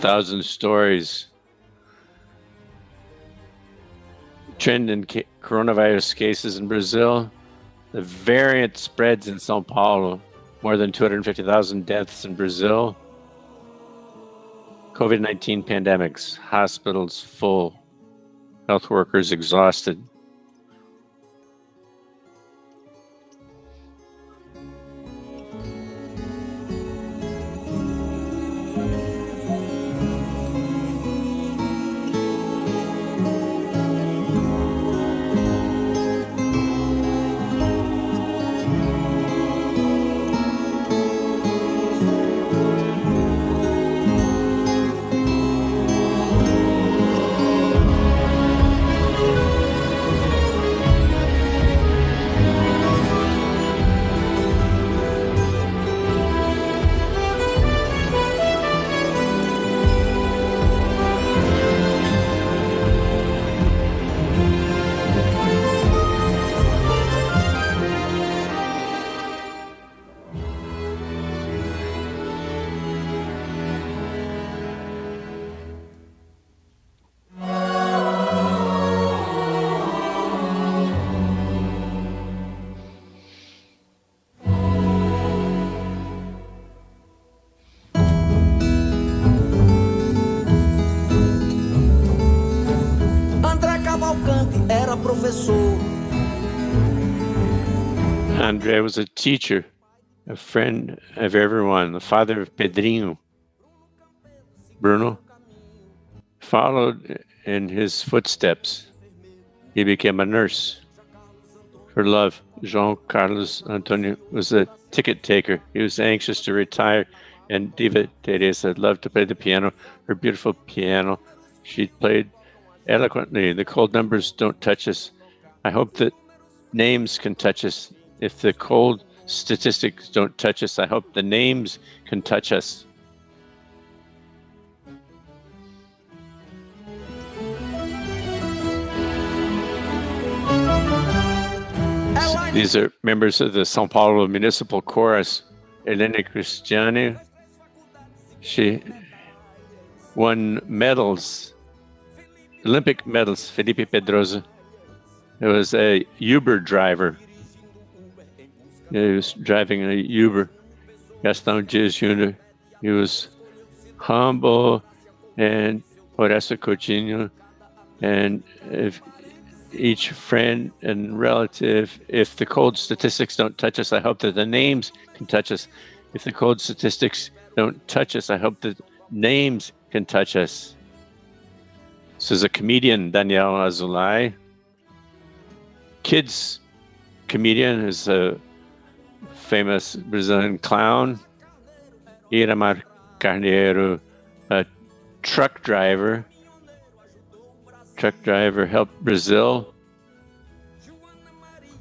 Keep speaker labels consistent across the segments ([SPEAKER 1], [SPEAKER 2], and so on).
[SPEAKER 1] 100,000 stories. Trend in coronavirus cases in Brazil. The variant spreads in São Paulo. More than 250,000 deaths in Brazil. COVID-19 pandemics. Hospitals full. Health workers exhausted. André was a teacher, a friend of everyone, the father of Pedrinho. Bruno followed in his footsteps. He became a nurse. For love, João Carlos Antonio was a ticket taker. He was anxious to retire, and Diva Teresa loved to play the piano, her beautiful piano. She played eloquently. The cold numbers don't touch us. I hope that names can touch us. If the cold statistics don't touch us, I hope the names can touch us. These are members of the São Paulo Municipal Chorus. Helena Cristiani, she won medals, Olympic medals. Felipe Pedrosa, it was a Uber driver. He was driving a Uber. Gastão Dias Jr., he was humble, and Horacio Coutinho, and if each friend and relative, if the cold statistics don't touch us, I hope that the names can touch us. If the cold statistics don't touch us, I hope that names can touch us. This is a comedian, Daniel Azulay. Kids comedian is a famous Brazilian clown. Iramar Carneiro, a truck driver. Truck driver helped Brazil.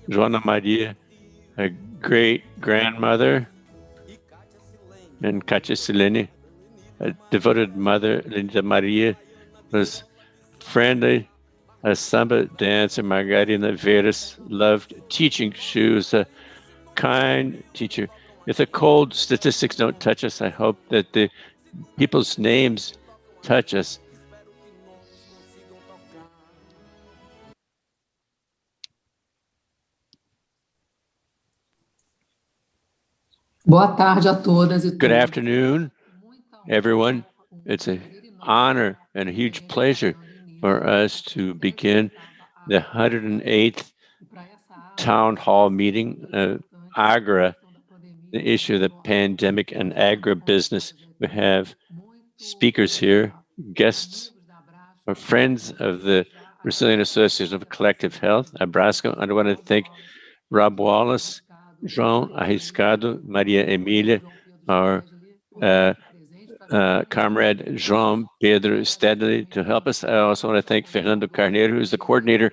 [SPEAKER 1] Joana Maria, a great grandmother. And Katia Silene, a devoted mother. Linda Maria was friendly. A samba dancer. Margarina Veras loved teaching. She was a kind teacher. If the cold statistics don't touch us, I hope that the people's names touch us.
[SPEAKER 2] Boa tarde a todas e todos.
[SPEAKER 1] Good afternoon, everyone. It's an honor and a huge pleasure for us to begin the 108th Town Hall meeting of Ágora, the issue of the pandemic and agribusiness. We have speakers here, guests, or friends of the Brazilian Association of Collective Health, Abrasco. I want to thank Rob Wallace, João, Arriscado, Maria Emília, our comrade João, Pedro, Stédile to help us. I also want to thank Fernando Carneiro, who is the coordinator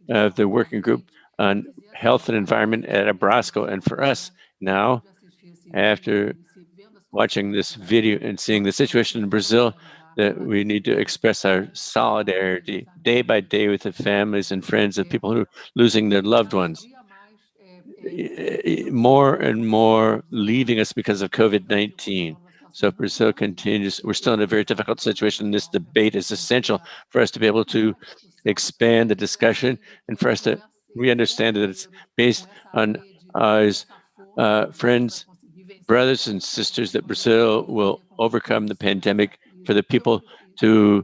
[SPEAKER 1] of the working group on health and environment at Abrasco. And for us now, after watching this video and seeing the situation in Brazil, that we need to express our solidarity day by day with the families and friends of people who are losing their loved ones. More and more leaving us because of COVID-19. So if Brazil continues, we're still in a very difficult situation. This debate is essential for us to be able to expand the discussion and for us to, we understand that it's based on us friends, brothers and sisters, that Brazil will overcome the pandemic, for the people to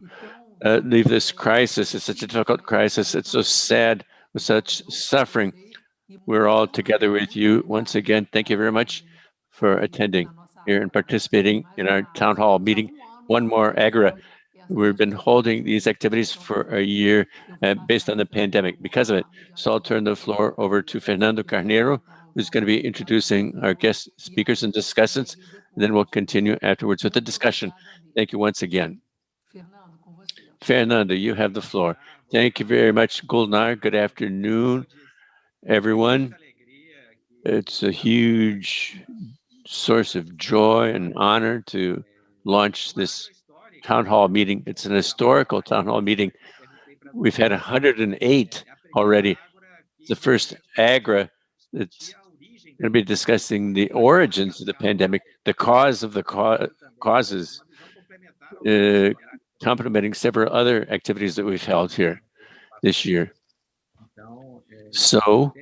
[SPEAKER 1] leave this crisis. It's such a difficult crisis. It's so sad with such suffering. We're all together with you. Once again, thank you very much for attending here and participating in our town hall meeting. One more Agora. We've been holding these activities for a year based on the pandemic because of it. So I'll turn the floor over to Fernando Carneiro, who's going to be introducing our guest speakers and discussants. And then we'll continue afterwards with the discussion. Thank you once again. Fernando, you have the floor. Thank you very much, Gulnar. Good afternoon, everyone. It's a huge source of joy and honor to launch this town hall meeting. It's an historical town hall meeting. We've had 108 already. It's the first Agora that's going to be discussing the origins of the pandemic, the cause of the causes, complementing several other activities that we've held here this year. So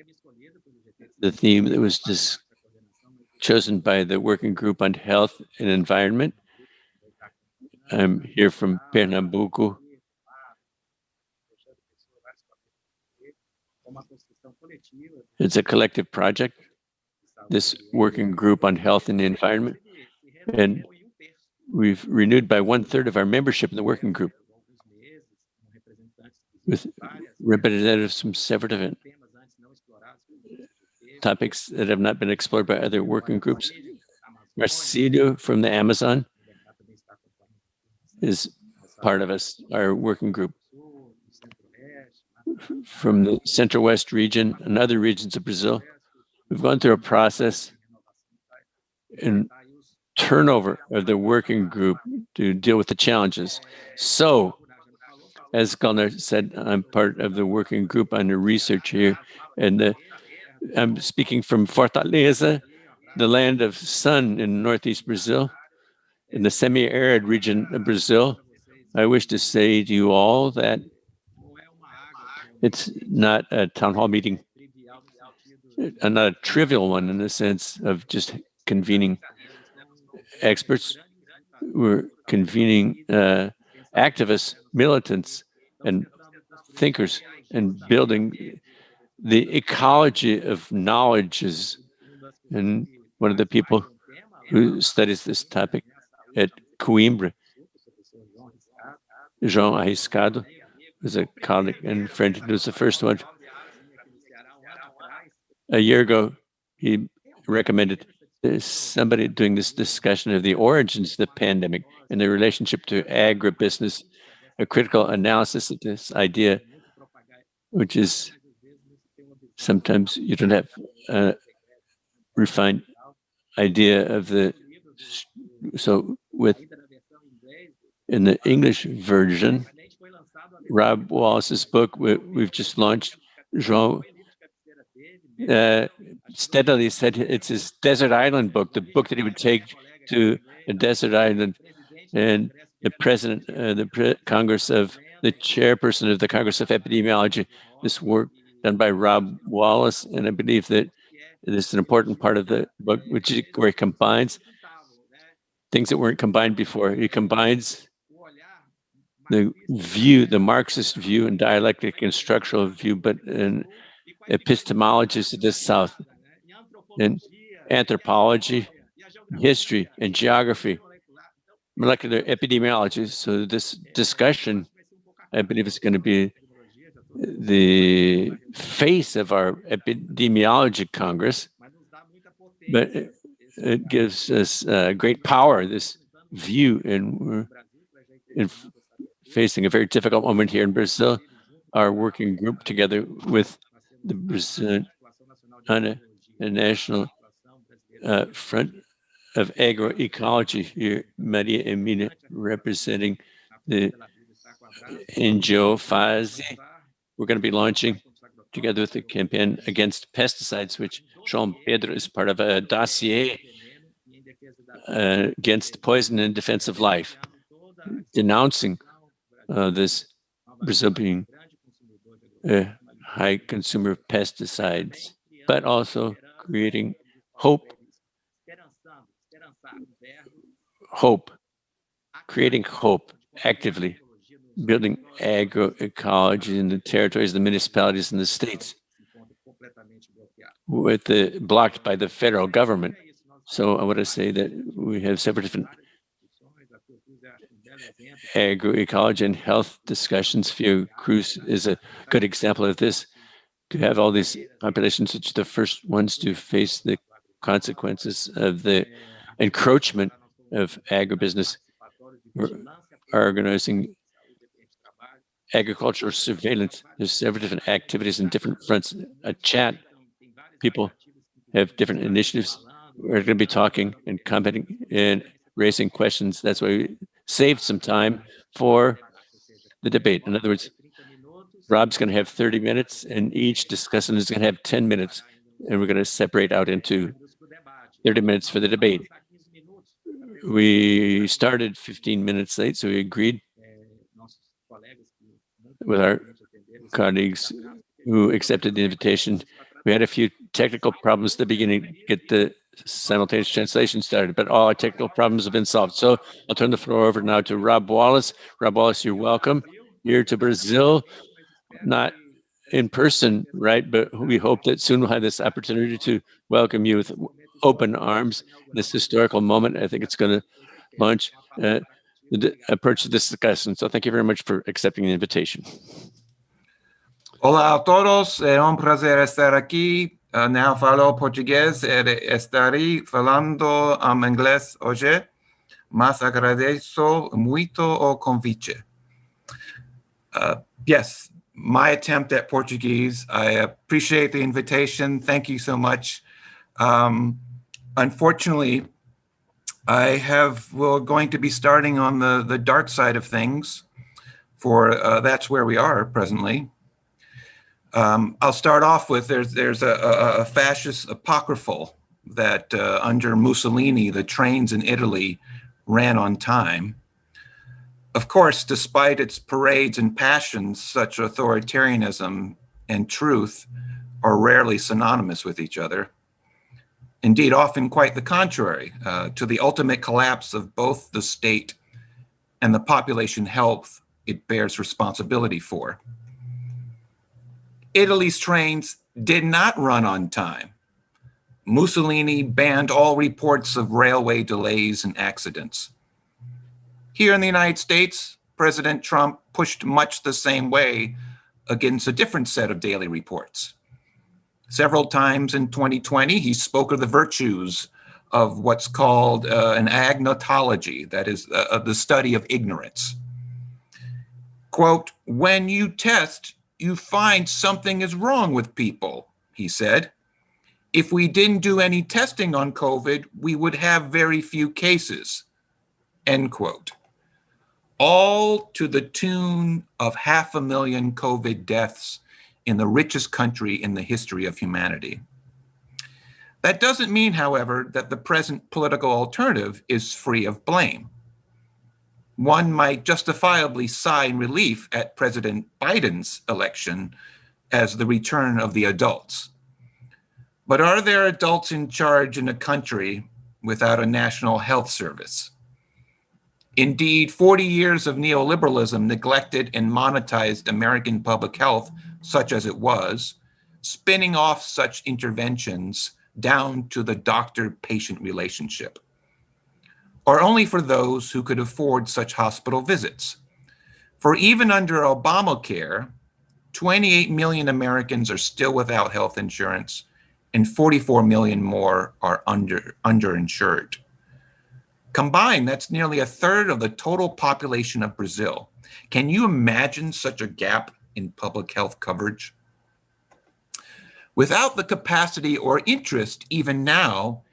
[SPEAKER 1] the theme that was chosen by the Working Group on Health and Environment. I'm here from Pernambuco. It's a collective project, this Working Group on Health and the Environment, and we've renewed by 1/3 of our membership in the working group, with representatives from several different topics that have not been explored by other working groups. Marcílio from the Amazon is part of our working group. From the Centro-West region and other regions of Brazil, we've gone through a process in turnover of the working group to deal with the challenges. So, as Gulnar said, I'm part of the working group on the research here, and I'm speaking from Fortaleza, the land of sun in northeast Brazil, in the semi-arid region of Brazil. I wish to say to you all that it's not a town hall meeting, not a trivial one in the sense of just convening experts. We're convening activists, militants, and thinkers, and building the ecology of knowledge. And one of the people who studies this topic at Coimbra, João Arriscado, was a colleague and friend. He was the first one. A year ago, he recommended somebody doing this discussion of the origins of the pandemic and the relationship to agribusiness, a critical analysis of this idea, which is sometimes you don't have a refined idea of the, so in the English version, Rob Wallace's book, we've just launched, João Stédile said it's his desert island book, the book that he would take to a desert island. And the president, the chairperson of the Congress of Epidemiology, this work done by Rob Wallace, and I believe that this is an important part of the book, where he combines things that weren't combined before. He combines the view, the Marxist view, and dialectic and structural view, but an epistemologist of the South, and anthropology, history, and geography, molecular epidemiology. So this discussion, I believe, is going to be the face of our epidemiology Congress, but it gives us great power, this view, and we're facing a very difficult moment here in Brazil. Our working group, together with the Brazil on a national front of agroecology here, Maria Emília representing the NGO FASE. We're going to be launching, together with the campaign against pesticides, which João Pedro is part of, a dossier against poison in defense of life, denouncing this Brazil being a high consumer of pesticides, but also creating hope, creating hope actively, building agroecology in the territories, the municipalities, and the states, blocked by the federal government. So I want to say that we have several different agroecology and health discussions. Fiocruz is a good example of this. To have all these populations, which are the first ones to face the consequences of the encroachment of agribusiness. We're organizing agricultural surveillance. There's several different activities in different fronts. A chat, people have different initiatives. We're going to be talking and commenting and raising questions. That's why we saved some time for the debate. In other words, Rob's going to have 30 minutes, and each discussant is going to have 10 minutes, and we're going to separate out into 30 minutes for the debate. We started 15 minutes late, so we agreed with our colleagues who accepted the invitation. We had a few technical problems at the beginning to get the simultaneous translation started, but all our technical problems have been solved. So I'll turn the floor over now to Rob Wallace. Rob Wallace, you're welcome here to Brazil. Not in person, right? But we hope that soon we'll have this opportunity to welcome you with open arms in this historical moment. I think it's going to launch the approach to this discussion. So thank you very much for accepting the invitation.
[SPEAKER 3] Olá a todos, é prazer estar aqui. Não falo português, estarei falando inglês hoje, mas agradeço muito o convite. Yes. My attempt at Portuguese. I appreciate the invitation. Thank you so much. Unfortunately, we're going to be starting on the dark side of things, for that's where we are presently. I'll start off with there's a fascist apocryphal that under Mussolini, the trains in Italy ran on time. Of course, despite its parades and passions, such authoritarianism and truth are rarely synonymous with each other. Indeed, often quite the contrary, to the ultimate collapse of both the state and the population health it bears responsibility for. Italy's trains did not run on time. Mussolini banned all reports of railway delays and accidents. Here in the United States, President Trump pushed much the same way against a different set of daily reports. Several times in 2020, he spoke of the virtues of what's called an agnotology, that is the study of ignorance. Quote, when you test, you find something is wrong with people, he said. If we didn't do any testing on COVID, we would have very few cases, end quote. All to the tune of 500,000 COVID deaths in the richest country in the history of humanity. That doesn't mean, however, that the present political alternative is free of blame. One might justifiably sigh in relief at President Biden's election as the return of the adults. But are there adults in charge in a country without a national health service? Indeed, 40 years of neoliberalism neglected and monetized American public health, such as it was, spinning off such interventions down to the doctor-patient relationship, or only for those who could afford such hospital visits. For even under Obamacare, 28 million Americans are still without health insurance, and 44 million more are underinsured. Combined, that's nearly a third of the total population of Brazil. Can you imagine such a gap in public health coverage? Without the capacity or interest, even now,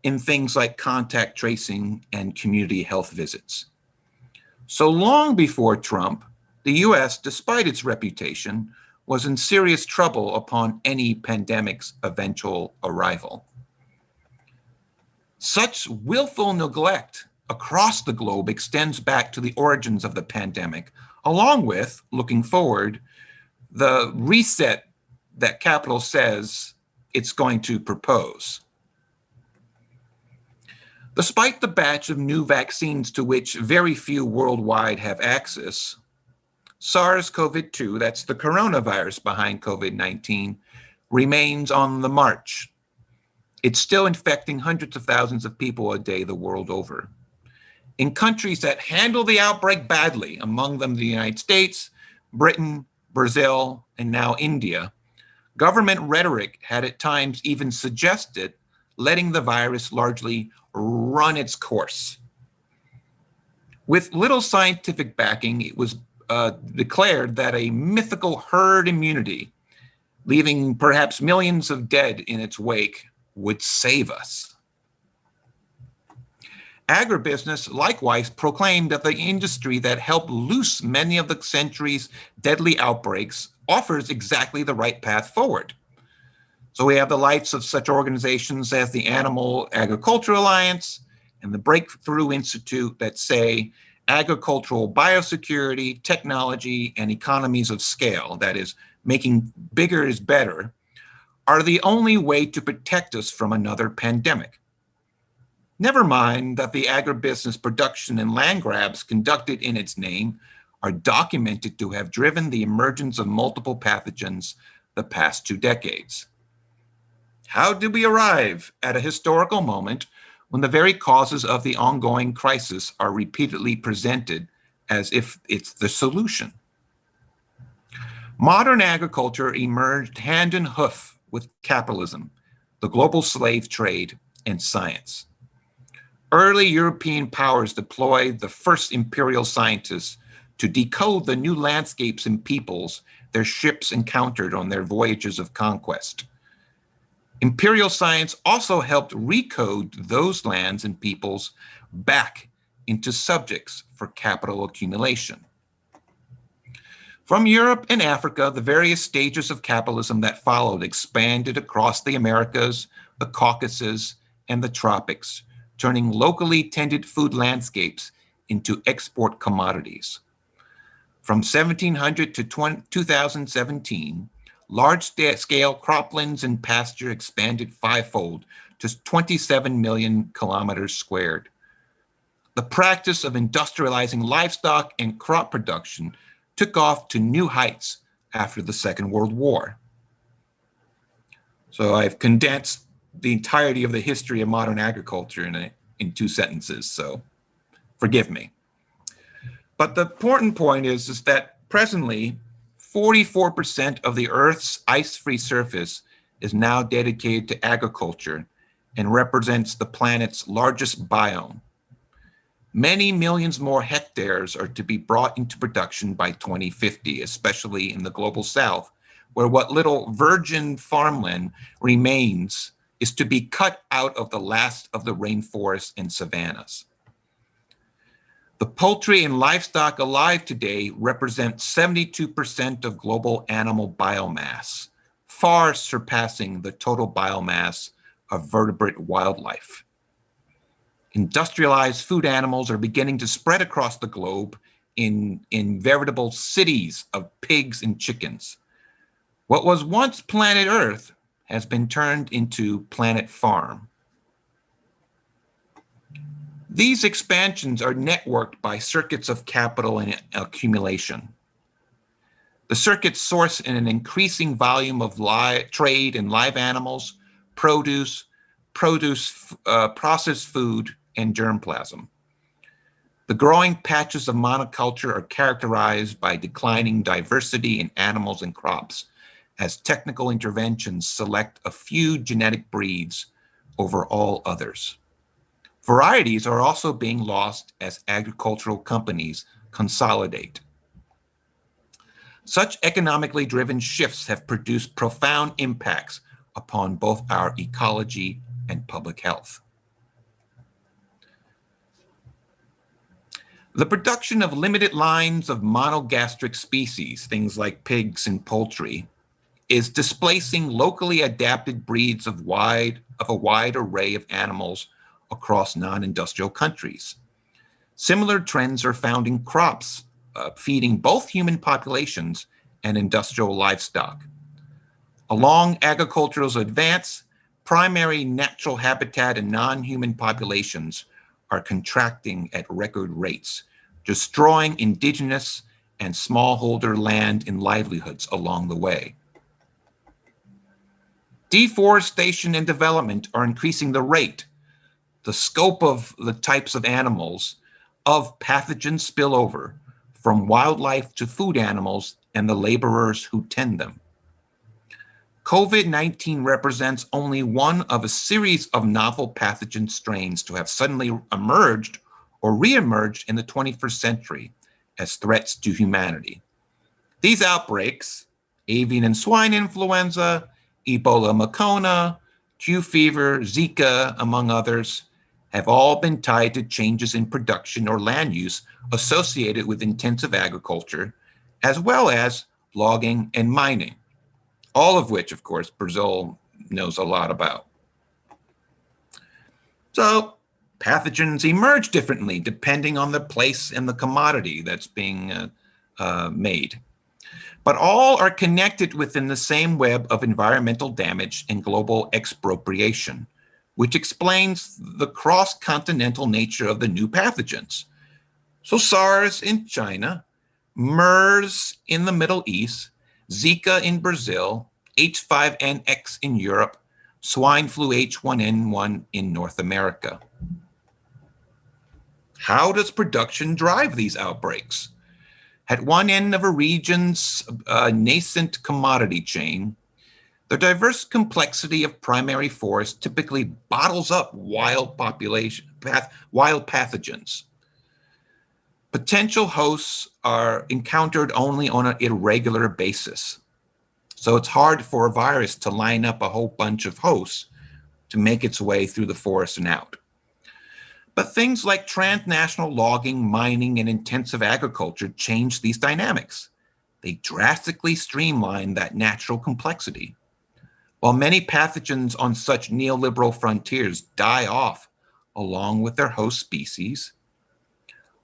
[SPEAKER 3] in things like contact tracing and community health visits. So long before Trump, the US, despite its reputation, was in serious trouble upon any pandemic's eventual arrival. Such willful neglect across the globe extends back to the origins of the pandemic, along with, looking forward, the reset that capital says it's going to propose. Despite the batch of new vaccines to which very few worldwide have access, SARS-CoV-2, that's the coronavirus behind COVID-19, remains on the march. It's still infecting hundreds of thousands of people a day the world over. In countries that handle the outbreak badly, among them the United States, Britain, Brazil, and now India, government rhetoric had at times even suggested letting the virus largely run its course. With little scientific backing, it was declared that a mythical herd immunity, leaving perhaps millions of dead in its wake, would save us. Agribusiness likewise proclaimed that the industry that helped loose many of the century's deadly outbreaks offers exactly the right path forward. So we have the lights of such organizations as the Animal Agriculture Alliance and the Breakthrough Institute that say agricultural biosecurity, technology, and economies of scale, that is, making bigger is better, are the only way to protect us from another pandemic. Never mind that the agribusiness production and land grabs conducted in its name are documented to have driven the emergence of multiple pathogens the past 2 decades. How did we arrive at a historical moment when the very causes of the ongoing crisis are repeatedly presented as if it's the solution? Modern agriculture emerged hand in hoof with capitalism, the global slave trade, and science. Early European powers deployed the first imperial scientists to decode the new landscapes and peoples their ships encountered on their voyages of conquest. Imperial science also helped recode those lands and peoples back into subjects for capital accumulation. From Europe and Africa, the various stages of capitalism that followed expanded across the Americas, the Caucasus, and the tropics, turning locally tended food landscapes into export commodities. From 1700 to 2017, large-scale croplands and pasture expanded fivefold to 27 million kilometers squared. The practice of industrializing livestock and crop production took off to new heights after the Second World War. So I've condensed the entirety of the history of modern agriculture in 2 sentences, so forgive me. But the important point is that presently, 44% of the Earth's ice-free surface is now dedicated to agriculture and represents the planet's largest biome. Many millions more hectares are to be brought into production by 2050, especially in the global south, where what little virgin farmland remains is to be cut out of the last of the rainforests and savannas. The poultry and livestock alive today represent 72% of global animal biomass, far surpassing the total biomass of vertebrate wildlife. Industrialized food animals are beginning to spread across the globe in veritable cities of pigs and chickens. What was once planet Earth has been turned into planet farm. These expansions are networked by circuits of capital and accumulation. The circuits source in an increasing volume of trade in live animals, produce, processed food, and germplasm. The growing patches of monoculture are characterized by declining diversity in animals and crops, as technical interventions select a few genetic breeds over all others. Varieties are also being lost as agricultural companies consolidate. Such economically driven shifts have produced profound impacts upon both our ecology and public health. The production of limited lines of monogastric species, things like pigs and poultry, is displacing locally adapted breeds of a wide array of animals across non-industrial countries. Similar trends are found in crops, feeding both human populations and industrial livestock. Along agricultural advance, primary natural habitat and non-human populations are contracting at record rates, destroying indigenous and smallholder land and livelihoods along the way. Deforestation and development are increasing the rate, the scope of the types of animals, of pathogen spillover from wildlife to food animals and the laborers who tend them. COVID-19 represents only one of a series of novel pathogen strains to have suddenly emerged or reemerged in the 21st century as threats to humanity. These outbreaks, avian and swine influenza, Ebola Macona, Q fever, Zika, among others, have all been tied to changes in production or land use associated with intensive agriculture, as well as logging and mining, all of which, of course, Brazil knows a lot about. So pathogens emerge differently depending on the place and the commodity that's being made. But all are connected within the same web of environmental damage and global expropriation, which explains the cross-continental nature of the new pathogens. So SARS in China, MERS in the Middle East, Zika in Brazil, H5N1 in Europe, swine flu H1N1 in North America. How does production drive these outbreaks? At one end of a region's nascent commodity chain, the diverse complexity of primary forest typically bottles up wild pathogens. Potential hosts are encountered only on an irregular basis. So it's hard for a virus to line up a whole bunch of hosts to make its way through the forest and out. But things like transnational logging, mining, and intensive agriculture change these dynamics. They drastically streamline that natural complexity. While many pathogens on such neoliberal frontiers die off along with their host species,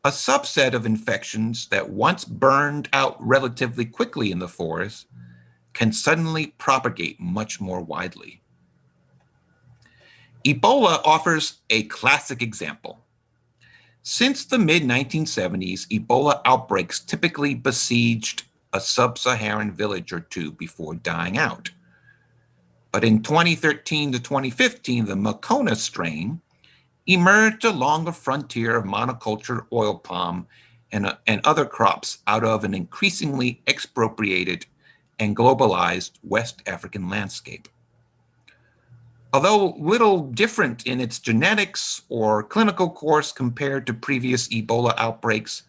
[SPEAKER 3] a subset of infections that once burned out relatively quickly in the forest can suddenly propagate much more widely. Ebola offers a classic example. Since the mid-1970s, Ebola outbreaks typically besieged a sub-Saharan village or two before dying out. But in 2013 to 2015, the Macona strain emerged along a frontier of monoculture oil palm and other crops out of an increasingly expropriated and globalized West African landscape. Although little different in its genetics or clinical course compared to previous Ebola outbreaks,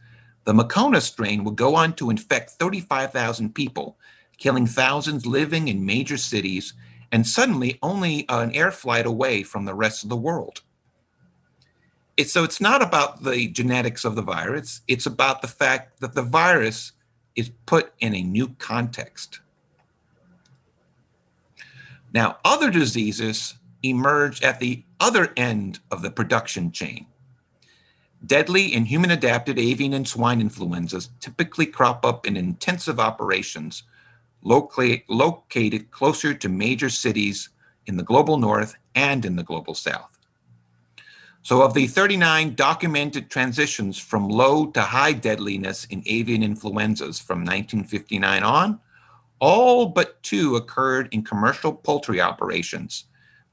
[SPEAKER 3] the Macona strain will go on to infect 35,000 people, killing thousands living in major cities and suddenly only an air flight away from the rest of the world. So it's not about the genetics of the virus, it's about the fact that the virus is put in a new context. Now, other diseases emerge at the other end of the production chain. Deadly and human-adapted avian and swine influenzas typically crop up in intensive operations located closer to major cities in the global north and in the global south. So of the 39 documented transitions from low to high deadliness in avian influenzas from 1959 on, all but 2 occurred in commercial poultry operations,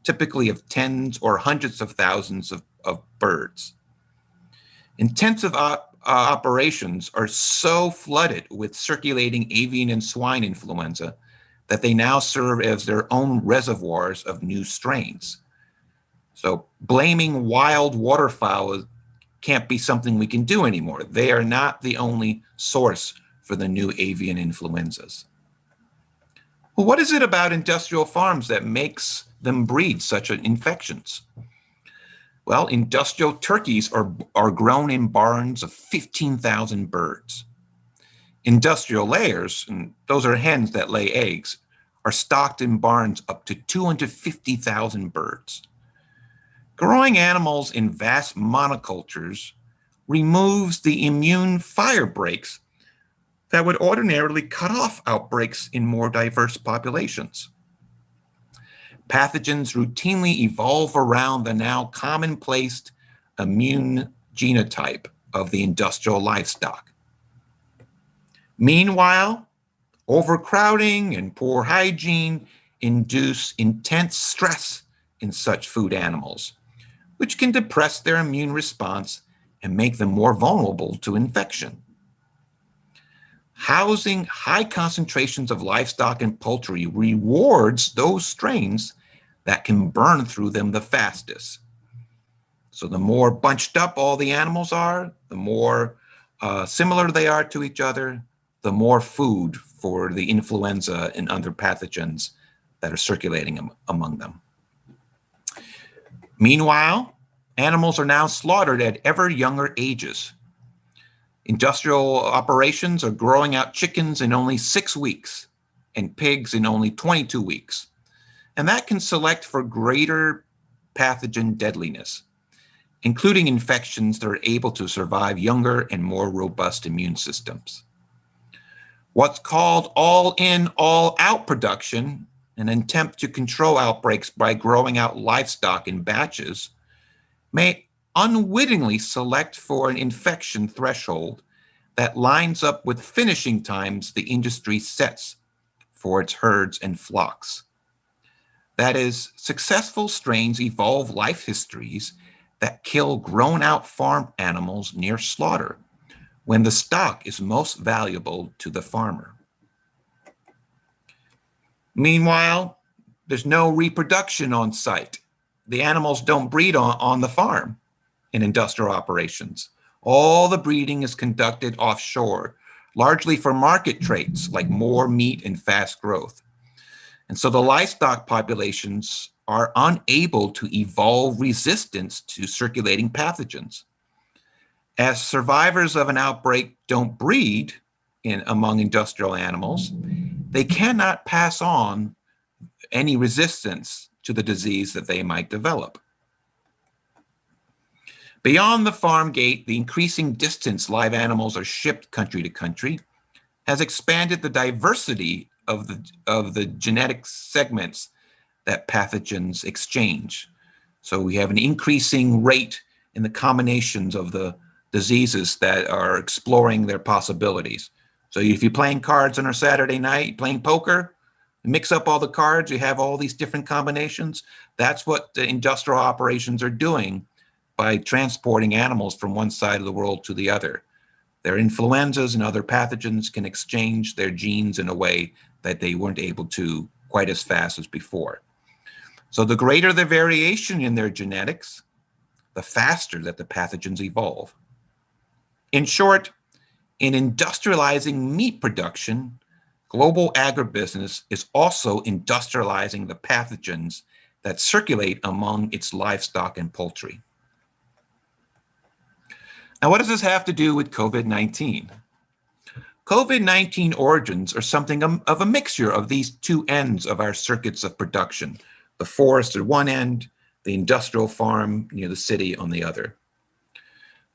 [SPEAKER 3] typically of tens or hundreds of thousands of birds. Intensive operations are so flooded with circulating avian and swine influenza that they now serve as their own reservoirs of new strains. So blaming wild waterfowl can't be something we can do anymore. They are not the only source for the new avian influenzas. Well, what is it about industrial farms that makes them breed such infections? Well, industrial turkeys are grown in barns of 15,000 birds. Industrial layers, and those are hens that lay eggs, are stocked in barns up to 250,000 birds. Growing animals in vast monocultures removes the immune fire breaks that would ordinarily cut off outbreaks in more diverse populations. Pathogens routinely evolve around the now commonplace immune genotype of the industrial livestock. Meanwhile, overcrowding and poor hygiene induce intense stress in such food animals, which can depress their immune response and make them more vulnerable to infection. Housing high concentrations of livestock and poultry rewards those strains that can burn through them the fastest. So the more bunched up all the animals are, the more similar they are to each other, the more food for the influenza and other pathogens that are circulating among them. Meanwhile, animals are now slaughtered at ever younger ages. Industrial operations are growing out chickens in only 6 weeks and pigs in only 22 weeks. And that can select for greater pathogen deadliness, including infections that are able to survive younger and more robust immune systems. What's called all-in, all-out production, an attempt to control outbreaks by growing out livestock in batches, may unwittingly select for an infection threshold that lines up with finishing times the industry sets for its herds and flocks. That is, successful strains evolve life histories that kill grown-out farm animals near slaughter, when the stock is most valuable to the farmer. Meanwhile, there's no reproduction on site. The animals don't breed on the farm in industrial operations. All the breeding is conducted offshore, largely for market traits like more meat and fast growth. And so the livestock populations are unable to evolve resistance to circulating pathogens. As survivors of an outbreak don't breed among industrial animals, they cannot pass on any resistance to the disease that they might develop. Beyond the farm gate, the increasing distance live animals are shipped country to country has expanded the diversity of the genetic segments that pathogens exchange. So we have an increasing rate in the combinations of the diseases that are exploring their possibilities. So if you're playing cards on a Saturday night, playing poker, you mix up all the cards, you have all these different combinations. That's what the industrial operations are doing by transporting animals from one side of the world to the other. Their influenzas and other pathogens can exchange their genes in a way that they weren't able to quite as fast as before. So the greater the variation in their genetics, the faster that the pathogens evolve. In short, in industrializing meat production, global agribusiness is also industrializing the pathogens that circulate among its livestock and poultry. Now, what does this have to do with COVID-19? COVID-19 origins are something of a mixture of these two ends of our circuits of production, the forest at one end, the industrial farm near the city on the other.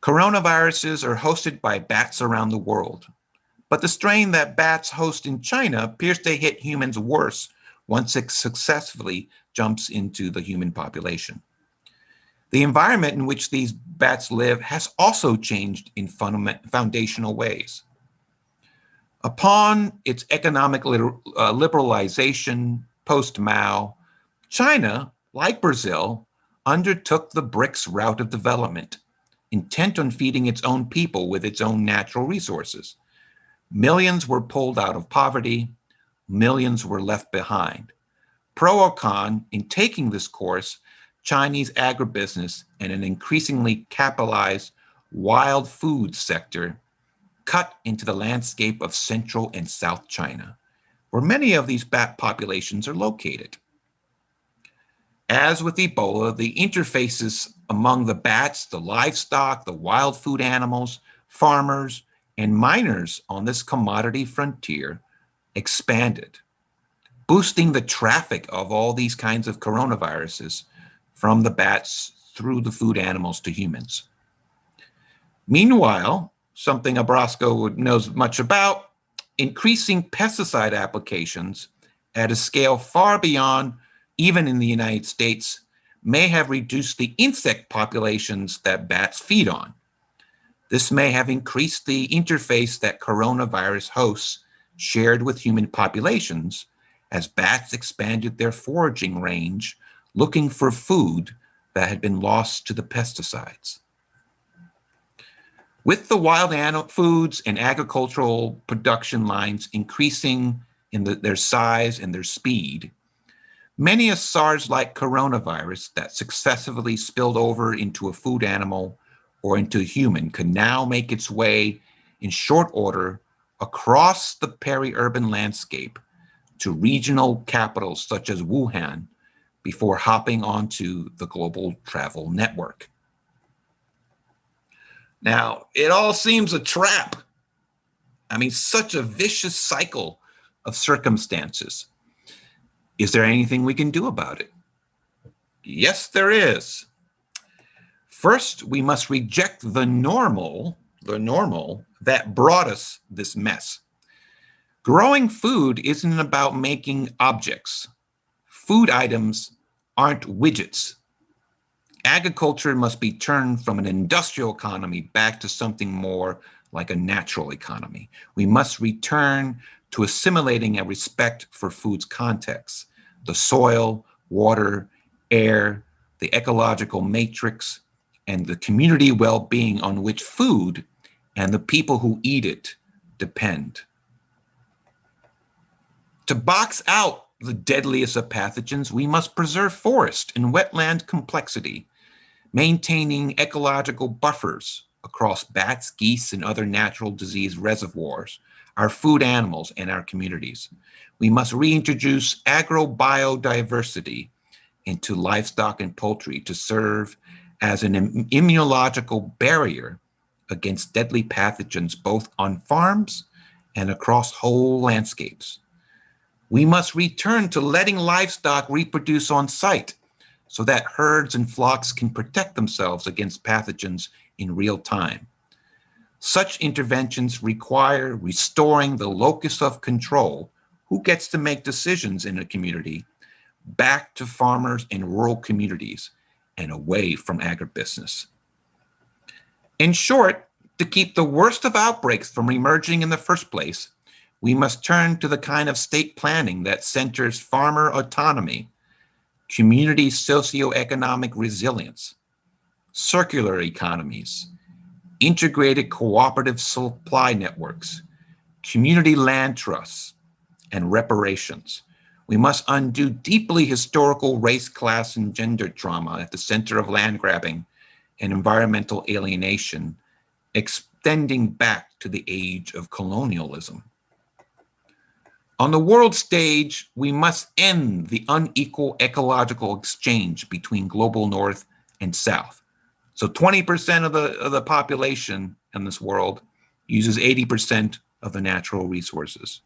[SPEAKER 3] Coronaviruses are hosted by bats around the world, but the strain that bats host in China appears to hit humans worse once it successfully jumps into the human population. The environment in which these bats live has also changed in foundational ways. Upon its economic liberalization post-Mao, China, like Brazil, undertook the BRICS route of development, intent on feeding its own people with its own natural resources. Millions were pulled out of poverty, millions were left behind. Pro or con, in taking this course, Chinese agribusiness and an increasingly capitalized wild food sector cut into the landscape of Central and South China, where many of these bat populations are located. As with Ebola, the interfaces among the bats, the livestock, the wild food animals, farmers, and miners on this commodity frontier expanded, boosting the traffic of all these kinds of coronaviruses from the bats through the food animals to humans. Meanwhile, something Abrasco knows much about, increasing pesticide applications at a scale far beyond, even in the United States, may have reduced the insect populations that bats feed on. This may have increased the interface that coronavirus hosts shared with human populations as bats expanded their foraging range, looking for food that had been lost to the pesticides. With the wild animal foods and agricultural production lines increasing in their size and their speed, many a SARS-like coronavirus that successively spilled over into a food animal or into a human could now make its way in short order across the peri-urban landscape to regional capitals such as Wuhan before hopping onto the global travel network. Now, it all seems a trap. I mean, such a vicious cycle of circumstances. Is there anything we can do about it? Yes, there is. First, we must reject the normal that brought us this mess. Growing food isn't about making objects. Food items aren't widgets. Agriculture must be turned from an industrial economy back to something more like a natural economy. We must return to assimilating a respect for food's context, the soil, water, air, the ecological matrix, and the community well-being on which food and the people who eat it depend. To box out the deadliest of pathogens, we must preserve forest and wetland complexity, maintaining ecological buffers across bats, geese, and other natural disease reservoirs, our food animals, and our communities. We must reintroduce agrobiodiversity into livestock and poultry to serve as an immunological barrier against deadly pathogens both on farms and across whole landscapes. We must return to letting livestock reproduce on site so that herds and flocks can protect themselves against pathogens in real time. Such interventions require restoring the locus of control, who gets to make decisions in a community, back to farmers and rural communities and away from agribusiness. In short, to keep the worst of outbreaks from emerging in the first place, we must turn to the kind of state planning that centers farmer autonomy, community socioeconomic resilience, circular economies, integrated cooperative supply networks, community land trusts, and reparations. We must undo deeply historical race, class, and gender trauma at the center of land grabbing and environmental alienation, extending back to the age of colonialism. On the world stage, we must end the unequal ecological exchange between global north and south. So 20% of the population in this world uses 80% of the natural resources.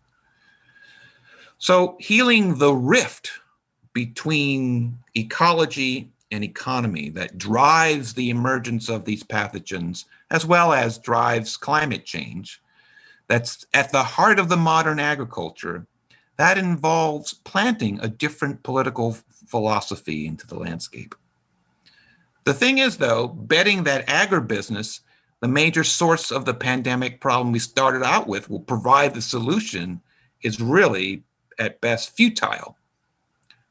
[SPEAKER 3] So healing the rift between ecology and economy that drives the emergence of these pathogens, as well as drives climate change, that's at the heart of the modern agriculture, that involves planting a different political philosophy into the landscape. The thing is, though, betting that agribusiness, the major source of the pandemic problem we started out with, will provide the solution is really, at best, futile.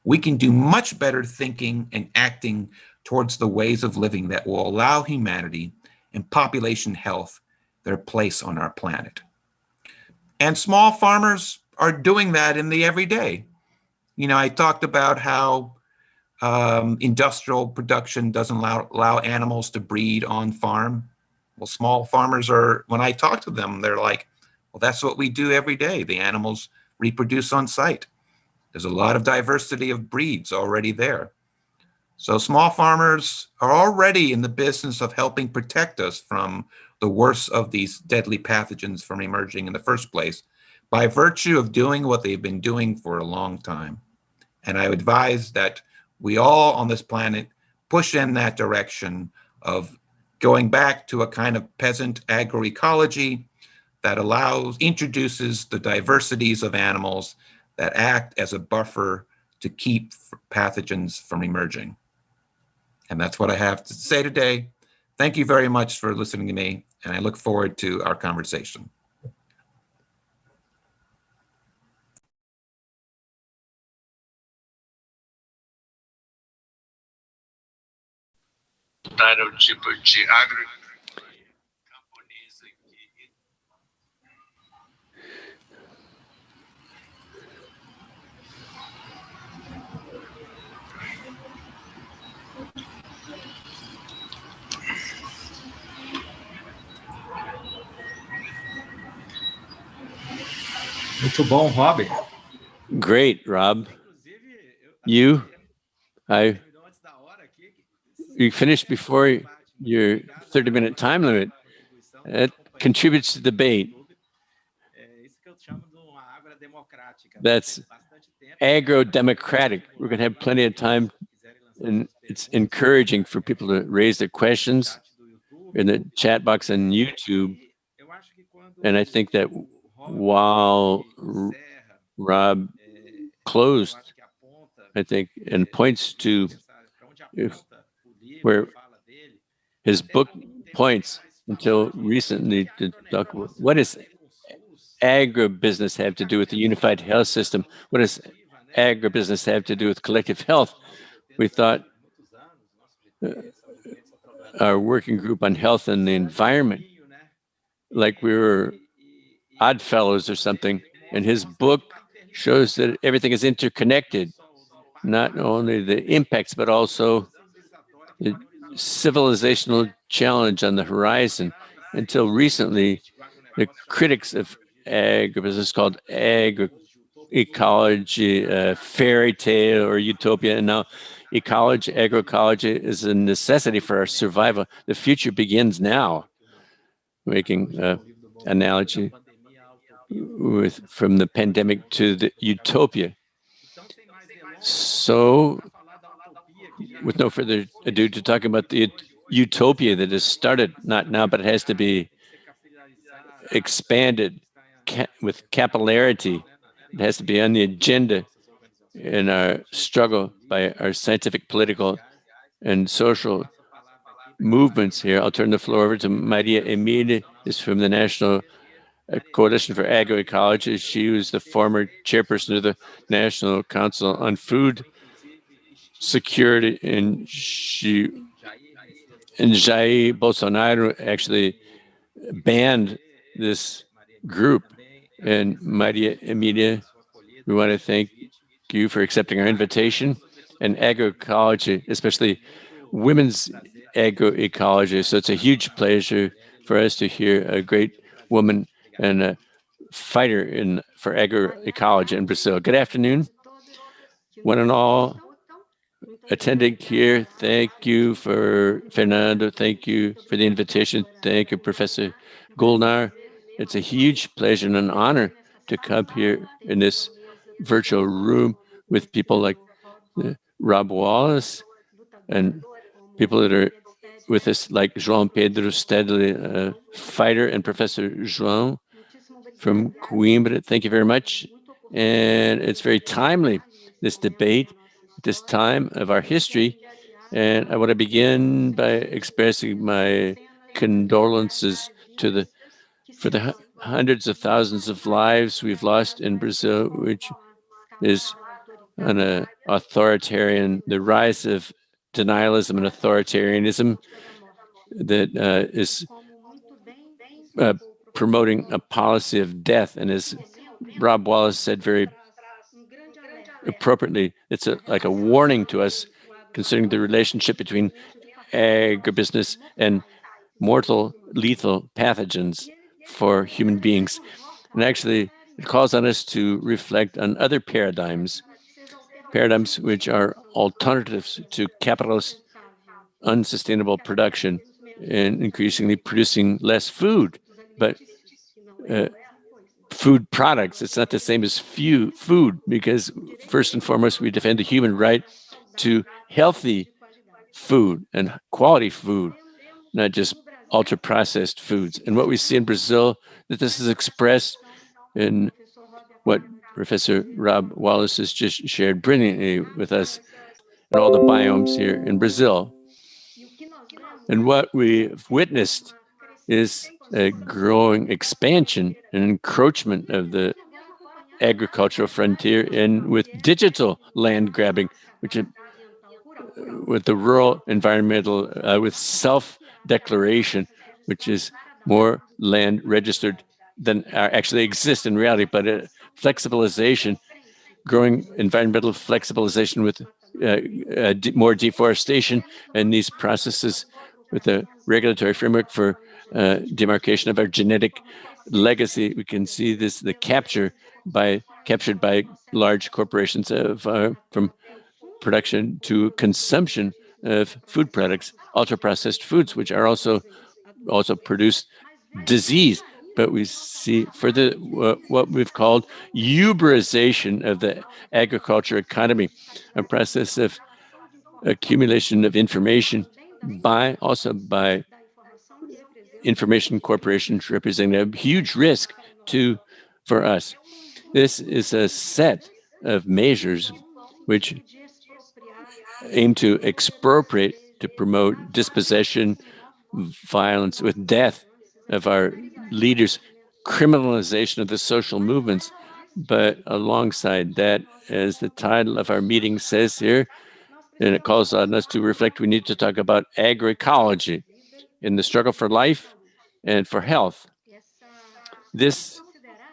[SPEAKER 3] We can do much better thinking and acting towards the ways of living that will allow humanity and population health their place on our planet. And small farmers are doing that in the everyday. You know, I talked about how industrial production doesn't allow animals to breed on farm. Well, small farmers are, when I talk to them, they're like, well, that's what we do every day. The animals reproduce on site. There's a lot of diversity of breeds already there. So small farmers are already in the business of helping protect us from the worst of these deadly pathogens from emerging in the first place by virtue of doing what they've been doing for a long time. And I advise that we all on this planet push in that direction of going back to a kind of peasant agroecology that introduces the diversities of animals that act as a buffer to keep pathogens from emerging. And that's what I have to say today. Thank you very much for listening to me, and I look forward to our conversation.
[SPEAKER 4] Muito bom, Rob.
[SPEAKER 1] Great, Rob. You finished before your 30-minute time limit. That contributes to debate. That's agro-democratic. We're going to have plenty of time, and it's encouraging for people to raise their questions in the chat box on YouTube. And I think that while Rob closed, I think, and points to where his book points until recently to talk about what does agribusiness have to do with the unified health system? What does agribusiness have to do with collective health? We thought our working group on health and the environment, like we were odd fellows or something, and his book shows that everything is interconnected, not only the impacts, but also the civilizational challenge on the horizon. Until recently, the critics of agribusiness called agroecology, fairy tale or utopia, and now ecology, agroecology is a necessity for our survival. The future begins now, making analogy from the pandemic to the utopia. So, with no further ado, to talk about the utopia that has started, not now, but it has to be expanded with capillarity. It has to be on the agenda in our struggle by our scientific, political, and social movements here. I'll turn the floor over to Maria Emília, is from the National Coalition for Agroecology. She was the former chairperson of the National Council on Food Security, and Jair Bolsonaro actually banned this group. And Maria Emília, we want to thank you for accepting our invitation. And agroecology, especially women's agroecology. So it's a huge pleasure for us to hear a great woman and a fighter for agroecology in Brazil. Good afternoon, one and all attending here. Thank you for Fernando. Thank you for the invitation. Thank you, Professor Gulnar. It's a huge pleasure and an honor to come here in this virtual room with people like Rob Wallace and people that are with us like João Pedro Stédile, a fighter, and Professor João from Coimbra. Thank you very much. And it's very timely, this debate, at this time of our history. And I want to begin by expressing my condolences for the hundreds of thousands of lives we've lost in Brazil, which is an authoritarian, the rise of denialism and authoritarianism that is promoting a policy of death. And as Rob Wallace said very appropriately, it's like a warning to us concerning the relationship between agribusiness and mortal, lethal pathogens for human beings. And actually, it calls on us to reflect on other paradigms which are alternatives to capitalist unsustainable production and increasingly producing less food. But food products, it's not the same as food, because first and foremost, we defend the human right to healthy food and quality food, not just ultra-processed foods. And what we see in Brazil, that this is expressed in what Professor Rob Wallace has just shared brilliantly with us and all the biomes here in Brazil. And what we've witnessed is a growing expansion and encroachment of the agricultural frontier, and with digital land grabbing, which with the rural environmental, with self-declaration, which is more land registered than actually exists in reality, but flexibilization, growing environmental flexibilization with more deforestation, and these processes with a regulatory framework for demarcation of our genetic legacy. We can see this, the captured by large corporations from production to consumption of food products, ultra-processed foods, which are also produce disease. But we see further what we've called uberization of the agriculture economy, a process of accumulation of information by information corporations, representing a huge risk for us. This is a set of measures which aim to expropriate, to promote dispossession, violence, with death of our leaders, criminalization of the social movements. But alongside that, as the title of our meeting says here, and it calls on us to reflect, we need to talk about agroecology in the struggle for life and for health. This,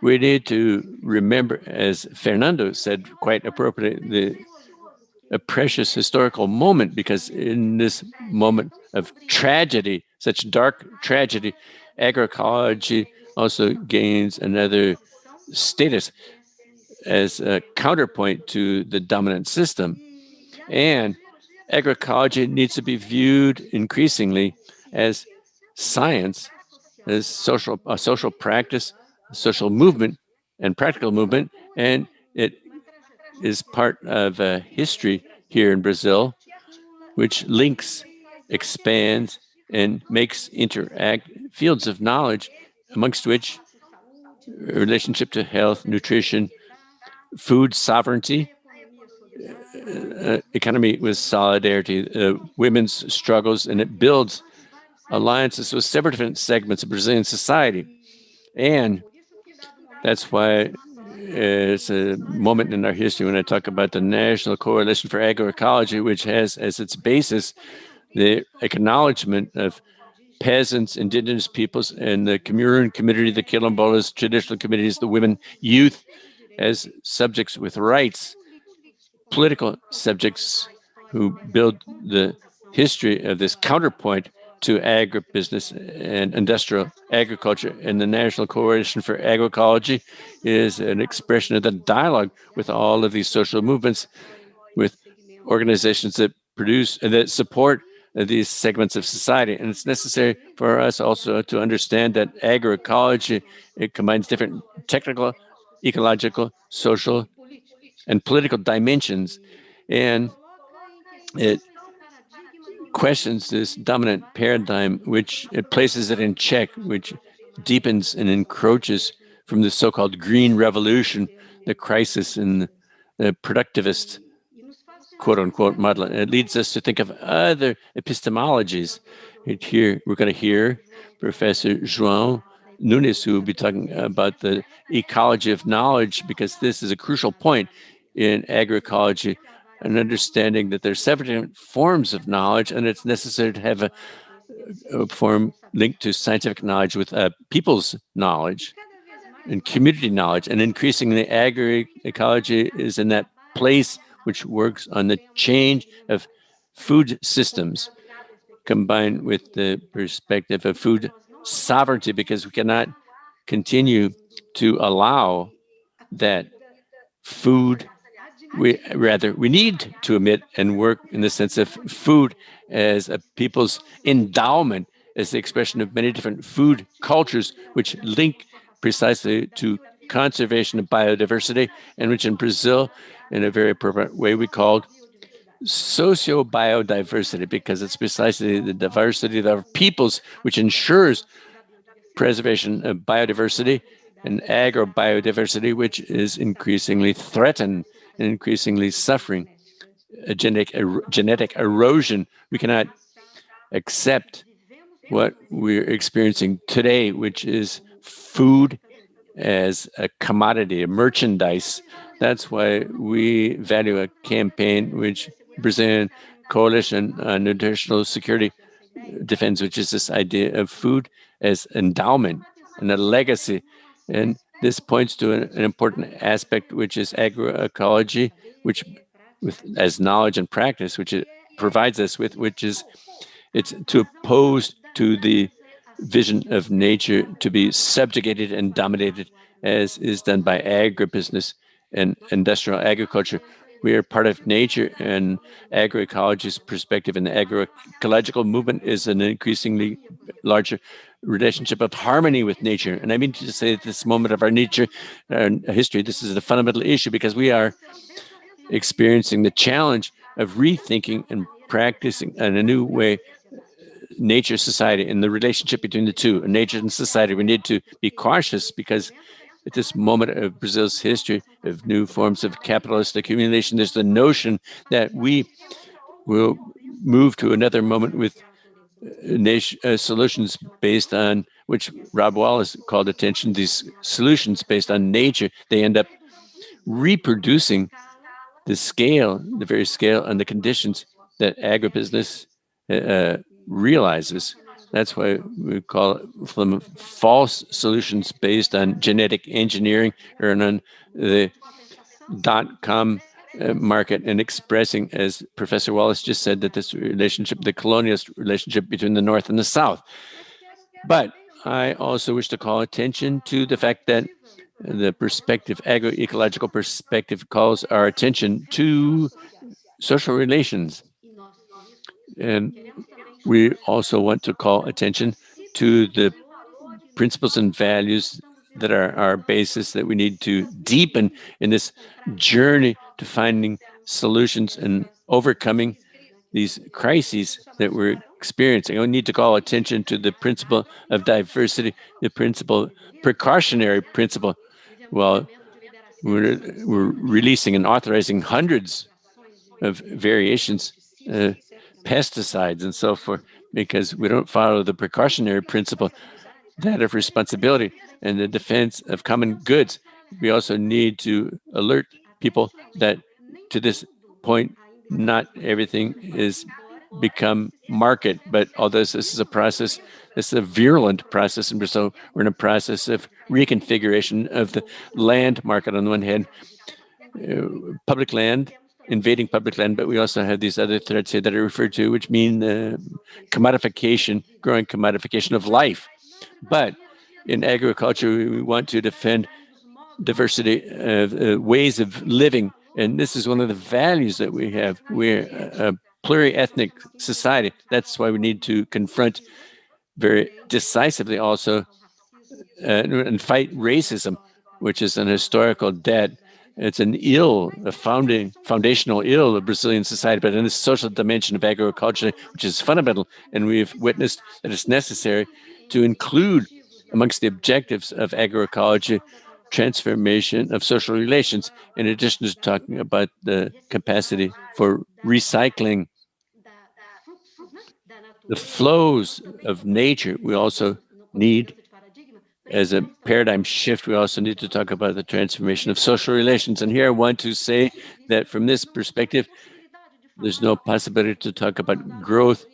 [SPEAKER 1] we need to remember, as Fernando said quite appropriately, a precious historical moment, because in this moment of tragedy, such dark tragedy, agroecology also gains another status as a counterpoint to the dominant system. And agroecology needs to be viewed increasingly as science, as a social practice, a social movement, and practical movement, and it is part of a history here in Brazil, which links, expands, and makes interact fields of knowledge, amongst which relationship to health, nutrition, food sovereignty, economy with solidarity, women's struggles, and it builds alliances with several different segments of Brazilian society. And that's why it's a moment in our history when I talk about the National Coalition for Agroecology, which has as its basis the acknowledgement of peasants, indigenous peoples, and the community, the quilombolas, traditional communities, the women, youth, as subjects with rights, political subjects who build the history of this counterpoint to agribusiness and industrial agriculture. And the National Coalition for Agroecology is an expression of the dialogue with all of these social movements, with organizations that produce and that support these segments of society. And it's necessary for us also to understand that agroecology, it combines different technical, ecological, social, and political dimensions. And it questions this dominant paradigm, which it places it in check, which deepens and encroaches from the so-called green revolution, the crisis in the productivist, quote-unquote, model. And it leads us to think of other epistemologies. Here, we're going to hear Professor João Nunes, who will be talking about the ecology of knowledge, because this is a crucial point in agroecology, an understanding that there's several different forms of knowledge, and it's necessary to have a form linked to scientific knowledge with people's knowledge and community knowledge. And increasingly, agroecology is in that place which works on the change of food systems, combined with the perspective of food sovereignty, because we cannot continue to allow that food, we need to admit and work in the sense of food as a people's endowment, as the expression of many different food cultures, which link precisely to conservation of biodiversity, and which in Brazil, in a very appropriate way, we called socio-biodiversity, because it's precisely the diversity of our peoples which ensures preservation of biodiversity and agro-biodiversity, which is increasingly threatened and increasingly suffering a genetic erosion. We cannot accept what we're experiencing today, which is food as a commodity, a merchandise. That's why we value a campaign which Brazilian Coalition on Nutritional Security defends, which is this idea of food as endowment and a legacy. And this points to an important aspect, which is agroecology, which as knowledge and practice, which it provides us with, which is it's to oppose to the vision of nature to be subjugated and dominated as is done by agribusiness and industrial agriculture. We are part of nature, and agroecology's perspective in the agroecological movement is an increasingly larger relationship of harmony with nature. And I mean to say at this moment of our nature history, this is a fundamental issue because we are experiencing the challenge of rethinking and practicing in a new way nature, society, and the relationship between the two. In nature and society, we need to be cautious because at this moment of Brazil's history of new forms of capitalist accumulation, there's the notion that we will move to another moment with solutions based on, which Rob Wallace called attention, these solutions based on nature. They end up reproducing the scale, the very scale and the conditions that agribusiness realizes. That's why we call it from false solutions based on genetic engineering or on the .com market, and expressing, as Professor Wallace just said, that this relationship, the colonialist relationship between the North and the South. But I also wish to call attention to the fact that the perspective, agroecological perspective, calls our attention to social relations. And we also want to call attention to the principles and values that are our basis that we need to deepen in this journey to finding solutions and overcoming these crises that we're experiencing. We need to call attention to the principle of diversity, the precautionary principle. Well, we're releasing and authorizing hundreds of variations, pesticides and so forth, because we don't follow the precautionary principle, that of responsibility and the defense of common goods. We also need to alert people that to this point, not everything is become market, but although this is a process, this is a virulent process in Brazil. We're in a process of reconfiguration of the land market on the one hand, public land, invading public land, but we also have these other threats here that are referred to, which mean the commodification, growing commodification of life. But in agriculture, we want to defend diversity of ways of living. And this is one of the values that we have. We're a pluriethnic society. That's why we need to confront very decisively also and fight racism, which is an historical debt. It's an ill, a foundational ill of Brazilian society, but in the social dimension of agriculture, which is fundamental, and we've witnessed that it's necessary to include amongst the objectives of agroecology transformation of social relations, in addition to talking about the capacity for recycling the flows of nature. We also need, as a paradigm shift, we also need to talk about the transformation of social relations. And here I want to say that from this perspective, there's no possibility to talk about growth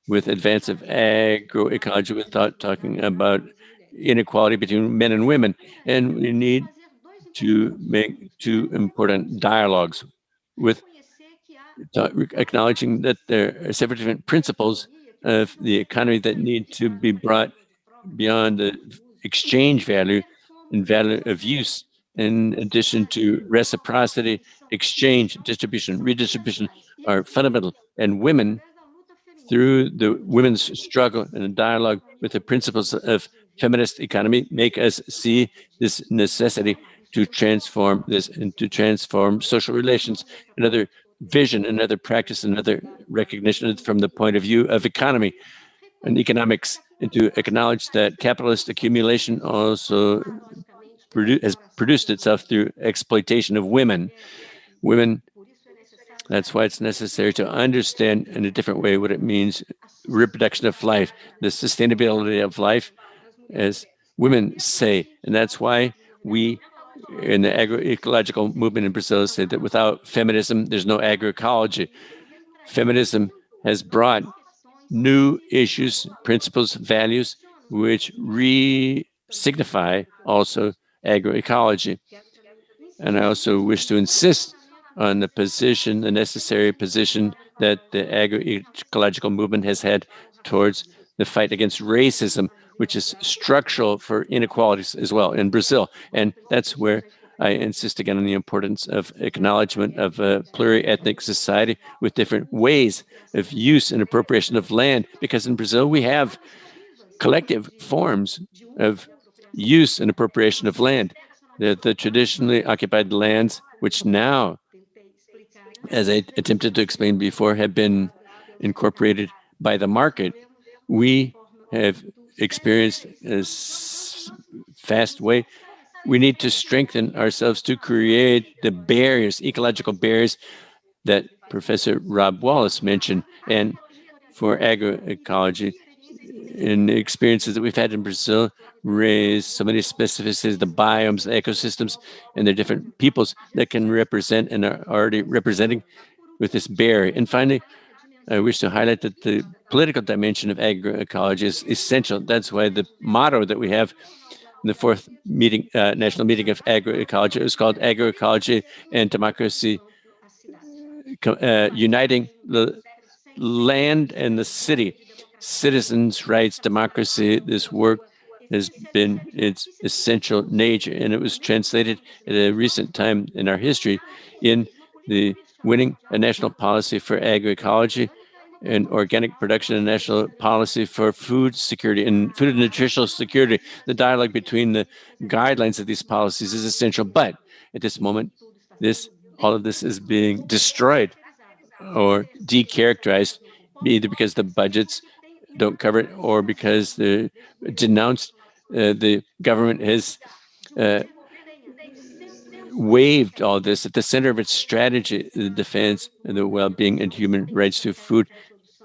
[SPEAKER 1] with advance of agroecology without talking about inequality between men and women. And we need to make two important dialogues with acknowledging that there are several different principles of the economy that need to be brought beyond the exchange value and value of use, in addition to reciprocity, exchange, distribution, redistribution are fundamental. And women, through the women's struggle and a dialogue with the principles of feminist economy, make us see this necessity to transform this and to transform social relations. Another vision, another practice, another recognition from the point of view of economy and economics, and to acknowledge that capitalist accumulation also has produced itself through exploitation of women. That's why it's necessary to understand in a different way what it means, reproduction of life, the sustainability of life, as women say. And that's why we in the agroecological movement in Brazil say that without feminism, there's no agroecology. Feminism has brought new issues, principles, values, which signify also agroecology. And I also wish to insist on the position, the necessary position that the agroecological movement has had towards the fight against racism, which is structural for inequalities as well in Brazil. And that's where I insist again on the importance of acknowledgement of a pluriethnic society with different ways of use and appropriation of land, because in Brazil we have collective forms of use and appropriation of land. The traditionally occupied lands, which now, as I attempted to explain before, have been incorporated by the market. We have experienced a fast way. We need to strengthen ourselves to create the barriers, ecological barriers that Professor Rob Wallace mentioned. And for agroecology, in the experiences that we've had in Brazil, raise so many specificities, the biomes, the ecosystems, and the different peoples that can represent and are already representing with this barrier. And finally, I wish to highlight that the political dimension of agroecology is essential. That's why the motto that we have in the fourth meeting, national meeting of agroecology, is called Agroecology and Democracy, uniting the land and the city. Citizens' rights, democracy, this work has been its essential nature, and it was translated at a recent time in our history in the winning a national policy for agroecology and organic production, and national policy for food security and food and nutritional security. The dialogue between the guidelines of these policies is essential, but at this moment, all of this is being destroyed or decharacterized, either because the budgets don't cover it or because the government has waived all this. At the center of its strategy, the defense and the well-being and human rights to food.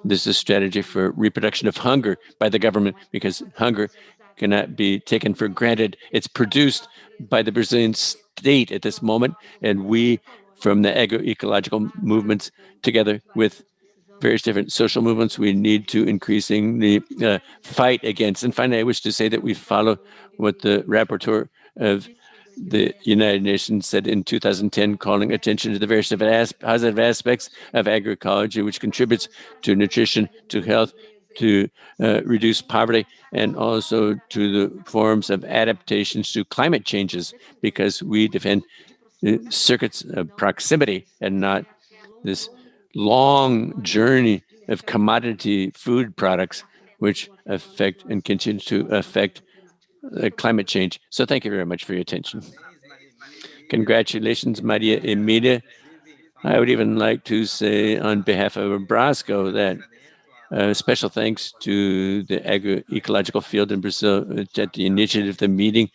[SPEAKER 1] This is a strategy for reproduction of hunger by the government, because hunger cannot be taken for granted. It's produced by the Brazilian state at this moment, and we, from the agroecological movements, together with various different social movements, we need to increasingly fight against. And finally, I wish to say that we follow what the rapporteur of the United Nations said in 2010, calling attention to the various positive aspects of agroecology, which contributes to nutrition, to health, to reduce poverty, and also to the forms of adaptations to climate changes, because we defend the circuits of proximity and not this long journey of commodity food products which affect and continue to affect climate change. So thank you very much for your attention. Congratulations, Maria Emília. I would even like to say on behalf of Abrasco that special thanks to the agroecological field in Brazil at the initiative of the meeting.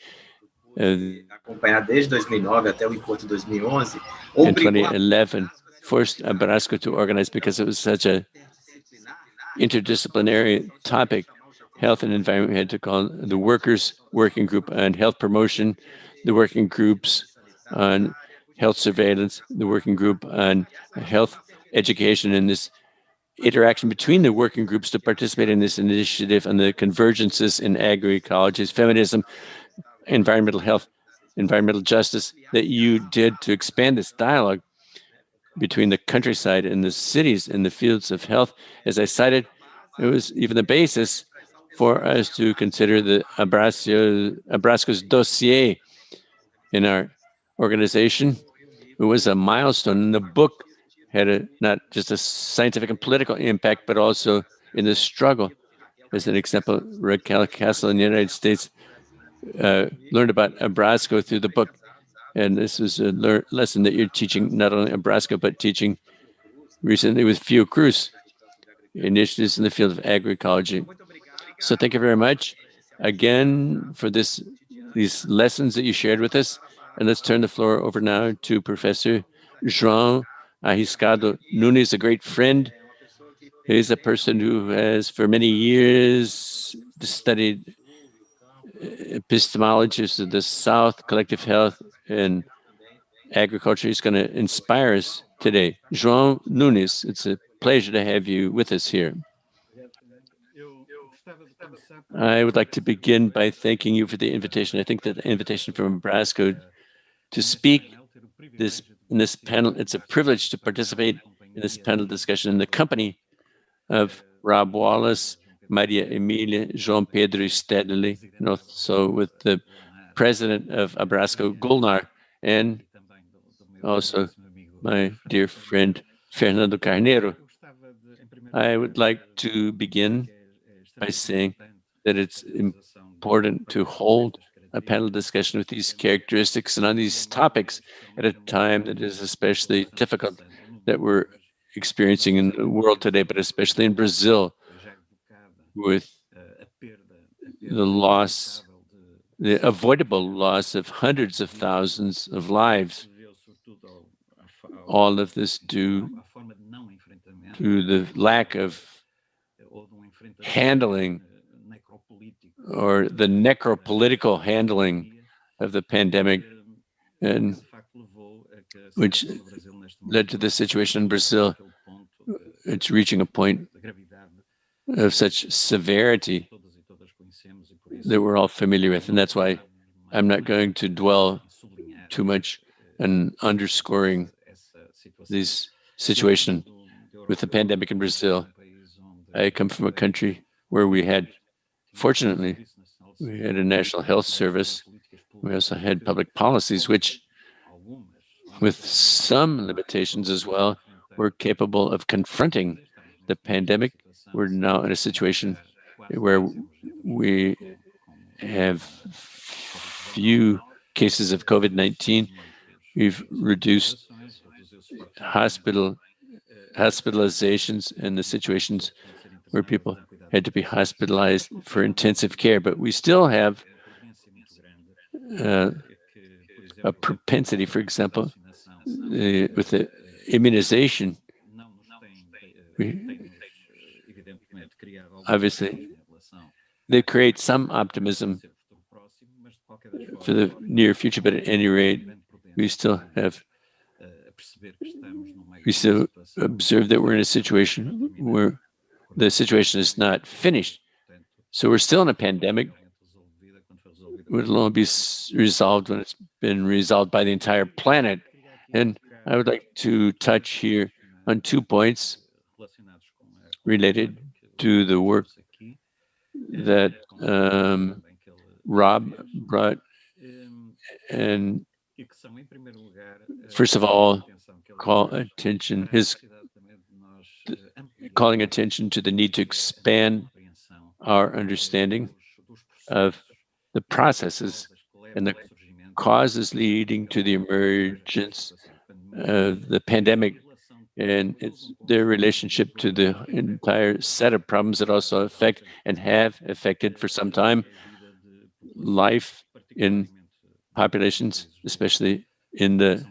[SPEAKER 4] Acompanhar desde 2009 até o encontro 2011.
[SPEAKER 1] In 2011, forced Abrasco to organize, because it was such a interdisciplinary topic. Health and environment, we had to call the workers' working group on health promotion, the working groups on health surveillance, the working group on health education, and this interaction between the working groups to participate in this initiative on the convergences in agroecology, feminism, environmental health, environmental justice, that you did to expand this dialogue between the countryside and the cities in the fields of health. As I cited, it was even the basis for us to consider the Abrasco's dossier in our organization. It was a milestone, and the book had not just a scientific and political impact, but also in the struggle. As an example, Raquel Castle in the United States learned about Abrasco through the book. And this is a lesson that you're teaching, not only Abrasco, but teaching recently with Fiocruz, initiatives in the field of agroecology. So thank you very much again for these lessons that you shared with us. And let's turn the floor over now to Professor João Arriscado Nunes, a great friend. He's a person who has for many years studied epistemologists of the South, collective health, and agriculture. He's going to inspire us today. João Nunes, it's a pleasure to have you with us here. I would like to begin by thanking you for the invitation. I think that the invitation from Abrasco to speak in this panel, it's a privilege to participate in this panel discussion in the company of Rob Wallace, Maria Emília, João Pedro, Stédile, and also with the president of Abrasco, Gulnar, and also my dear friend, Fernando Carneiro. I would like to begin by saying that it's important to hold a panel discussion with these characteristics and on these topics at a time that is especially difficult that we're experiencing in the world today, but especially in Brazil, with the loss, the avoidable loss of hundreds of thousands of lives. All of this due to the lack of handling or the necropolitical handling of the pandemic, and which led to the situation in Brazil. It's reaching a point of such severity that we're all familiar with, and that's why I'm not going to dwell too much on underscoring this situation with the pandemic in Brazil. I come from a country where we had, fortunately, we had a national health service. We also had public policies, which, with some limitations as well, were capable of confronting the pandemic. We're now in a situation where we have few cases of COVID-19. We've reduced hospitalizations and the situations where people had to be hospitalized for intensive care, but we still have a propensity, for example, with the immunization. Obviously, they create some optimism for the near future, but at any rate, we still observe that we're in a situation where the situation is not finished. So we're still in a pandemic. It will only be resolved when it's been resolved by the entire planet. And I would like to touch here on 2 points related to the work that Rob brought. And first of all, calling attention to the need to expand our understanding of the processes and the causes leading to the emergence of the pandemic and their relationship to the entire set of problems that also affect and have affected for some time life in populations, especially in the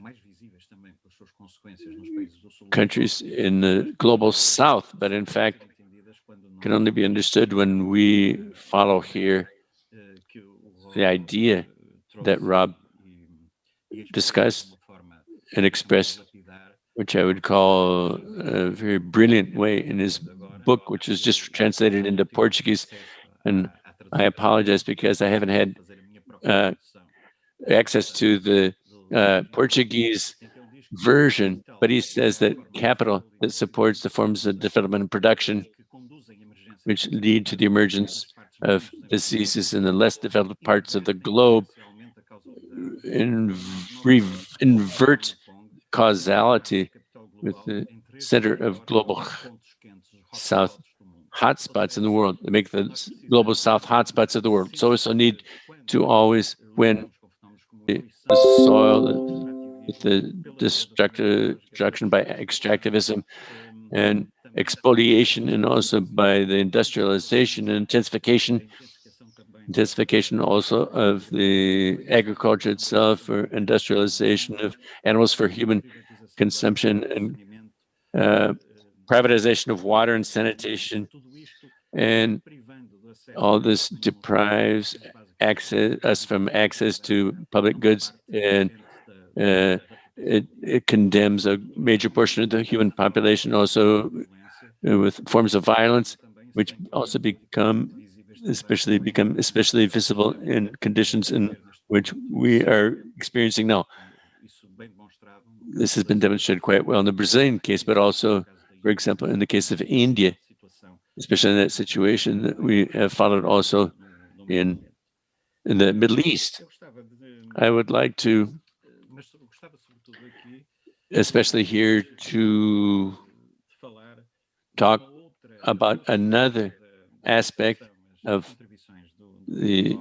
[SPEAKER 1] countries in the global south, but in fact can only be understood when we follow here the idea that Rob discussed and expressed, which I would call a very brilliant way in his book, which was just translated into Portuguese. And I apologize because I haven't had access to the Portuguese version, but he says that capital that supports the forms of development and production which lead to the emergence of diseases in the less developed parts of the globe invert causality with the center of global south hotspots in the world. They make the global south hotspots of the world. So also need to always, when the soil with the destruction by extractivism and expoliation, and also by the industrialization and intensification also of the agriculture itself, for industrialization of animals for human consumption, and privatization of water and sanitation. And all this deprives us from access to public goods, and it condemns a major portion of the human population, also with forms of violence, which also become especially visible in conditions in which we are experiencing now. This has been demonstrated quite well in the Brazilian case, but also, for example, in the case of India, especially in that situation that we have followed also in the Middle East. I would like to, especially here, to talk about another aspect of the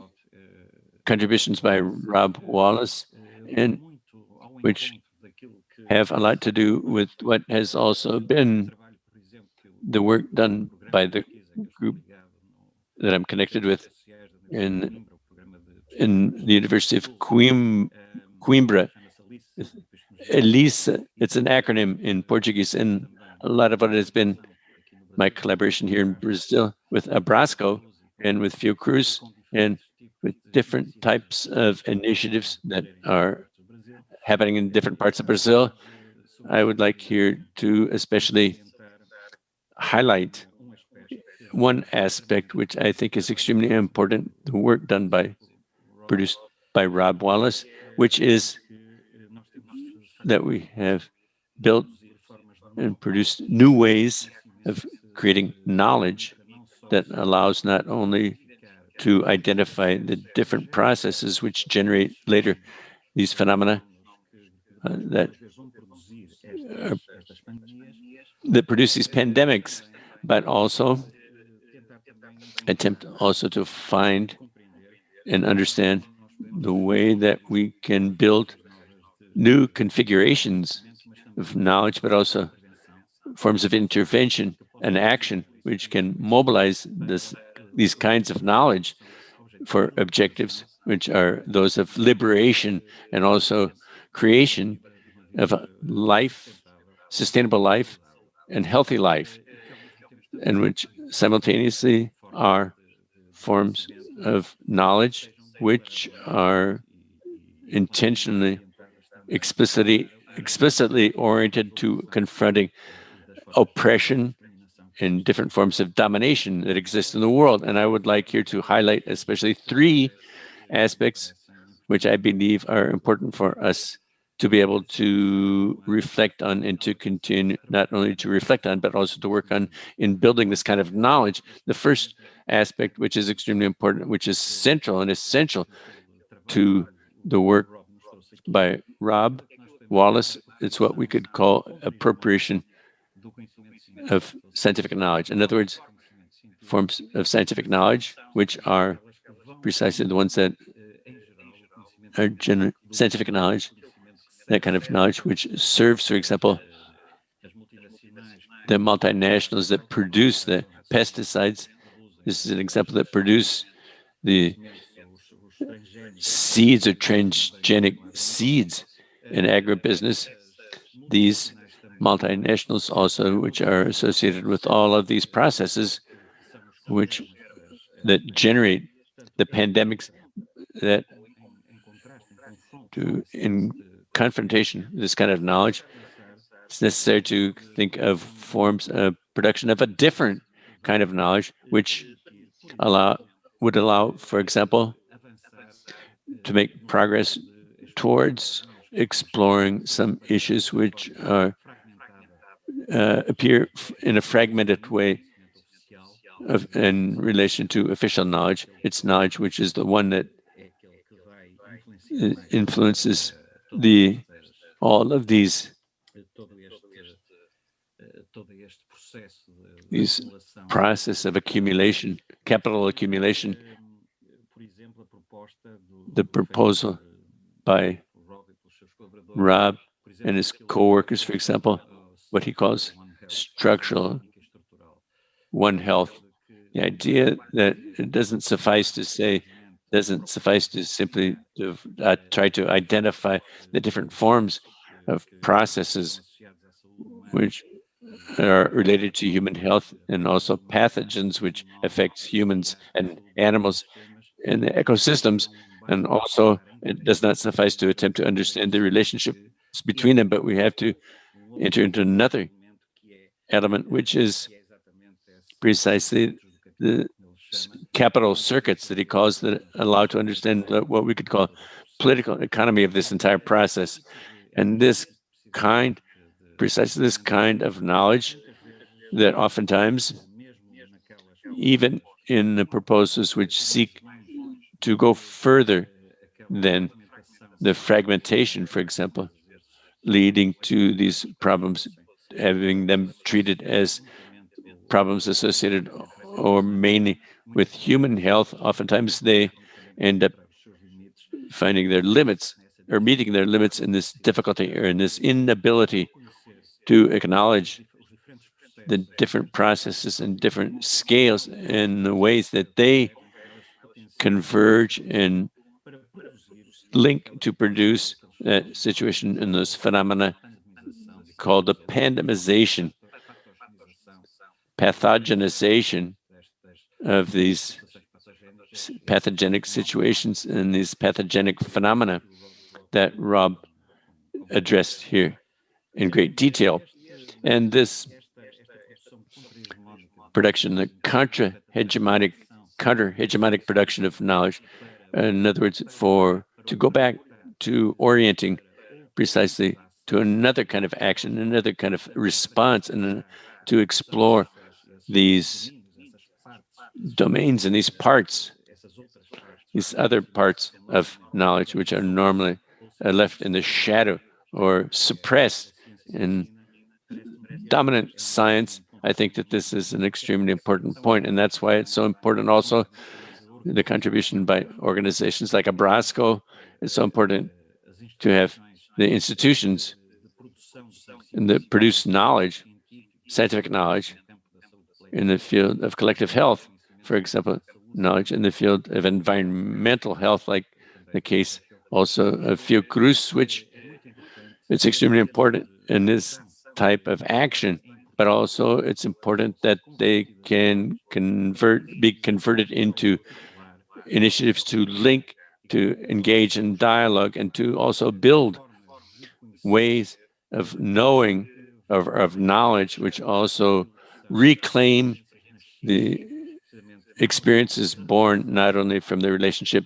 [SPEAKER 1] contributions by Rob Wallace, and which have a lot to do with what has also been the work done by the group that I'm connected with in the University of Coimbra. ELISA, it's an acronym in Portuguese, and a lot of what has been my collaboration here in Brazil with Abrasco and with Fiocruz, and with different types of initiatives that are happening in different parts of Brazil. I would like here to especially highlight one aspect which I think is extremely important, the work done produced by Rob Wallace, which is that we have built and produced new ways of creating knowledge that allows not only to identify the different processes which generate later these phenomena that produce these pandemics, but also attempt also to find and understand the way that we can build new configurations of knowledge, but also forms of intervention and action which can mobilize these kinds of knowledge for objectives which are those of liberation and also creation of a life, sustainable life, and healthy life, and which simultaneously are forms of knowledge which are intentionally, explicitly oriented to confronting oppression and different forms of domination that exist in the world. And I would like here to highlight especially three aspects which I believe are important for us to be able to reflect on, and to continue not only to reflect on, but also to work on in building this kind of knowledge. The first aspect, which is extremely important, which is central and essential to the work by Rob Wallace, it's what we could call appropriation of scientific knowledge. In other words, forms of scientific knowledge, which are precisely the ones that are scientific knowledge, that kind of knowledge which serves, for example, the multinationals that produce the pesticides. This is an example that produce the seeds or transgenic seeds in agribusiness. These multinationals also, which are associated with all of these processes that generate the pandemics, that in confrontation with this kind of knowledge, it's necessary to think of forms of production of a different kind of knowledge, which would allow, for example, to make progress towards exploring some issues which are appear in a fragmented way in relation to official knowledge. It's knowledge which is the one that influences all of these process of accumulation, capital accumulation. The proposal by Rob and his co-workers, for example, what he calls structural One Health. The idea that it doesn't suffice to simply try to identify the different forms of processes which are related to human health and also pathogens which affects humans and animals and the ecosystems. And also, it does not suffice to attempt to understand the relationships between them, but we have to enter into another element, which is precisely the capital circuits that he calls that allow to understand what we could call political economy of this entire process. And precisely this kind of knowledge that oftentimes, even in the proposals which seek to go further than the fragmentation, for example, leading to these problems, having them treated as problems associated or mainly with human health, oftentimes they end up finding their limits or meeting their limits in this difficulty or in this inability to acknowledge the different processes and different scales and the ways that they converge and link to produce that situation in those phenomena called the pandemization, pathogenization of these pathogenic situations and these pathogenic phenomena that Rob addressed here in great detail. And this production, the counter-hegemonic production of knowledge, in other words, to go back to orienting precisely to another kind of action, another kind of response, and to explore these domains and these other parts of knowledge, which are normally left in the shadow or suppressed in dominant science. I think that this is an extremely important point, and that's why it's so important also the contribution by organizations like Abrasco. It's so important to have the institutions and that produce knowledge, scientific knowledge, in the field of collective health, for example, knowledge in the field of environmental health, like the case also of Fiocruz, which it's extremely important in this type of action, but also it's important that they can be converted into initiatives to link, to engage in dialogue, and to also build ways of knowing, of knowledge, which also reclaim the experiences born not only from the relationship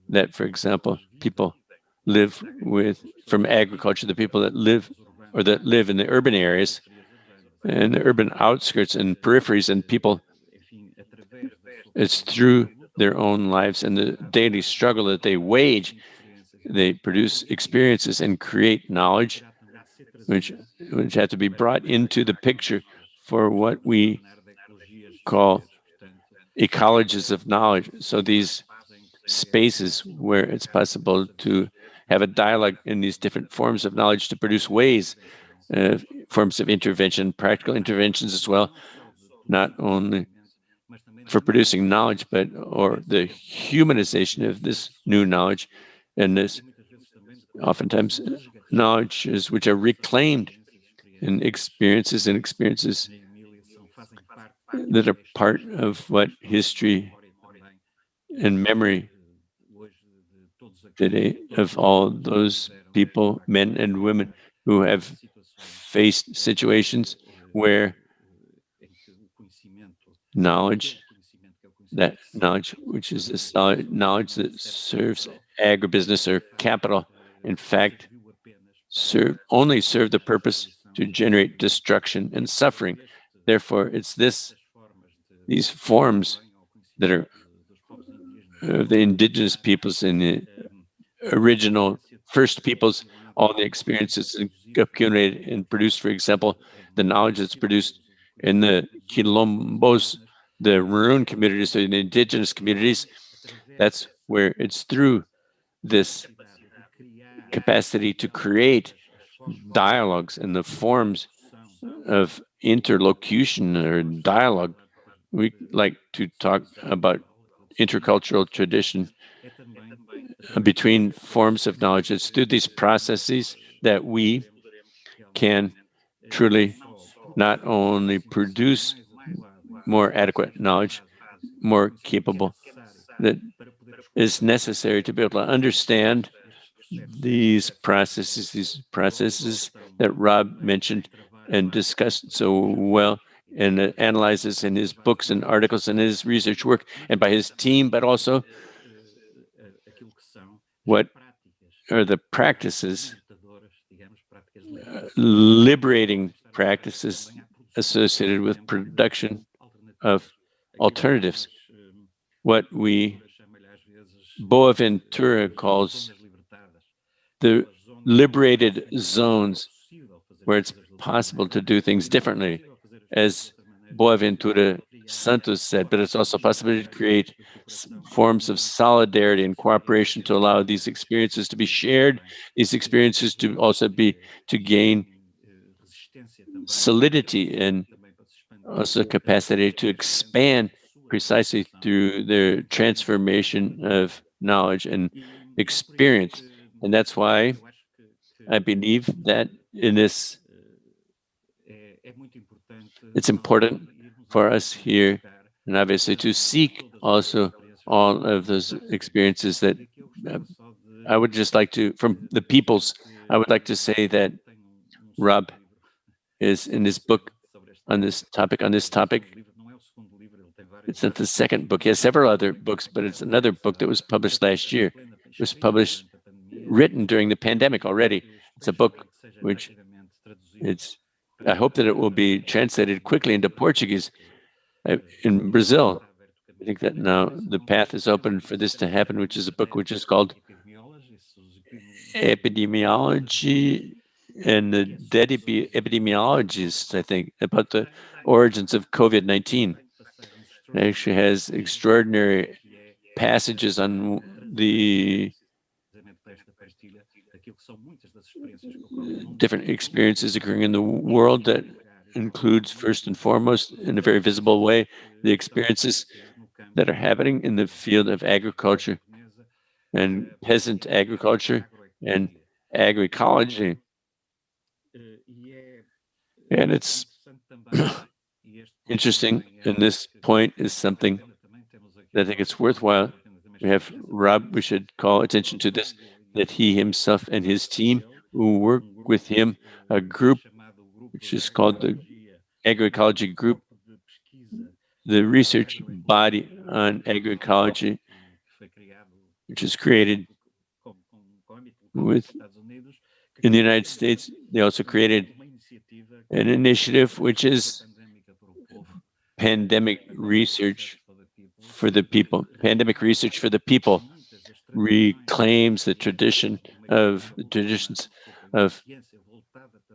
[SPEAKER 1] that, for example, people live with from agriculture, the people that live in the urban areas and the urban outskirts and peripheries, and people, it's through their own lives and the daily struggle that they wage, they produce experiences and create knowledge, which have to be brought into the picture for what we call ecologies of knowledge. So these spaces where it's possible to have a dialogue in these different forms of knowledge to produce ways, forms of intervention, practical interventions as well, not only for producing knowledge, but or the humanization of this new knowledge, and this oftentimes knowledges which are reclaimed in experiences that are part of what history and memory today of all those people, men and women, who have faced situations where knowledge, which is this knowledge that serves agribusiness or capital, in fact, only serve the purpose to generate destruction and suffering. Therefore, it's these forms that are the indigenous peoples and the original first peoples, all the experiences accumulated and produced, for example, the knowledge that's produced in the quilombos, the maroon communities, the indigenous communities. That's where it's through this capacity to create dialogues and the forms of interlocution or dialogue. We like to talk about intercultural tradition between forms of knowledge. It's through these processes that we can truly not only produce more adequate knowledge, more capable, that is necessary to be able to understand these processes that Rob mentioned and discussed so well and analyzes in his books and articles and his research work and by his team, but also what are the practices, liberating practices associated with production of alternatives, what we Boaventura calls the liberated zones where it's possible to do things differently, as Boaventura Santos said, but it's also possible to create forms of solidarity and cooperation to allow these experiences to be shared, these experiences to also be to gain solidity and also capacity to expand precisely through their transformation of knowledge and experience. And that's why I believe that in this, it's important for us here, and obviously to seek also all of those experiences that I would just like to, from the peoples, I would like to say that Rob is in his book on this topic. It's not the second book. He has several other books, but it's another book that was published last year. It was published, written during the pandemic already. It's a book which I hope that it will be translated quickly into Portuguese in Brazil. I think that now the path is open for this to happen, which is a book which is called Epidemiology and the Dead Epidemiologists, I think, about the origins of COVID-19. It actually has extraordinary passages on the different experiences occurring in the world that includes, first and foremost, in a very visible way, the experiences that are happening in the field of agriculture and peasant agriculture and agroecology. And it's interesting, and this point is something that I think it's worthwhile. We have Rob, we should call attention to this, that he himself and his team who work with him, a group which is called the Agroecology Group, the research body on agroecology, which is created in the United States. They also created an initiative which is pandemic research for the people. Pandemic research for the people reclaims the traditions of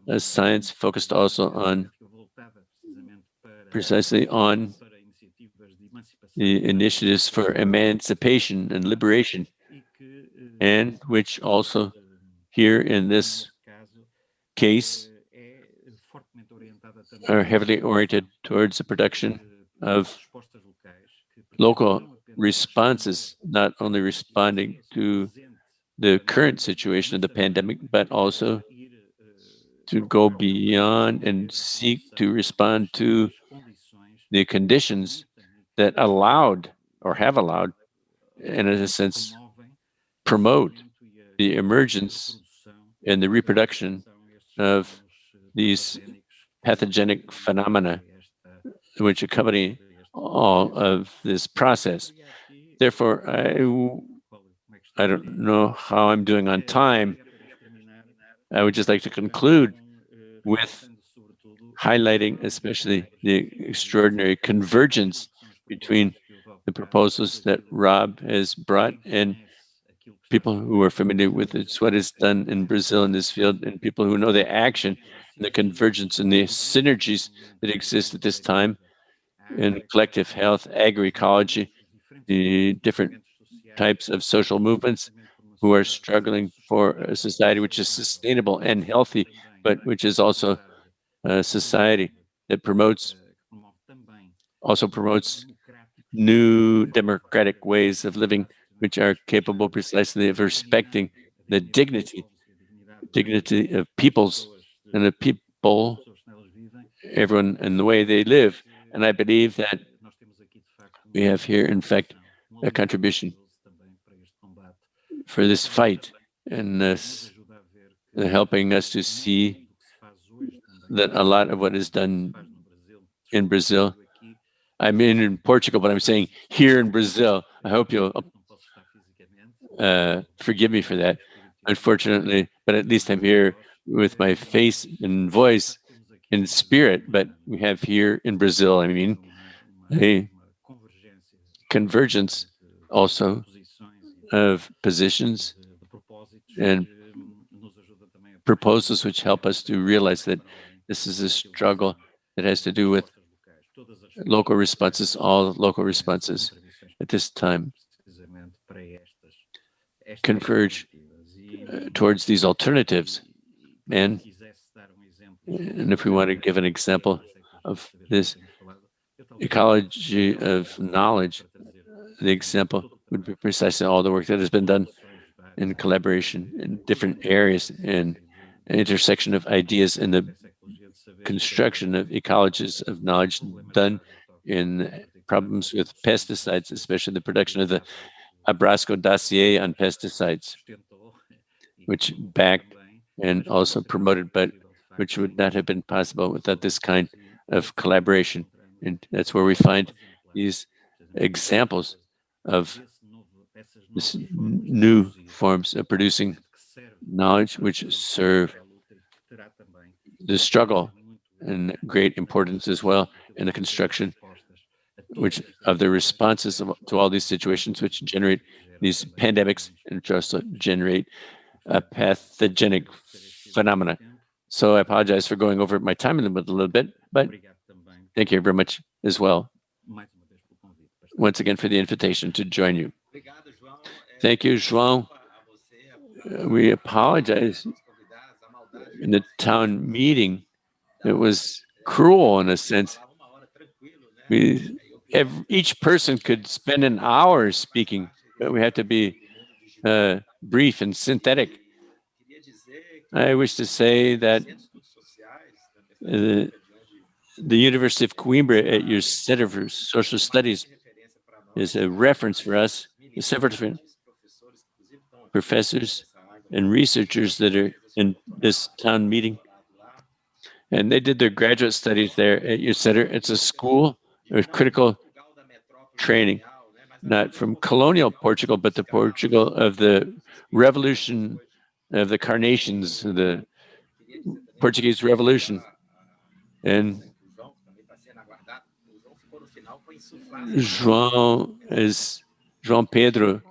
[SPEAKER 1] a science focused also on precisely on the initiatives for emancipation and liberation, and which also here in this case are heavily oriented towards the production of local responses, not only responding to the current situation of the pandemic, but also to go beyond and seek to respond to the conditions that allowed or have allowed, and in a sense, promote the emergence and the reproduction of these pathogenic phenomena which accompany all of this process. Therefore, I don't know how I'm doing on time. I would just like to conclude with highlighting especially the extraordinary convergence between the proposals that Rob has brought and people who are familiar with it, what is done in Brazil in this field, and people who know the action, and the convergence and the synergies that exist at this time in collective health, agroecology, the different types of social movements, who are struggling for a society which is sustainable and healthy, but which is also a society that promotes new democratic ways of living, which are capable precisely of respecting the dignity of peoples and the people, everyone, and the way they live. And I believe that we have here, in fact, a contribution for this fight, and this helping us to see that a lot of what is done in Brazil, I mean in Portugal, but I'm saying here in Brazil, I hope you'll forgive me for that, unfortunately, but at least I'm here with my face and voice and spirit, but we have here in Brazil, I mean, a convergence also of positions and proposals which help us to realize that this is a struggle that has to do with local responses, all local responses at this time converge towards these alternatives. And if we want to give an example of this ecology of knowledge, the example would be precisely all the work that has been done in collaboration in different areas and intersection of ideas in the construction of ecologies of knowledge done in problems with pesticides, especially the production of the Abrasco dossier on pesticides, which backed and also promoted, but which would not have been possible without this kind of collaboration. And that's where we find these examples of this new forms of producing knowledge which serve the struggle and great importance as well in the construction which of the responses to all these situations which generate these pandemics and which also generate pathogenic phenomena. So I apologize for going over my time limit a little bit, but thank you very much as well once again for the invitation to join you. Thank you, João. We apologize. In the town meeting, it was cruel in a sense. Each person could spend an hour speaking, but we had to be brief and synthetic. I wish to say that the University of Coimbra at your Center for Social Studies is a reference for us. Several different professors and researchers that are in this town meeting. And they did their graduate studies there at your center. It's a school of critical training, not from colonial Portugal, but the Portugal of the revolution of the Carnations, the Portuguese Revolution. And João Pedro,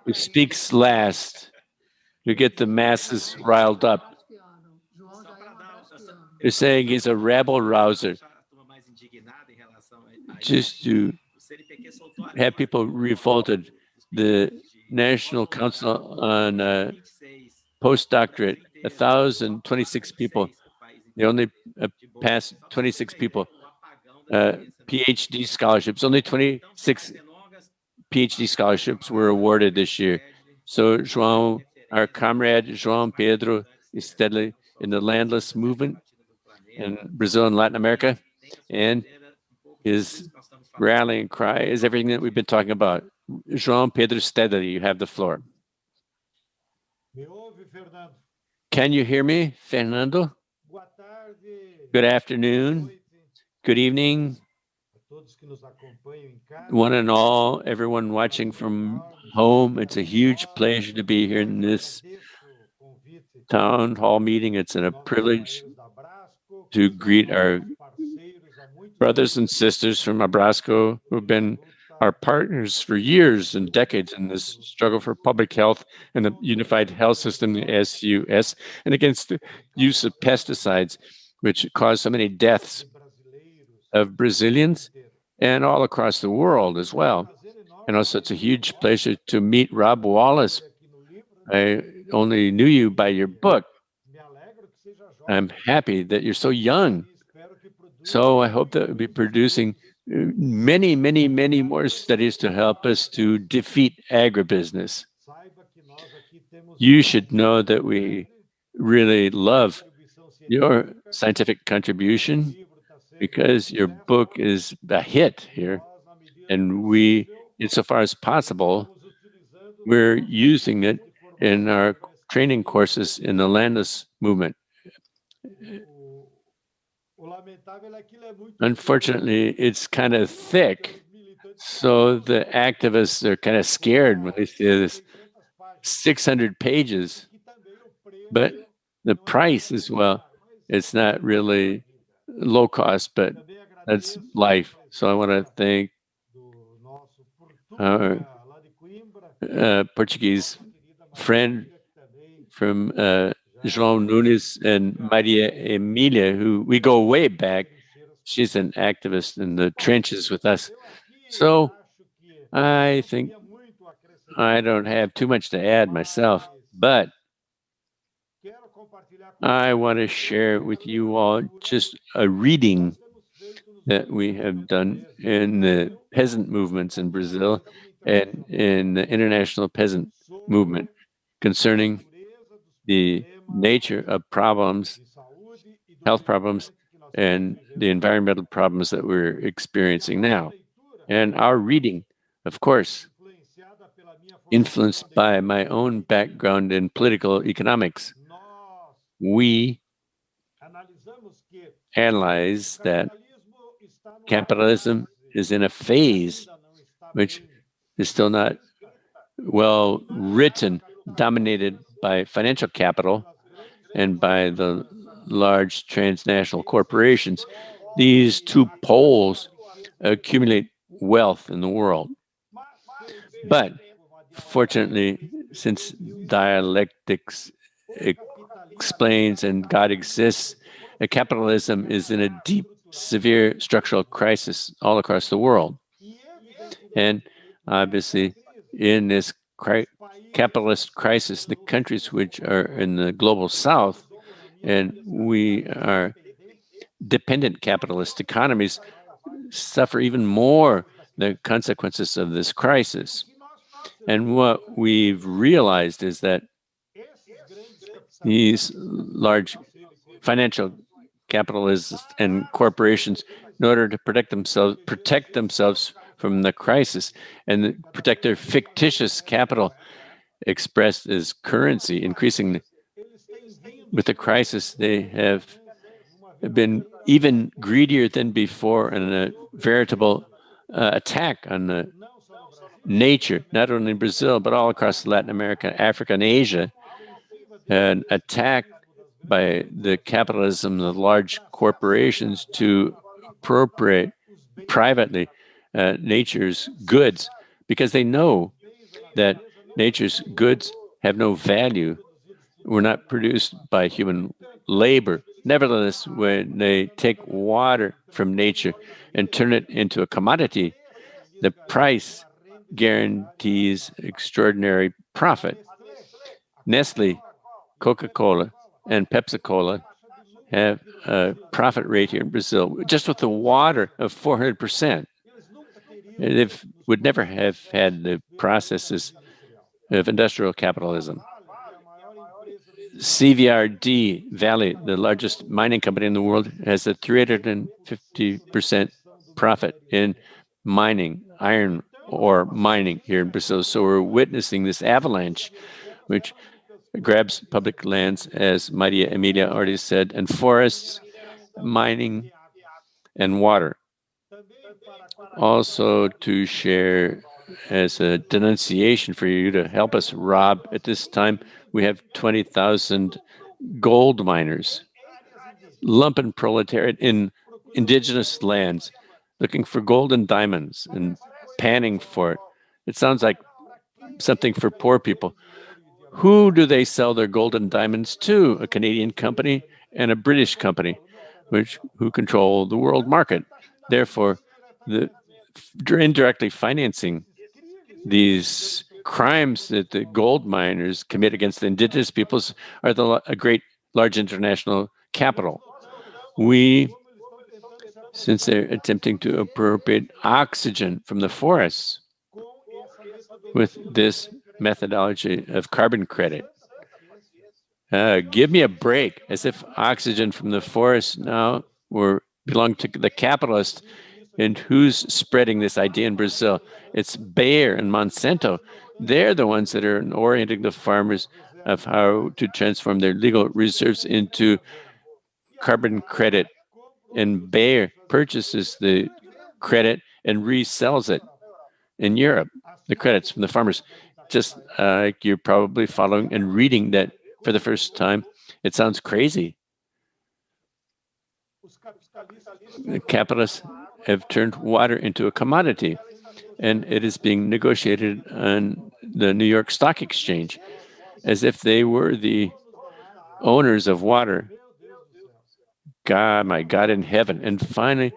[SPEAKER 1] who speaks last, to get the masses riled up. They're saying he's a rabble-rouser, just to have people revolted. The National Council on Postdoctorate, 1,026 people. They only passed 26 people. PhD scholarships, only 26 PhD scholarships were awarded this year. So João, our comrade, João Pedro Stédile in the landless movement in Brazil and Latin America, and his rallying cry is everything that we've been talking about. João Pedro Stédile, you have the floor. Can you hear me, Fernando? Good afternoon, good evening, one and all, everyone watching from home. It's a huge pleasure to be here in this town hall meeting. It's a privilege to greet our brothers and sisters from Abrasco who have been our partners for years and decades in this struggle for public health and the unified health system, the SUS, and against the use of pesticides, which cause so many deaths of Brazilians and all across the world as well. And also, it's a huge pleasure to meet Rob Wallace, I only knew you by your book. I'm happy that you're so young. So I hope that we'll be producing many, many, many more studies to help us to defeat agribusiness. You should know that we really love your scientific contribution because your book is a hit here. And we, insofar as possible, we're using it in our training courses in the landless movement. Unfortunately, it's kind of thick, so the activists are kind of scared when they see this 600 pages. But the price as well, it's not really low cost, but that's life. So I want to thank our Portuguese friend from João Nunes and Maria Emília, who we go way back. She's an activist in the trenches with us. So I think I don't have too much to add myself, but I want to share with you all just a reading that we have done in the peasant movements in Brazil and in the international peasant movement concerning the nature of problems, health problems, and the environmental problems that we're experiencing now. And our reading, of course, influenced by my own background in political economics, we analyze that capitalism is in a phase which is still not well written, dominated by financial capital and by the large transnational corporations. These two poles accumulate wealth in the world. But fortunately, since dialectics explains and God exists, capitalism is in a deep, severe structural crisis all across the world. And obviously, in this capitalist crisis, the countries which are in the global south, and we are dependent capitalist economies, suffer even more the consequences of this crisis. And what we've realized is that these large financial capitalists and corporations, in order to protect themselves from the crisis and protect their fictitious capital expressed as currency, increasing with the crisis, they have been even greedier than before and a veritable attack on the nature, not only in Brazil, but all across Latin America, Africa, and Asia, an attack by the capitalism of large corporations to appropriate privately nature's goods, because they know that nature's goods have no value, were not produced by human labor. Nevertheless, when they take water from nature and turn it into a commodity, the price guarantees extraordinary profit. Nestle, Coca-Cola, and Pepsi-Cola have a profit rate here in Brazil, just with the water, of 400%. They would never have had the processes of industrial capitalism. CVRD Valley, the largest mining company in the world, has a 350% profit in mining, iron ore mining here in Brazil. So we're witnessing this avalanche, which grabs public lands, as Maria Emília already said, and forests, mining, and water. Also to share as a denunciation for you to help us rob at this time, we have 20,000 gold miners, lumpen proletariat in indigenous lands, looking for gold and diamonds and panning for it. It sounds like something for poor people. Who do they sell their gold and diamonds to? A Canadian company and a British company, who control the world market. Therefore, indirectly financing these crimes that the gold miners commit against the indigenous peoples are a great large international capital. Since they're attempting to appropriate oxygen from the forests with this methodology of carbon credit. Give me a break, as if oxygen from the forest now belong to the capitalists. And who's spreading this idea in Brazil? It's Bayer and Monsanto. They're the ones that are orienting the farmers of how to transform their legal reserves into carbon credit. And Bayer purchases the credit and resells it in Europe, the credits from the farmers. Just you're probably following and reading that for the first time. It sounds crazy. The capitalists have turned water into a commodity, and it is being negotiated on the New York Stock Exchange as if they were the owners of water. God, my God in heaven. And finally,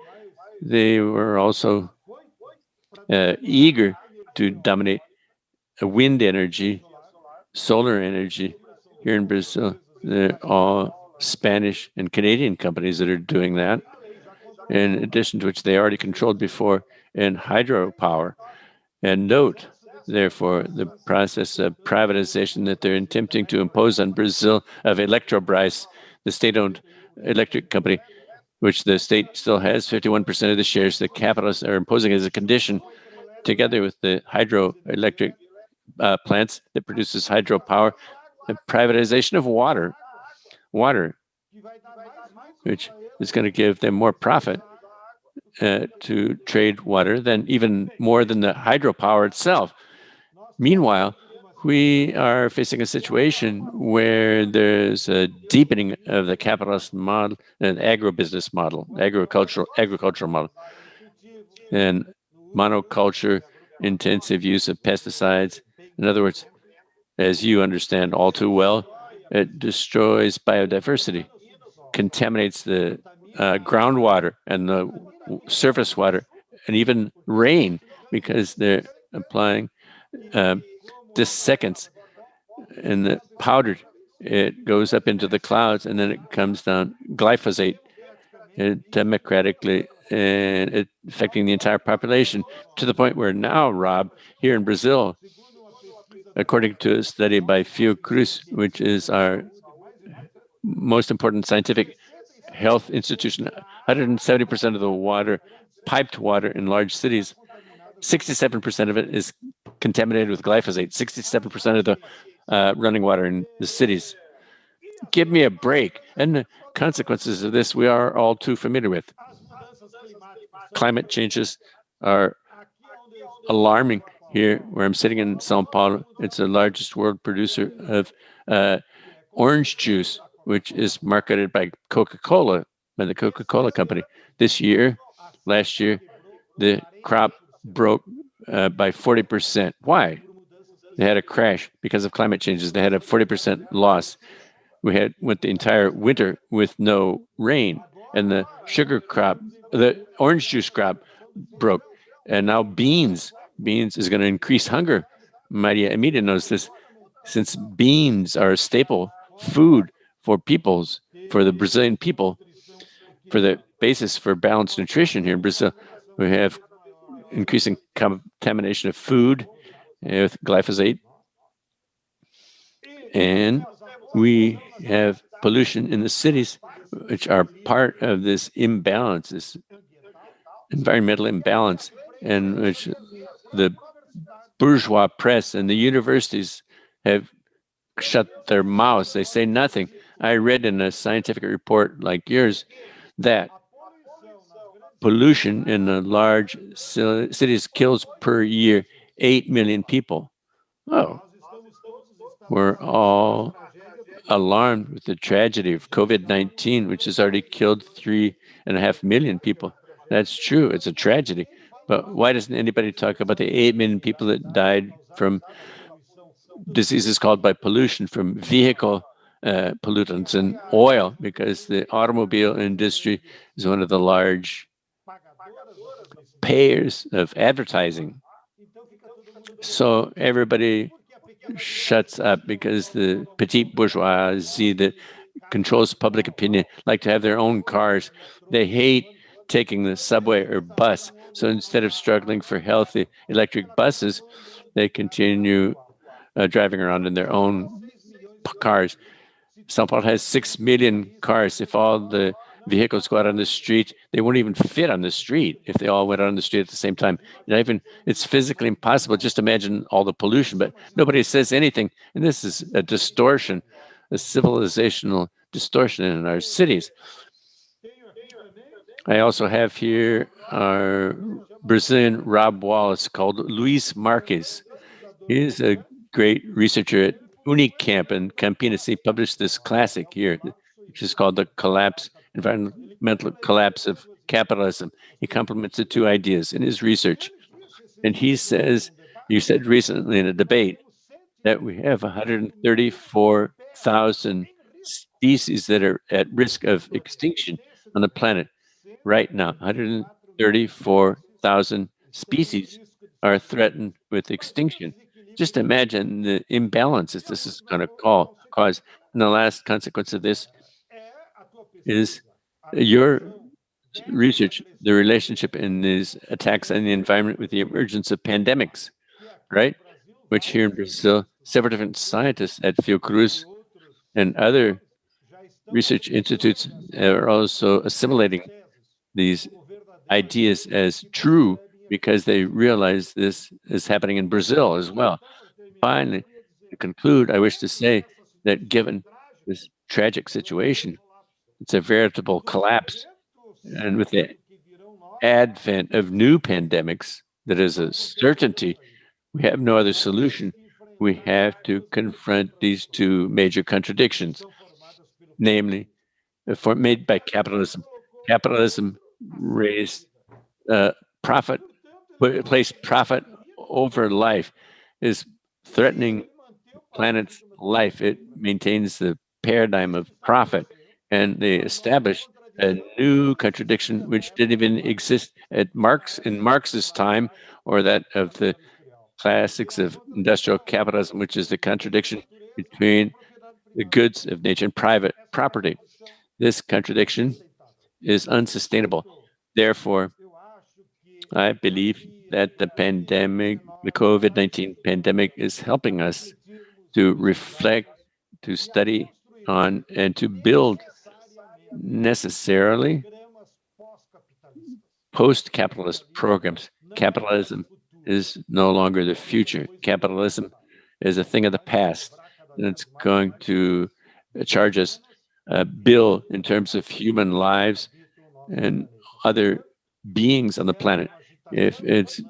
[SPEAKER 1] they were also eager to dominate wind energy, solar energy here in Brazil. They're all Spanish and Canadian companies that are doing that, in addition to which they already controlled before in hydropower. And note, therefore, the process of privatization that they're attempting to impose on Brazil of Eletrobras, the state-owned electric company, which the state still has 51% of the shares. The capitalists are imposing as a condition, together with the hydroelectric plants that produces hydropower, the privatization of water, which is going to give them more profit to trade water than even more than the hydropower itself. Meanwhile, we are facing a situation where there's a deepening of the capitalist model and agribusiness model, agricultural model, and monoculture, intensive use of pesticides. In other words, as you understand all too well, it destroys biodiversity, contaminates the groundwater and the surface water, and even rain, because they're applying dissecants and the powdered. It goes up into the clouds and then it comes down, glyphosate, democratically, and it affecting the entire population, to the point where now, Rob, here in Brazil, according to a study by Fiocruz, which is our most important scientific health institution, 170% of the water, piped water in large cities, 67% of it is contaminated with glyphosate, 67% of the running water in the cities. Give me a break. And the consequences of this we are all too familiar with. Climate changes are alarming. Here, where I'm sitting in Sao Paulo, it's the largest world producer of orange juice, which is marketed by Coca-Cola, by the Coca-Cola company. Last year, the crop broke by 40%. Why? They had a crash because of climate changes. They had a 40% loss. We went the entire winter with no rain, and the sugar crop, the orange juice crop broke. And now beans is going to increase hunger. Maria Emília knows this, since beans are a staple food for the Brazilian people, for the basis for balanced nutrition here in Brazil. We have increasing contamination of food with glyphosate, and we have pollution in the cities, which are part of this imbalance, this environmental imbalance, in which the bourgeois press and the universities have shut their mouths. They say nothing. I read in a scientific report like yours that pollution in the large cities kills per year 8 million people. Oh, we're all alarmed with the tragedy of COVID-19, which has already killed 3.5 million people. That's true, it's a tragedy. But why doesn't anybody talk about the 8 million people that died from diseases caused by pollution, from vehicle pollutants and oil, because the automobile industry is one of the large payers of advertising. So everybody shuts up because the petite bourgeoisie that controls public opinion like to have their own cars. They hate taking the subway or bus. So instead of struggling for healthy electric buses, they continue driving around in their own cars. São Paulo has 6 million cars. If all the vehicles go out on the street, they won't even fit on the street if they all went out on the street at the same time. It's physically impossible. Just imagine all the pollution, but nobody says anything. And this is a distortion, a civilizational distortion in our cities. I also have here our Brazilian Rob Wallace called Luis Marques. He's a great researcher at Unicamp in Campinas. He published this classic here, which is called The Environmental Collapse of Capitalism. He complements the two ideas in his research. And he says, you said recently in a debate that we have 134,000 species that are at risk of extinction on the planet right now. 134,000 species are threatened with extinction. Just imagine the imbalances this is going to cause. And the last consequence of this is your research, the relationship in these attacks on the environment with the emergence of pandemics, right? Which here in Brazil, several different scientists at Fiocruz and other research institutes are also assimilating these ideas as true because they realize this is happening in Brazil as well. Finally, to conclude, I wish to say that given this tragic situation, it's a veritable collapse. And with the advent of new pandemics, that is a certainty, we have no other solution. We have to confront these two major contradictions, namely, made by capitalism. Capitalism raised profit, placed profit over life, is threatening planet's life. It maintains the paradigm of profit, and they established a new contradiction which didn't even exist in Marx's time, or that of the classics of industrial capitalism, which is the contradiction between the goods of nature and private property. This contradiction is unsustainable. Therefore, I believe that the pandemic, the COVID-19 pandemic, is helping us to reflect, to study on, and to build necessarily post-capitalist programs. Capitalism is no longer the future. Capitalism is a thing of the past, and it's going to charge us a bill in terms of human lives and other beings on the planet. If it's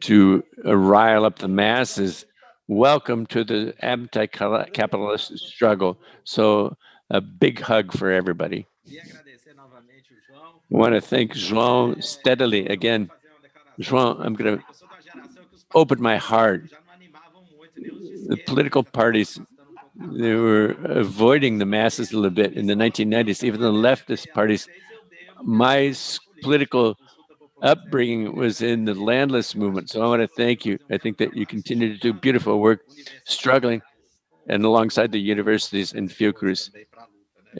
[SPEAKER 1] to rile up the masses, welcome to the anti-capitalist struggle. So a big hug for everybody. I want to thank João Stédile again. João, I'm going to open my heart. The political parties, they were avoiding the masses a little bit in the 1990s, even the leftist parties. My political upbringing was in the landless movement, so I want to thank you. I think that you continue to do beautiful work, struggling, and alongside the universities and Fiocruz,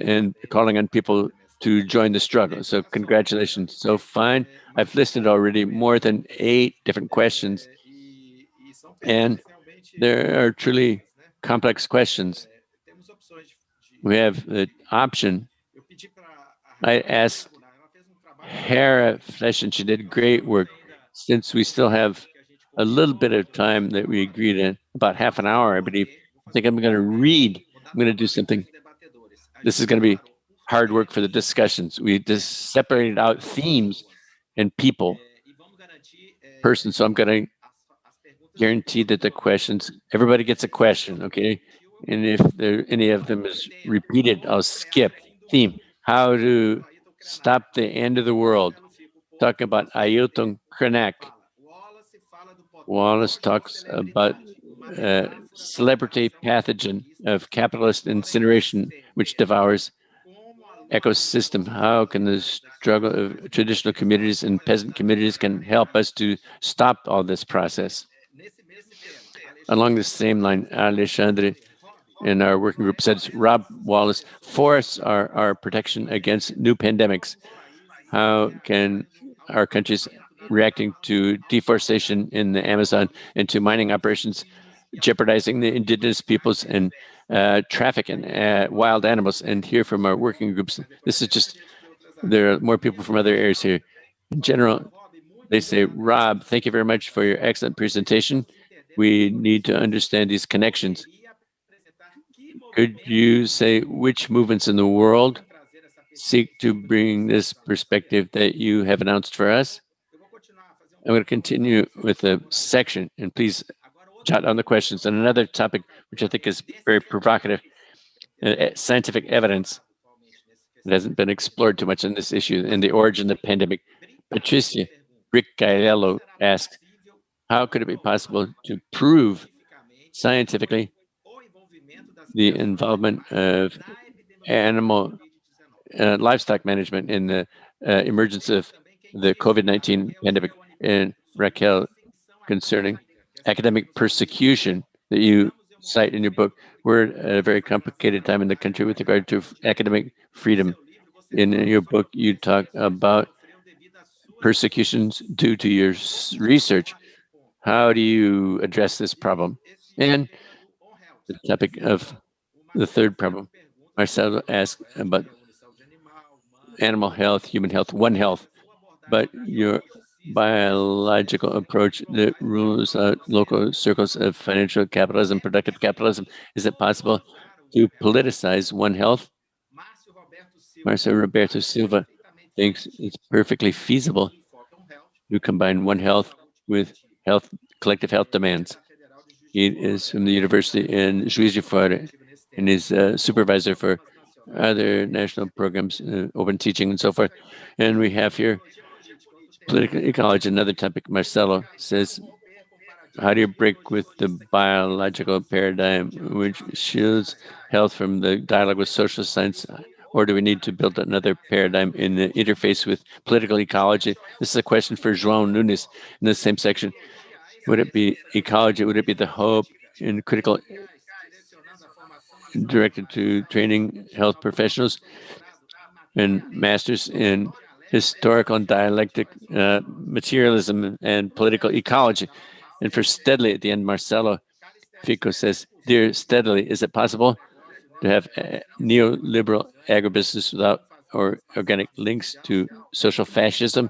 [SPEAKER 1] and calling on people to join the struggle. So congratulations. So fine. I've listed already more than 8 different questions, and there are truly complex questions. We have the option. I asked Hera Fleschen, she did great work. Since we still have a little bit of time that we agreed in, about half an hour, I believe, I think I'm going to read. I'm going to do something. This is going to be hard work for the discussions. We just separated out themes and people, persons. So I'm going to guarantee that the questions, everybody gets a question, okay? And if any of them is repeated, I'll skip. Theme, how to stop the end of the world. Talking about Ailton Krenak. Wallace talks about celebrity pathogen of capitalist incineration, which devours ecosystem. How can the struggle of traditional communities and peasant communities can help us to stop all this process? Along the same line, Alexandre in our working group says, Rob Wallace, forests are our protection against new pandemics. How can our countries reacting to deforestation in the Amazon and to mining operations jeopardizing the indigenous peoples and traffic in wild animals? And here from our working groups, this is just, there are more people from other areas here. In general, they say, Rob, thank you very much for your excellent presentation. We need to understand these connections. Could you say which movements in the world seek to bring this perspective that you have announced for us? I'm going to continue with the section, and please jot down the questions. And another topic, which I think is very provocative, scientific evidence that hasn't been explored too much in this issue, in the origin of the pandemic. Patricia Ricciarello asked, how could it be possible to prove scientifically the involvement of animal livestock management in the emergence of the COVID-19 pandemic? And Raquel, concerning academic persecution that you cite in your book, we're at a very complicated time in the country with regard to academic freedom. In your book, you talk about persecutions due to your research. How do you address this problem? And the topic of the third problem, Marcelo asked about animal health, human health, One Health, but your biological approach that rules out local circles of financial capitalism, productive capitalism. Is it possible to politicize One Health? Marcelo Roberto Silva thinks it's perfectly feasible to combine One Health with collective health demands. He is from the university in Juiz de Fora and is a supervisor for other national programs, open teaching and so forth. And we have here political ecology, another topic. Marcelo says, how do you break with the biological paradigm which shields health from the dialogue with social science? Or do we need to build another paradigm in the interface with political ecology? This is a question for João Nunes in the same section. Would it be ecology? Would it be the hope in critical directed to training health professionals and masters in historical and dialectic materialism and political ecology? And for Stédile at the end, Marcelo Fico says, dear Stédile, is it possible to have neoliberal agribusiness without or organic links to social fascism,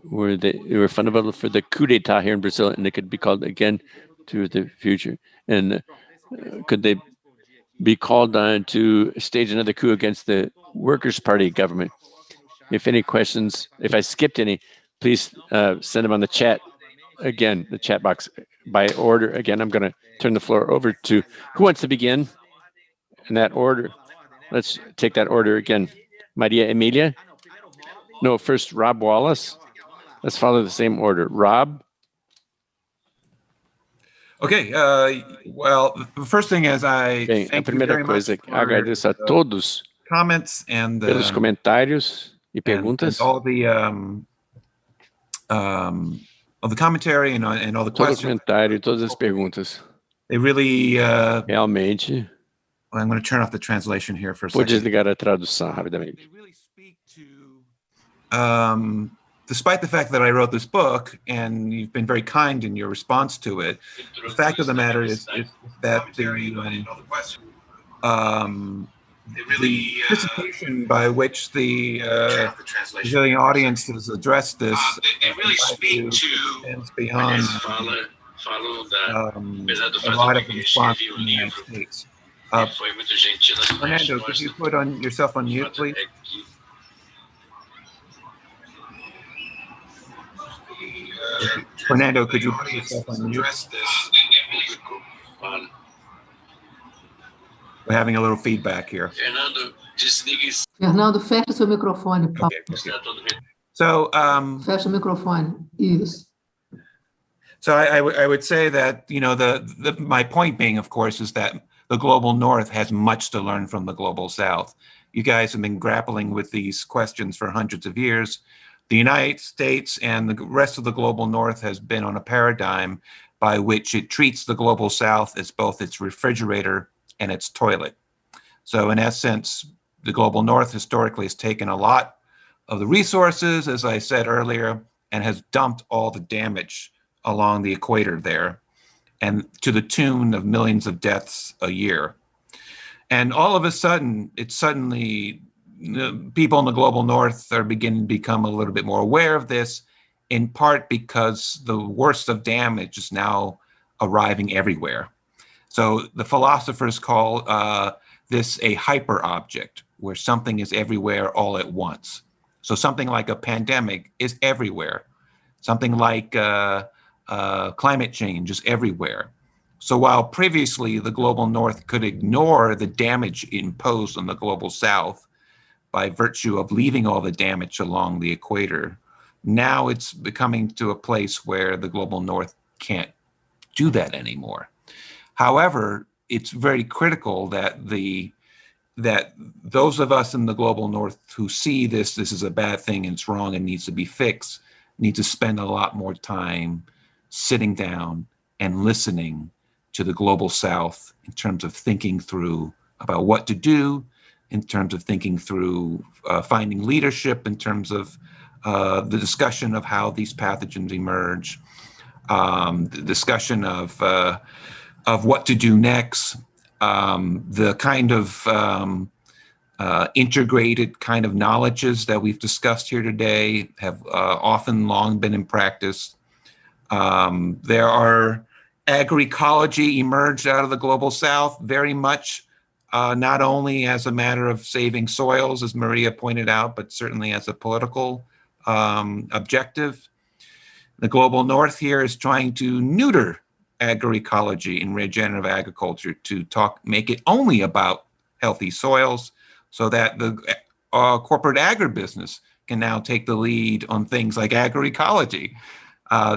[SPEAKER 1] where they were fundamental for the coup d'etat here in Brazil, and it could be called again to the future? And could they be called on to stage another coup against the Workers' Party government? If any questions, if I skipped any, please send them on the chat. Again, the chat box by order. Again, I'm going to turn the floor over to who wants to begin in that order. Let's take that order again. Maria Emília. No, first Rob Wallace. Let's follow the same order. Rob.
[SPEAKER 3] Okay, well, the first thing is
[SPEAKER 1] Bem, a primeira coisa, agradeço a todos
[SPEAKER 3] comments and
[SPEAKER 1] pelos comentários e perguntas.
[SPEAKER 3] And all the commentary and all the
[SPEAKER 1] Todo
[SPEAKER 3] questions.
[SPEAKER 1] comentário e todas as perguntas.
[SPEAKER 3] They really
[SPEAKER 1] realmente.
[SPEAKER 3] Well, I'm going to turn off the translation here for a
[SPEAKER 1] Vou
[SPEAKER 3] second.
[SPEAKER 1] desligar a tradução rapidamente.
[SPEAKER 3] They really speak to despite the fact that I wrote this book and you've been very kind in your response to it, the fact of the matter is that the participation by which the Brazilian audience has addressed this extends beyond a lot of the response from the United States. Fernando, could you put on yourself on mute, please? Fernando, could you put yourself on mute? We're having a little feedback here.
[SPEAKER 2] Fernando, fecha seu microfone, por favor.
[SPEAKER 3] Okay. So,
[SPEAKER 2] fecha o microfone. Isso.
[SPEAKER 3] So I would say that, you know, my point being, of course, is that the global North has much to learn from the global South. You guys have been grappling with these questions for hundreds of years. The United States and the rest of the global North has been on a paradigm by which it treats the global south as both its refrigerator and its toilet. So in essence, the global north historically has taken a lot of the resources, as I said earlier, and has dumped all the damage along the equator there, and to the tune of millions of deaths a year. And all of a sudden, people in the global north are beginning to become a little bit more aware of this, in part because the worst of damage is now arriving everywhere. So the philosophers call this a hyper object, where something is everywhere all at once. So something like a pandemic is everywhere. Something like climate change is everywhere. So while previously the global north could ignore the damage imposed on the global south by virtue of leaving all the damage along the equator, now it's becoming to a place where the global north can't do that anymore. However, it's very critical that those of us in the global north who see this is a bad thing and it's wrong and needs to be fixed, need to spend a lot more time sitting down and listening to the global south in terms of thinking through about what to do, in terms of thinking through finding leadership, in terms of the discussion of how these pathogens emerge, the discussion of what to do next, the kind of integrated kind of knowledges that we've discussed here today have often long been in practice. There are agroecology emerged out of the global south very much, not only as a matter of saving soils, as Maria pointed out, but certainly as a political objective. The global north here is trying to neuter agroecology and regenerative agriculture to make it only about healthy soils, so that the corporate agribusiness can now take the lead on things like agroecology.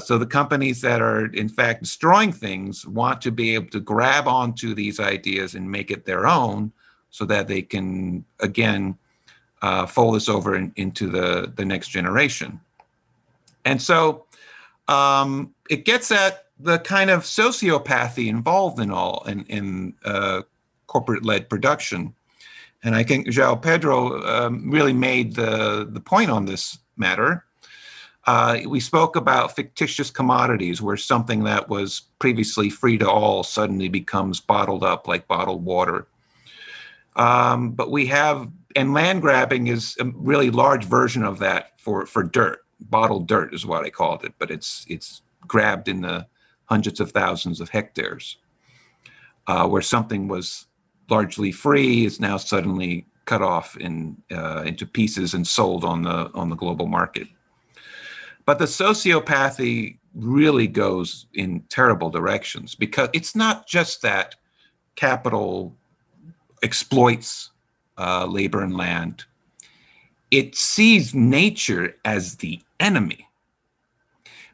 [SPEAKER 3] So the companies that are in fact destroying things want to be able to grab onto these ideas and make it their own, so that they can again fold this over into the next generation. And so it gets at the kind of sociopathy involved in corporate-led production. And I think João Pedro really made the point on this matter. We spoke about fictitious commodities, where something that was previously free to all suddenly becomes bottled up like bottled water. But we have, and land grabbing is a really large version of that for dirt. Bottled dirt is what I called it, but it's grabbed in the hundreds of thousands of hectares, where something was largely free is now suddenly cut off into pieces and sold on the global market. But the sociopathy really goes in terrible directions, because it's not just that capital exploits labor and land. It sees nature as the enemy.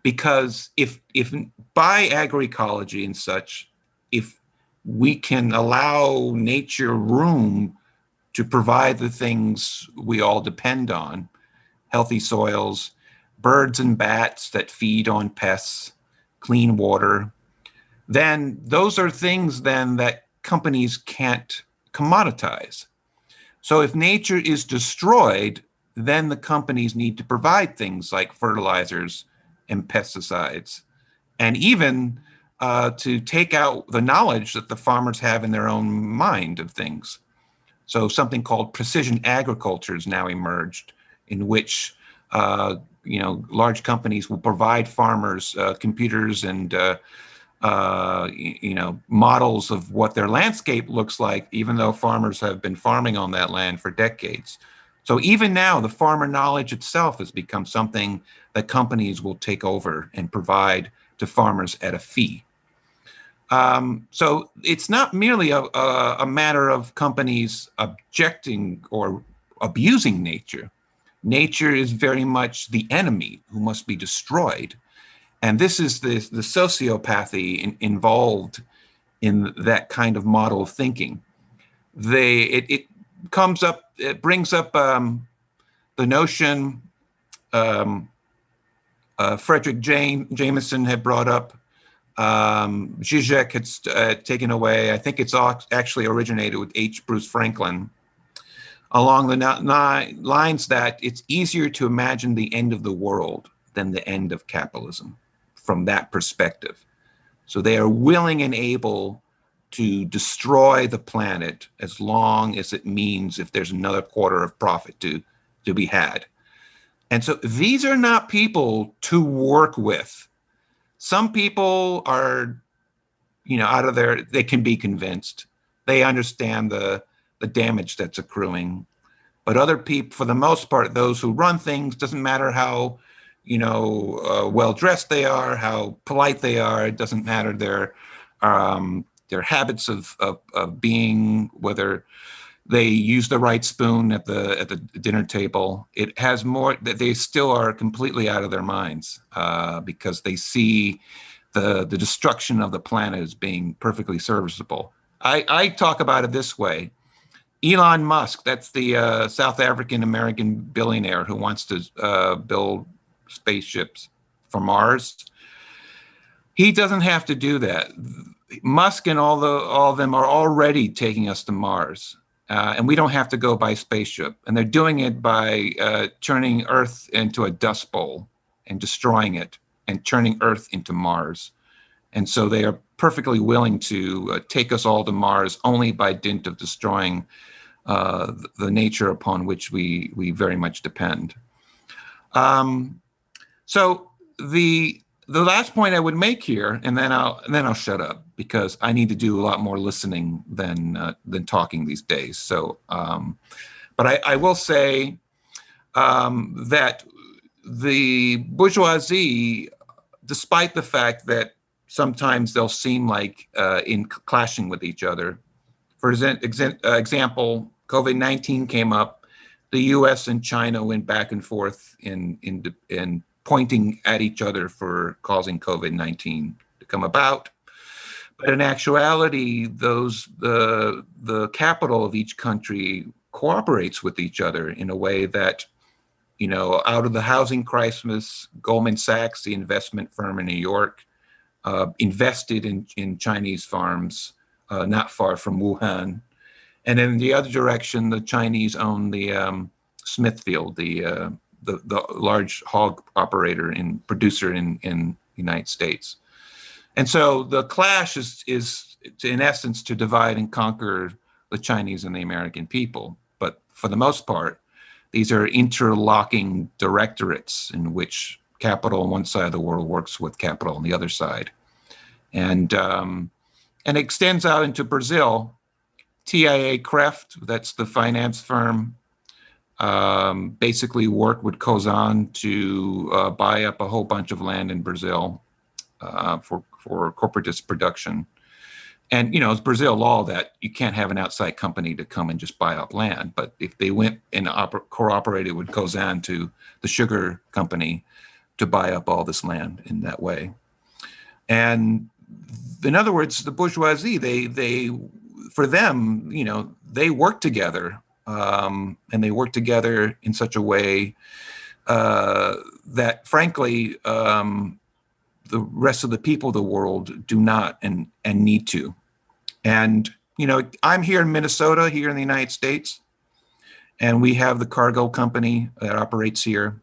[SPEAKER 3] Because if by agroecology and such, if we can allow nature room to provide the things we all depend on, healthy soils, birds and bats that feed on pests, clean water, then those are things then that companies can't commoditize. So if nature is destroyed, then the companies need to provide things like fertilizers and pesticides, and even to take out the knowledge that the farmers have in their own mind of things. So something called precision agriculture has now emerged, in which large companies will provide farmers computers and models of what their landscape looks like, even though farmers have been farming on that land for decades. So even now, the farmer knowledge itself has become something that companies will take over and provide to farmers at a fee. So it's not merely a matter of companies objecting or abusing nature. Nature is very much the enemy who must be destroyed. And this is the sociopathy involved in that kind of model of thinking. It brings up the notion Frederick Jameson had brought up Zizek had taken away, I think it's actually originated with H. Bruce Franklin, along the lines that it's easier to imagine the end of the world than the end of capitalism from that perspective. So they are willing and able to destroy the planet as long as it means if there's another quarter of profit to be had. And so these are not people to work with. Some people are, out of their, they can be convinced. They understand the damage that's accruing. But other people, for the most part, those who run things, doesn't matter how, well-dressed they are, how polite they are, it doesn't matter their habits of being, whether they use the right spoon at the dinner table. It has more that they still are completely out of their minds because they see the destruction of the planet as being perfectly serviceable. I talk about it this way. Elon Musk, that's the South African American billionaire who wants to build spaceships for Mars. He doesn't have to do that. Musk and all of them are already taking us to Mars. And we don't have to go by spaceship. And they're doing it by turning Earth into a dust bowl and destroying it and turning Earth into Mars. And so they are perfectly willing to take us all to Mars only by dint of destroying the nature upon which we very much depend. So the last point I would make here, and then I'll shut up because I need to do a lot more listening than talking these days. So, but I will say that the bourgeoisie, despite the fact that sometimes they'll seem like in clashing with each other. For example, COVID-19 came up. The U.S. and China went back and forth in pointing at each other for causing COVID-19 to come about. But in actuality, the capital of each country cooperates with each other in a way that, out of the housing crisis, Goldman Sachs, the investment firm in New York, invested in Chinese farms not far from Wuhan. And in the other direction, the Chinese own the Smithfield, the large hog operator and producer in the United States. And so the clash is in essence to divide and conquer the Chinese and the American people. But for the most part, these are interlocking directorates in which capital on one side of the world works with capital on the other side. And it extends out into Brazil. TIA Creft, that's the finance firm, basically worked with Cosan to buy up a whole bunch of land in Brazil for corporatist production. And, it's Brazil law that you can't have an outside company to come and just buy up land. But if they went and cooperated with Cosan to the sugar company to buy up all this land in that way. And in other words, the bourgeoisie, they for them, they work together, and they work together in such a way that, frankly, the rest of the people of the world do not and need to. And, I'm here in Minnesota, here in the United States, and we have the cargo company that operates here.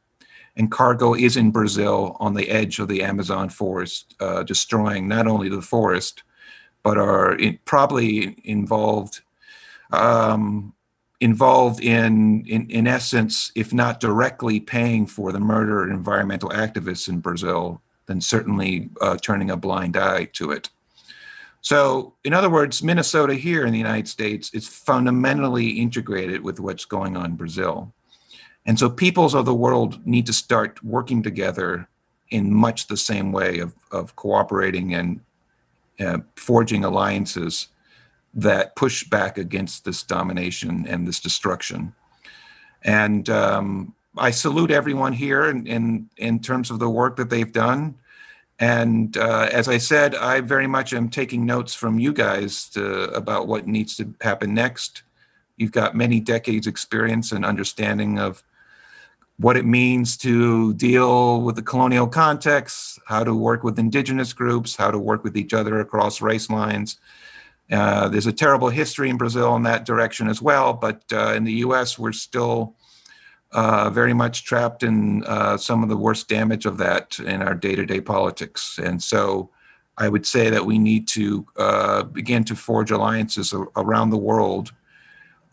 [SPEAKER 3] And cargo is in Brazil on the edge of the Amazon forest, destroying not only the forest, but are probably involved in essence, if not directly paying for the murder of environmental activists in Brazil, then certainly turning a blind eye to it. So, in other words, Minnesota here in the United States is fundamentally integrated with what's going on in Brazil. And so peoples of the world need to start working together in much the same way of cooperating and forging alliances that push back against this domination and this destruction. And I salute everyone here in terms of the work that they've done. And as I said, I very much am taking notes from you guys about what needs to happen next. You've got many decades experience and understanding of what it means to deal with the colonial context, how to work with indigenous groups, how to work with each other across race lines. There's a terrible history in Brazil in that direction as well, but in the US, we're still very much trapped in some of the worst damage of that in our day-to-day politics. And so I would say that we need to begin to forge alliances around the world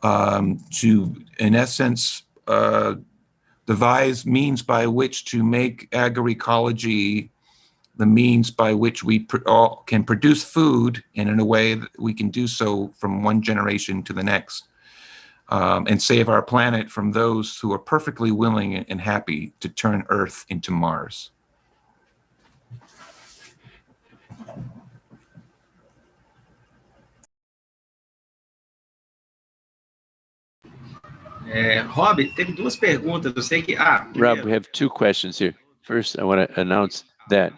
[SPEAKER 3] to, in essence, devise means by which to make agroecology the means by which we all can produce food, and in a way that we can do so from one generation to the next, and save our planet from those who are perfectly willing and happy to turn Earth into Mars.
[SPEAKER 4] Rob, teve duas perguntas. Eu sei que.
[SPEAKER 1] Rob, we have two questions here. First, I want to announce that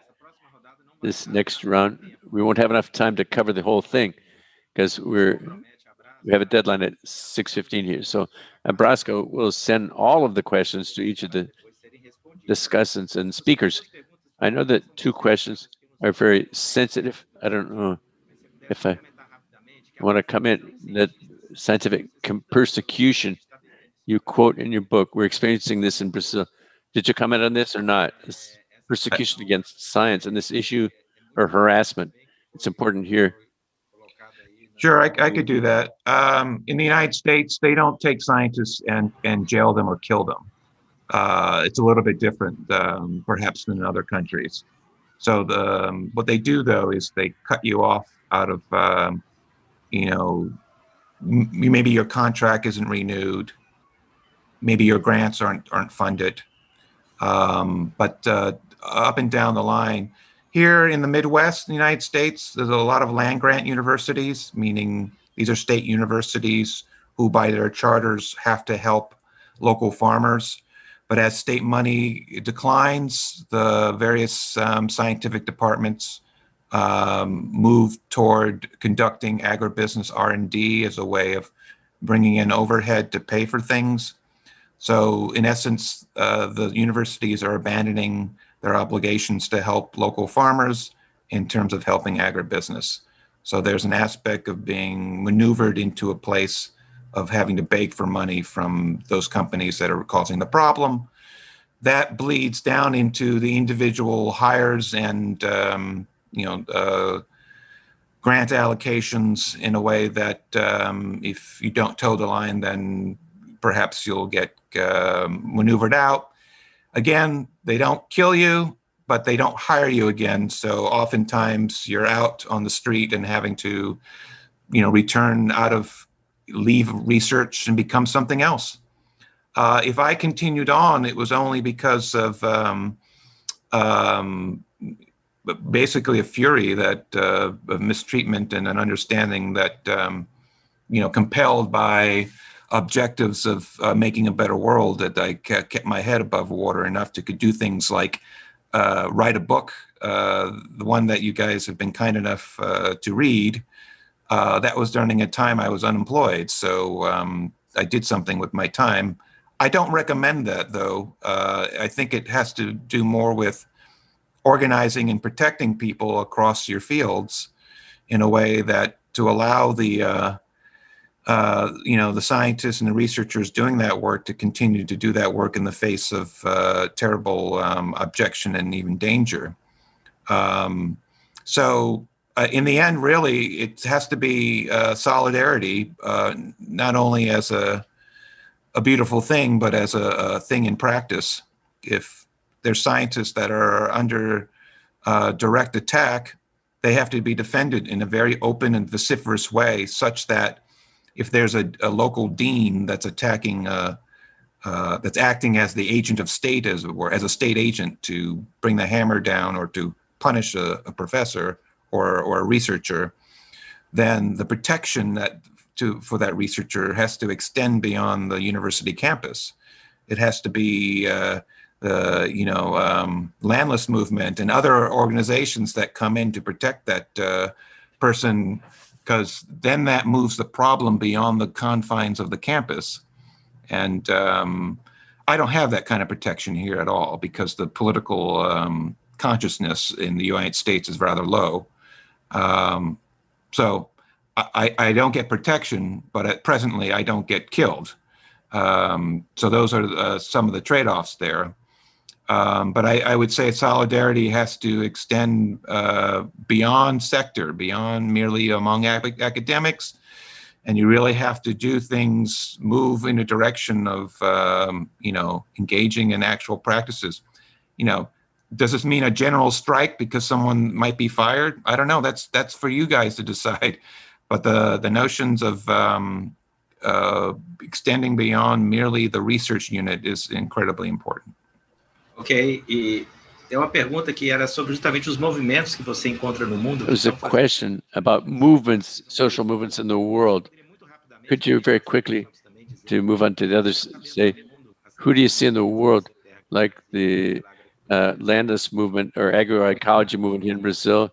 [SPEAKER 1] this next round, we won't have enough time to cover the whole thing because we have a deadline at 6:15 here. So Abrasco will send all of the questions to each of the discussants and speakers. I know that two questions are very sensitive. I don't know if I want to comment that scientific persecution you quote in your book. We're experiencing this in Brazil. Did you comment on this or not? This persecution against science and this issue or harassment. It's important here.
[SPEAKER 3] Sure, I could do that. In the United States, they don't take scientists and jail them or kill them. It's a little bit different, perhaps, than in other countries. So what they do, though, is they cut you off out of, maybe your contract isn't renewed, maybe your grants aren't funded, but up and down the line. Here in the Midwest, in the United States, there's a lot of land-grant universities, meaning these are state universities who, by their charters, have to help local farmers. But as state money declines, the various scientific departments move toward conducting agribusiness R&D as a way of bringing in overhead to pay for things. So in essence, the universities are abandoning their obligations to help local farmers in terms of helping agribusiness. So there's an aspect of being maneuvered into a place of having to beg for money from those companies that are causing the problem. That bleeds down into the individual hires and grant allocations in a way that if you don't toe the line, then perhaps you'll get maneuvered out. Again, they don't kill you, but they don't hire you again. So oftentimes you're out on the street and having to, return out of leave research and become something else. If I continued on, it was only because of basically a fury that of mistreatment and an understanding that, compelled by objectives of making a better world, that I kept my head above water enough to could do things like write a book, the one that you guys have been kind enough to read. That was during a time I was unemployed, so I did something with my time. I don't recommend that, though. I think it has to do more with organizing and protecting people across your fields in a way that to allow the scientists and the researchers doing that work to continue to do that work in the face of terrible objection and even danger. So in the end, really, it has to be solidarity, not only as a beautiful thing, but as a thing in practice. If there's scientists that are under direct attack, they have to be defended in a very open and vociferous way, such that if there's a local dean that's attacking, that's acting as the agent of state, as it were, as a state agent to bring the hammer down or to punish a professor or a researcher, then the protection for that researcher has to extend beyond the university campus. It has to be the landless movement and other organizations that come in to protect that person, because then that moves the problem beyond the confines of the campus. And I don't have that kind of protection here at all because the political consciousness in the United States is rather low. So I don't get protection, but presently I don't get killed. So those are some of the trade-offs there. But I would say solidarity has to extend beyond sector, beyond merely among academics. And you really have to do things, move in a direction of, engaging in actual practices. Does this mean a general strike because someone might be fired? I don't know. That's for you guys to decide. But the notions of extending beyond merely the research unit is incredibly important.
[SPEAKER 4] Ok, e tem uma pergunta que era sobre justamente os movimentos que você encontra no mundo.
[SPEAKER 1] There's a question about movements, social movements in the world. Could you very quickly, to move on to the others, say, who do you see in the world, like the landless movement or agroecology movement here in Brazil?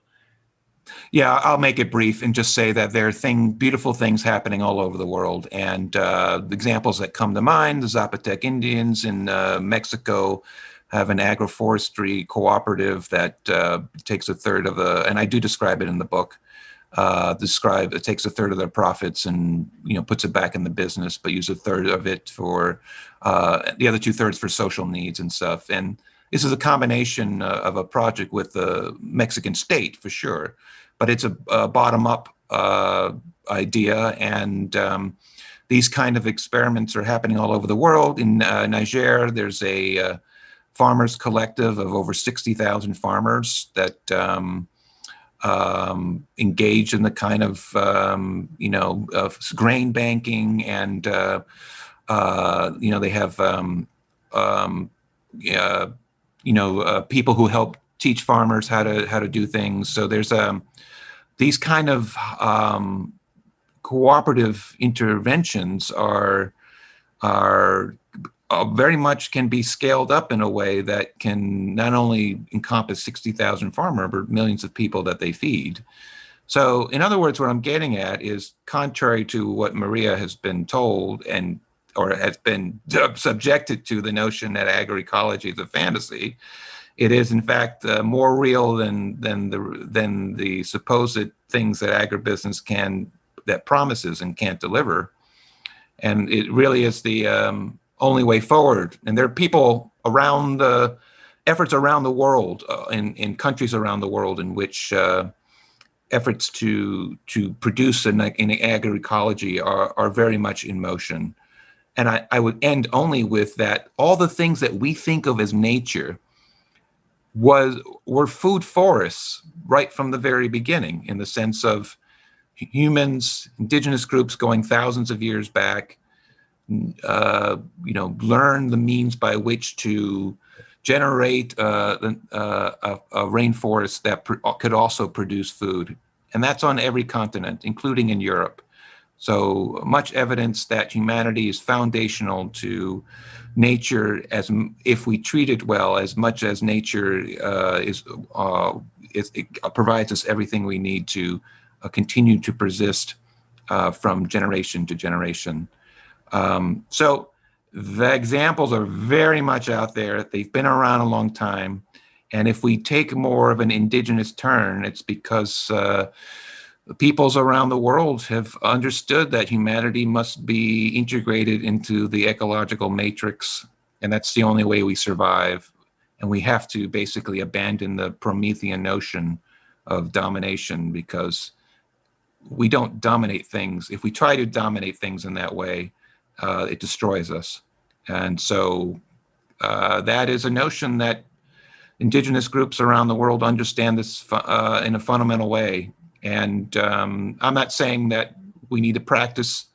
[SPEAKER 3] Yeah, I'll make it brief and just say that there are beautiful things happening all over the world. And the examples that come to mind, the Zapotec Indians in Mexico have an agroforestry cooperative that takes a third of and I do describe it in the book, it takes a third of their profits and puts it back in the business, but use a third of it for the other 2/3 for social needs and stuff. And this is a combination of a project with the Mexican state for sure, but it's a bottom-up idea, and these kind of experiments are happening all over the world. In Niger, there's a farmers collective of over 60,000 farmers that engage in the kind of grain banking, and they have people who help teach farmers how to do things. So there's these kind of cooperative interventions are very much can be scaled up in a way that can not only encompass 60,000 farmers, but millions of people that they feed. So in other words, what I'm getting at is, contrary to what Maria has been told or has been subjected to, the notion that agroecology is a fantasy, it is in fact more real than the supposed things that agribusiness that promises and can't deliver. And it really is the only way forward. And there are people efforts around the world, in countries around the world, in which efforts to produce in agroecology are very much in motion. And I would end only with that all the things that we think of as nature were food forests right from the very beginning, in the sense of humans, indigenous groups going thousands of years back, learn the means by which to generate a rainforest that could also produce food. And that's on every continent, including in Europe. So much evidence that humanity is foundational to nature, as if we treat it well, as much as nature it provides us everything we need to continue to persist from generation to generation. So the examples are very much out there. They've been around a long time. And if we take more of an indigenous turn, it's because peoples around the world have understood that humanity must be integrated into the ecological matrix. And that's the only way we survive. And we have to basically abandon the Promethean notion of domination, because we don't dominate things. If we try to dominate things in that way, it destroys us. And so that is a notion that indigenous groups around the world understand this in a fundamental way. And I'm not saying that we need to practice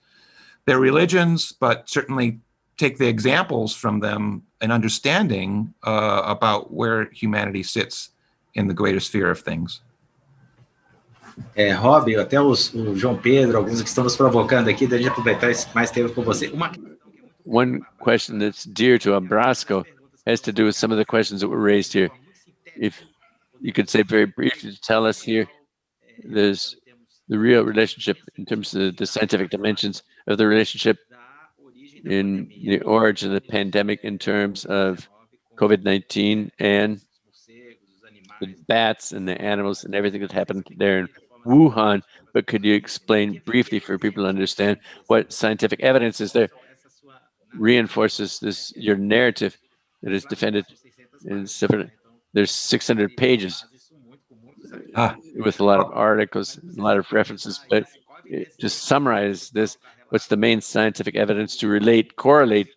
[SPEAKER 3] their religions, but certainly take the examples from them and understanding about where humanity sits in the greater sphere of things.
[SPEAKER 4] Rob, até o João Pedro, alguns que estão nos provocando aqui, da gente aproveitar mais tempo com você.
[SPEAKER 1] One question that's dear to Abrasco has to do with some of the questions that were raised here. If you could say very briefly to tell us here, there's the real relationship in terms of the scientific dimensions of the relationship in the origin of the pandemic in terms of COVID-19 and the bats and the animals and everything that happened there in Wuhan. But could you explain briefly for people to understand what scientific evidence is there reinforces this your narrative that is defended in separate? There's 600 pages with a lot of articles, a lot of references, but just summarize this. What's the main scientific evidence to correlate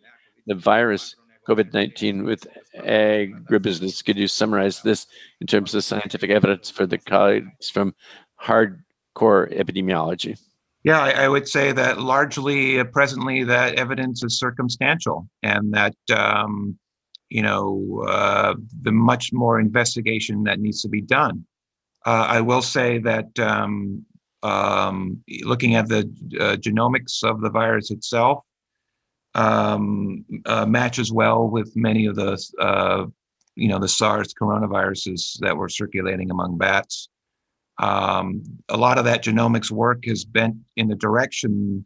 [SPEAKER 1] the virus COVID-19 with agribusiness? Could you summarize this in terms of scientific evidence for the colleagues from hardcore epidemiology?
[SPEAKER 3] Yeah, I would say that largely presently that evidence is circumstantial, and that the much more investigation that needs to be done. I will say that looking at the genomics of the virus itself matches well with many of the the SARS coronaviruses that were circulating among bats. A lot of that genomics work has been in the direction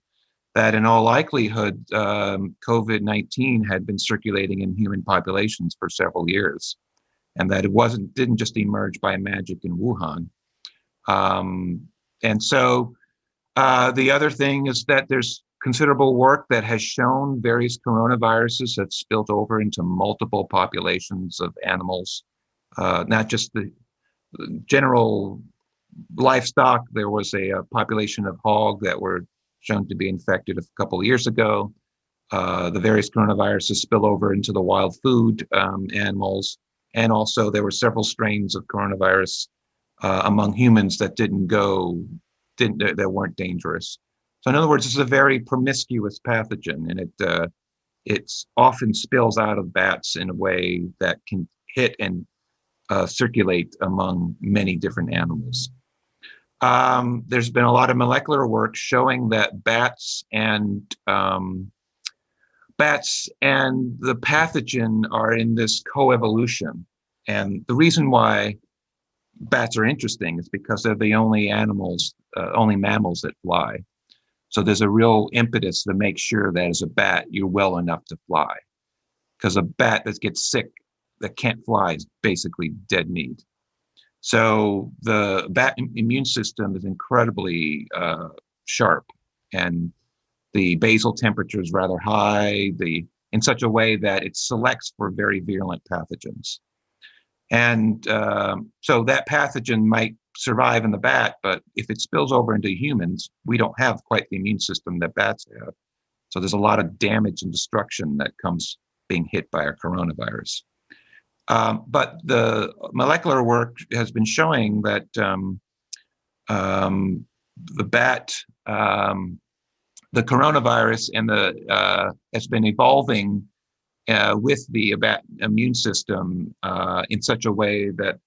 [SPEAKER 3] that in all likelihood COVID-19 had been circulating in human populations for several years, and that it didn't just emerge by magic in Wuhan. And so the other thing is that there's considerable work that has shown various coronaviruses have spilled over into multiple populations of animals, not just the general livestock. There was a population of hog that were shown to be infected a couple of years ago. The various coronaviruses spill over into the wild food animals. And also there were several strains of coronavirus among humans that that weren't dangerous. So in other words, this is a very promiscuous pathogen, and it often spills out of bats in a way that can hit and circulate among many different animals. There's been a lot of molecular work showing that bats and the pathogen are in this coevolution. And the reason why bats are interesting is because they're the only mammals that fly. So there's a real impetus to make sure that as a bat, you're well enough to fly. Because a bat that gets sick, that can't fly, is basically dead meat. So the bat immune system is incredibly sharp, and the basal temperature is rather high, in such a way that it selects for very virulent pathogens. And so that pathogen might survive in the bat, but if it spills over into humans, we don't have quite the immune system that bats have. So there's a lot of damage and destruction that comes being hit by a coronavirus. But the molecular work has been showing that the bat, the coronavirus, and has been evolving with the bat immune system in such a way that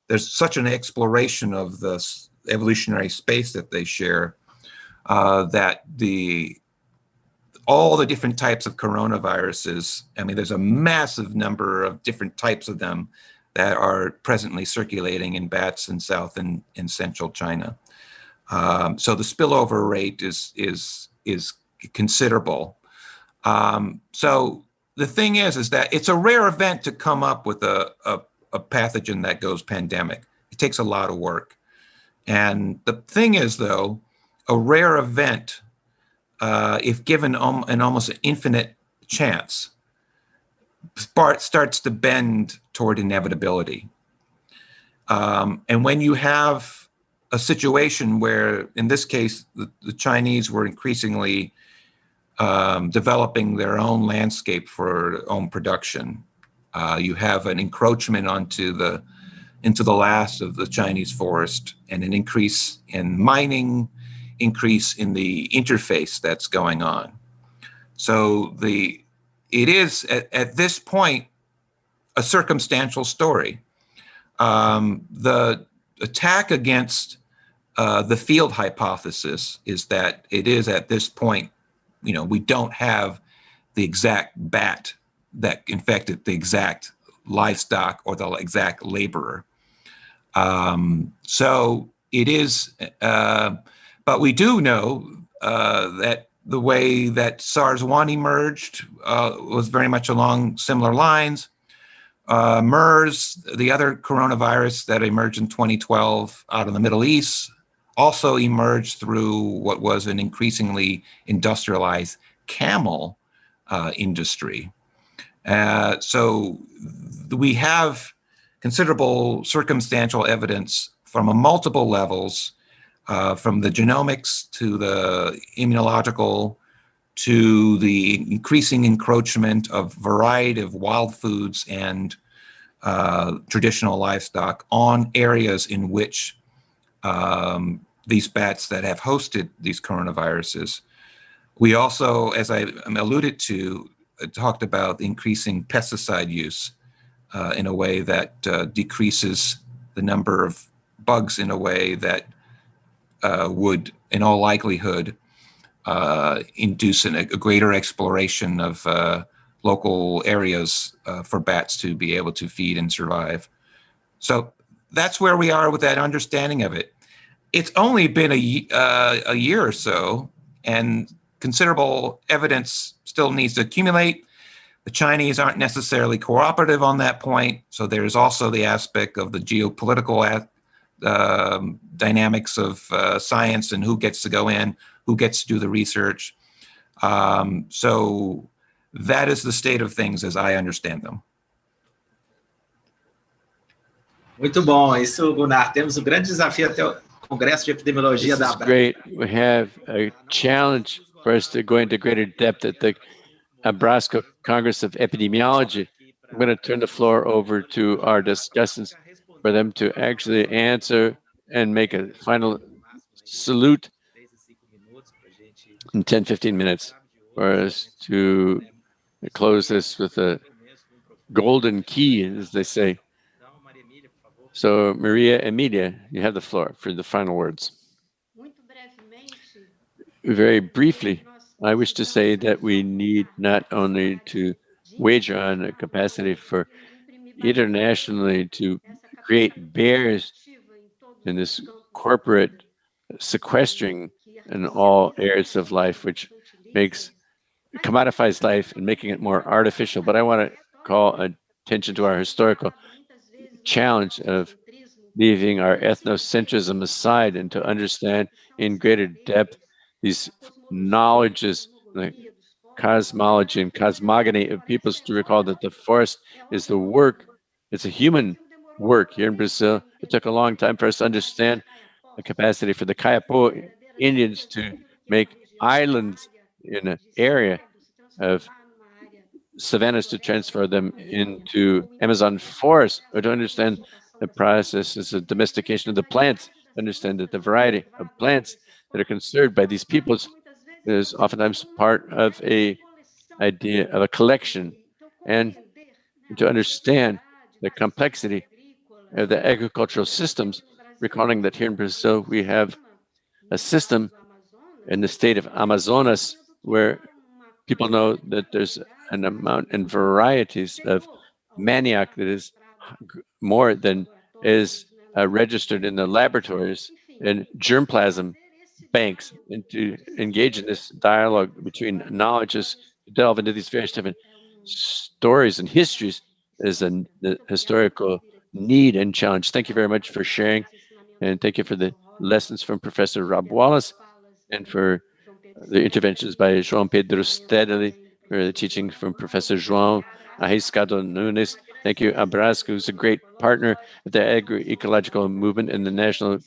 [SPEAKER 3] there's such an exploration of the evolutionary space that they share that all the different types of coronaviruses, I mean, there's a massive number of different types of them that are presently circulating in bats in South and in Central China. So the spillover rate is considerable. So the thing is that it's a rare event to come up with a pathogen that goes pandemic. It takes a lot of work. And the thing is, though, a rare event, if given an almost infinite chance, starts to bend toward inevitability. And when you have a situation where, in this case, the Chinese were increasingly developing their own landscape for their own production, you have an encroachment into the last of the Chinese forest, and an increase in mining, increase in the interface that's going on. So it is at this point a circumstantial story. The attack against the field hypothesis is that it is at this point, we don't have the exact bat that infected the exact livestock or the exact laborer. So it is, but we do know that the way that SARS-1 emerged was very much along similar lines. MERS, the other coronavirus that emerged in 2012 out of the Middle East, also emerged through what was an increasingly industrialized camel industry. So we have considerable circumstantial evidence from multiple levels, from the genomics to the immunological to the increasing encroachment of variety of wild foods and traditional livestock on areas in which these bats that have hosted these coronaviruses. We also, as I alluded to, talked about increasing pesticide use in a way that decreases the number of bugs in a way that would, in all likelihood, induce a greater exploration of local areas for bats to be able to feed and survive. So that's where we are with that understanding of it. It's only been a year or so, and considerable evidence still needs to accumulate. The Chinese aren't necessarily cooperative on that point, so there's also the aspect of the geopolitical dynamics of science and who gets to go in, who gets to do the research. So that is the state of things as I understand them.
[SPEAKER 4] Muito bom, isso, Gulnar. Temos um grande desafio até o Congresso de Epidemiologia da Abrasco.
[SPEAKER 1] Great. We have a challenge for us to go into greater depth at the Abrasco Congress of Epidemiology. I'm going to turn the floor over to our discussants for them to actually answer and make a final salute in 10-15 minutes for us to close this with a golden key, as they say. So, Maria Emília, you have the floor for the final words. Very briefly, I wish to say that we need not only to wager on a capacity for internationally to create barriers in this corporate sequestering in all areas of life, which commodifies life and making it more artificial. But I want to call attention to our historical challenge of leaving our ethnocentrism aside and to understand in greater depth these knowledges, the cosmology and cosmogony of peoples, to recall that the forest is the work, it's a human work here in Brazil. It took a long time for us to understand the capacity for the Kayapo Indians to make islands in an area of savannas to transfer them into Amazon forest, or to understand the processes of domestication of the plants, understand that the variety of plants that are conserved by these peoples is oftentimes part of a idea of a collection, and to understand the complexity of the agricultural systems, recalling that here in Brazil we have a system in the state of Amazonas where people know that there's an amount and varieties of manioc that is more than is registered in the laboratories and germplasm banks, and to engage in this dialogue between knowledges, to delve into these various different stories and histories is the historical need and challenge. Thank you very much for sharing, and thank you for the lessons from Professor Rob Wallace and for the interventions by João Pedro Stédile, for the teaching from Professor João Arriscado Nunes. Thank you, Abrasco, who's a great partner of the agroecological movement and the National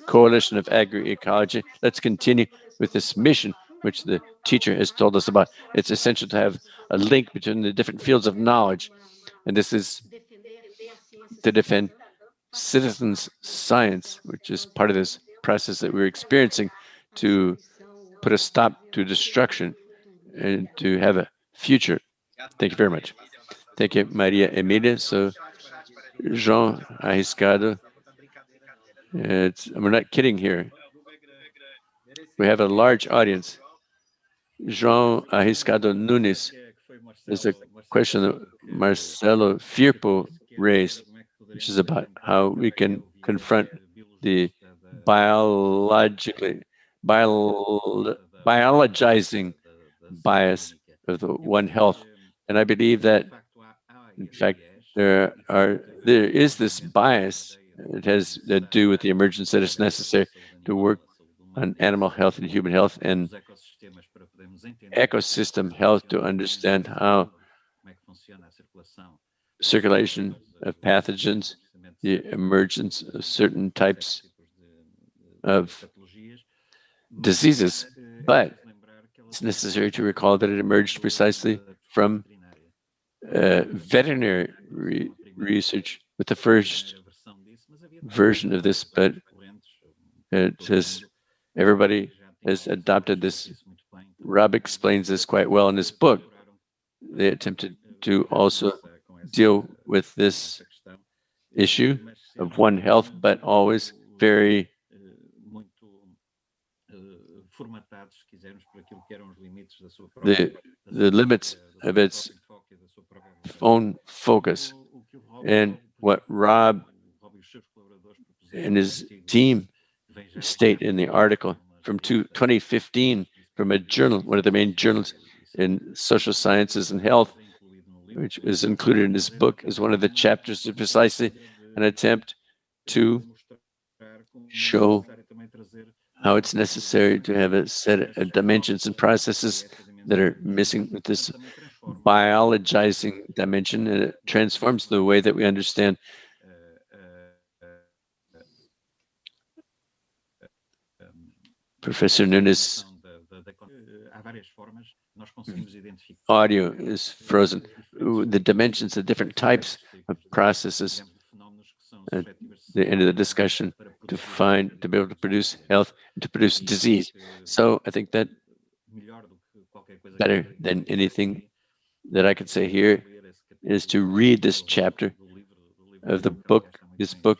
[SPEAKER 1] Coalition of Agroecology. Let's continue with this mission, which the teacher has told us about. It's essential to have a link between the different fields of knowledge, and this is to defend citizens' science, which is part of this process that we're experiencing, to put a stop to destruction and to have a future. Thank you very much. Thank you, Maria Emília. So, João Arriscado, we're not kidding here. We have a large audience. João Arriscado Nunes, there's a question that Marcelo Firpo raised, which is about how we can confront the biologizing bias of the One Health. And I believe that, in fact, there is this bias. It has to do with the emergence that is necessary to work on animal health and human health and ecosystem health to understand how circulation of pathogens, the emergence of certain types of diseases. But it's necessary to recall that it emerged precisely from veterinary research with the first version of this, but it says everybody has adopted this. Rob explains this quite well in his book. They attempted to also deal with this issue of One Health, but always very the limits of its own focus. And what Rob and his team state in the article from 2015 from a journal, one of the main journals in social sciences and health, which is included in his book, is one of the chapters to precisely an attempt to show how it's necessary to have a set of dimensions and processes that are missing with this biologizing dimension, and it transforms the way that we understand Professor Nunes' audio is frozen. The dimensions of different types of processes at the end of the discussion to be able to produce health and to produce disease. So I think that better than anything that I could say here is to read this chapter of the book, this book,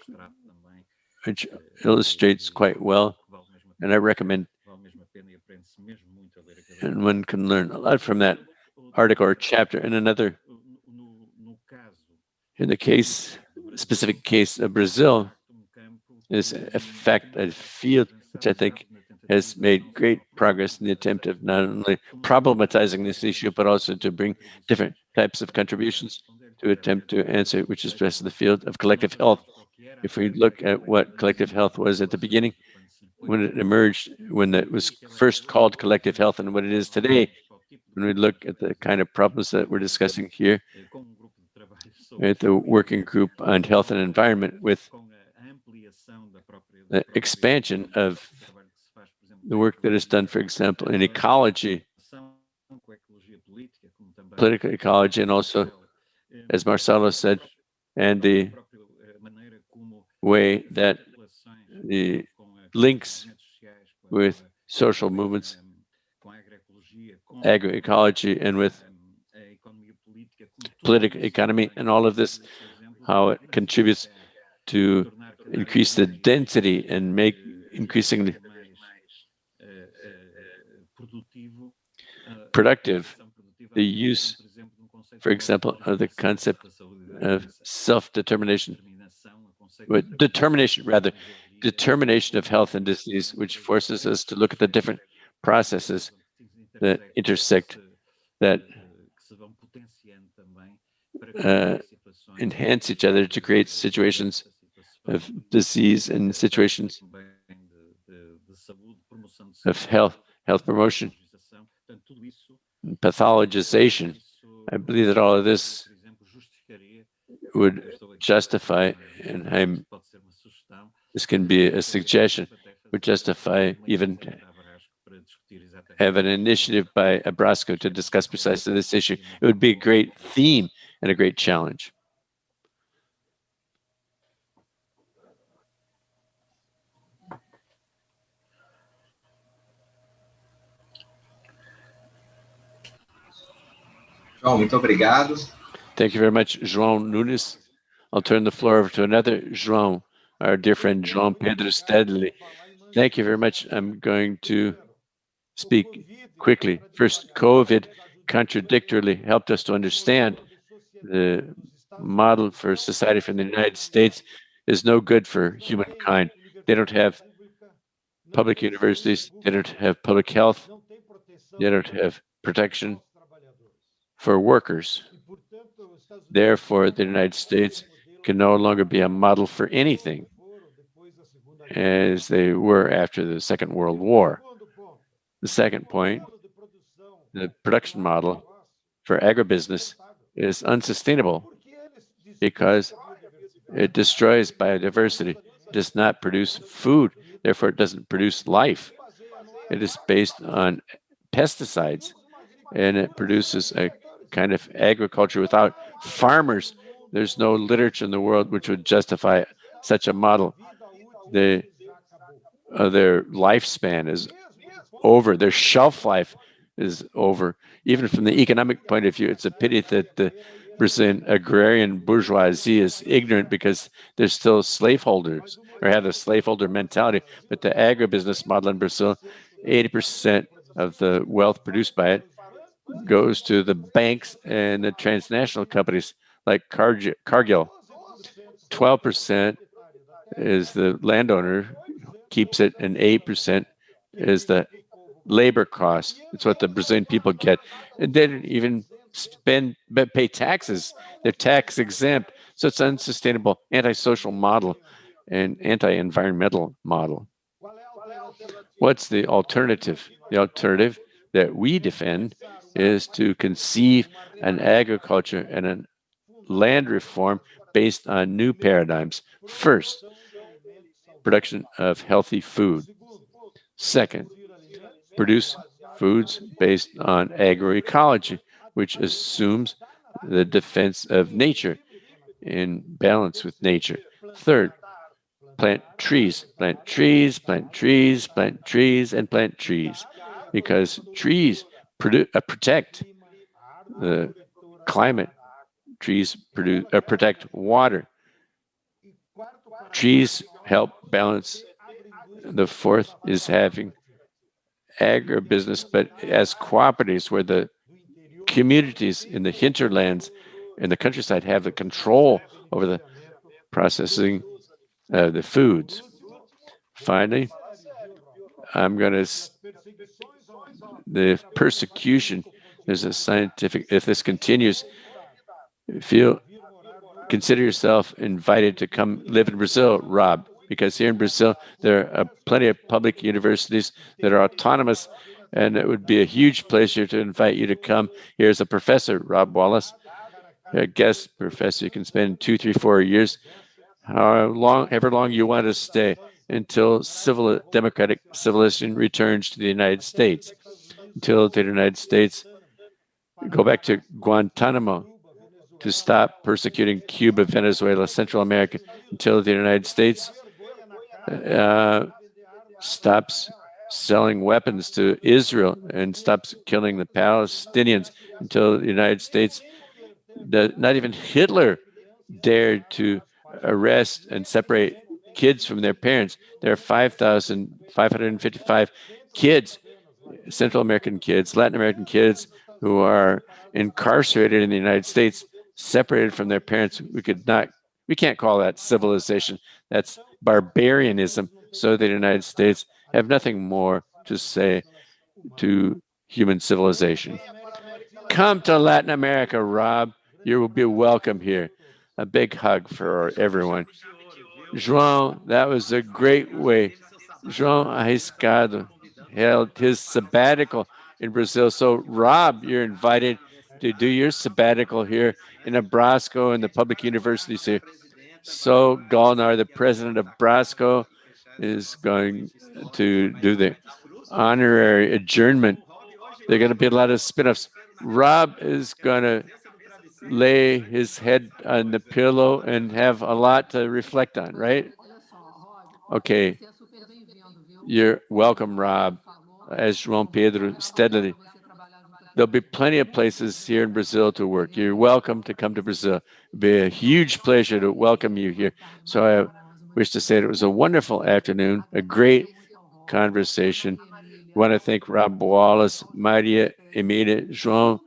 [SPEAKER 1] which illustrates quite well, and I recommend, and one can learn a lot from that article or chapter. And another, in the specific case of Brazil, is a field which I think has made great progress in the attempt of not only problematizing this issue, but also to bring different types of contributions to attempt to answer, which is best in the field of collective health. If we look at what collective health was at the beginning, when it emerged, when it was first called collective health, and what it is today, when we look at the kind of problems that we're discussing here at the working group on health and environment, with the expansion of the work that is done, for example, in ecology, political ecology, and also, as Marcelo said, and the way that the links with social movements, agroecology, and with political economy, and all of this, how it contributes to increase the density and make increasingly productive the use, for example, of the concept of self-determination, determination of health and disease, which forces us to look at the different processes that intersect, that enhance each other to create situations of disease and situations of health promotion, and pathologization. I believe that all of this would justify, and this can be a suggestion, would justify even have an initiative by Abrasco to discuss precisely this issue. It would be a great theme and a great challenge.
[SPEAKER 4] João, muito obrigado.
[SPEAKER 1] Thank you very much, João Nunes. I'll turn the floor over to another João, our dear friend João Pedro Stédile. Thank you very much. I'm going to speak quickly. First, COVID contradictorily helped us to understand the model for society from the United States is no good for humankind. They don't have public universities, they don't have public health, They don't have protection for workers. Therefore, the United States can no longer be a model for anything as they were after the Second World War. The second point, the production model for agribusiness is unsustainable because it destroys biodiversity, does not produce food, therefore it doesn't produce life. It is based on pesticides, and it produces a kind of agriculture without farmers. There's no literature in the world which would justify such a model. Their lifespan is over, their shelf life is over. Even from the economic point of view, it's a pity that the Brazilian agrarian bourgeoisie is ignorant because they're still slaveholders or have a slaveholder mentality. But the agribusiness model in Brazil, 80% of the wealth produced by it goes to the banks and the transnational companies like Cargill. 12% is the landowner keeps it, and 8% is the labor cost. It's what the Brazilian people get. And they didn't even pay taxes. They're tax exempt. So it's an unsustainable anti-social model and anti-environmental model. What's the alternative? The alternative that we defend is to conceive an agriculture and a land reform based on new paradigms. First, production of healthy food. Second, produce foods based on agroecology, which assumes the defense of nature in balance with nature. Third, plant trees, plant trees, plant trees, plant trees, and plant trees, because trees protect the climate. Trees protect water. Trees help balance. The fourth is having agribusiness, but as cooperatives where the communities in the hinterlands and the countryside have the control over the processing of the foods. Finally, the persecution, there's a scientific, if this continues, consider yourself invited to come live in Brazil, Rob, because here in Brazil, there are plenty of public universities that are autonomous, and it would be a huge pleasure to invite you to come here as a professor, Rob Wallace, a guest professor. You can spend 2, 3, 4 years, however long you want to stay, until democratic civilization returns to the United States, until the United States go back to Guantanamo to stop persecuting Cuba, Venezuela, Central America, until the United States stops selling weapons to Israel and stops killing the Palestinians, until the United States, not even Hitler dared to arrest and separate kids from their parents. There are 5,555 kids, Central American kids, Latin American kids, who are incarcerated in the United States, separated from their parents. We can't call that civilization. That's barbarianism. So the United States have nothing more to say to human civilization. Come to Latin America, Rob. You will be welcome here. A big hug for everyone. João, that was a great way. João Arriscado held his sabbatical in Brazil. So, Rob, you're invited to do your sabbatical here in Abrasco and the public universities here. So, Gulnar, the president of Abrasco, is going to do the honorary adjournment. There are going to be a lot of spin-offs. Rob is going to lay his head on the pillow and have a lot to reflect on, right? Okay. You're welcome, Rob. As João Pedro Stédile, there'll be plenty of places here in Brazil to work. You're welcome to come to Brazil. It'll be a huge pleasure to welcome you here. So I wish to say that it was a wonderful afternoon, a great conversation. I want to thank Rob Wallace, Maria, Emília, João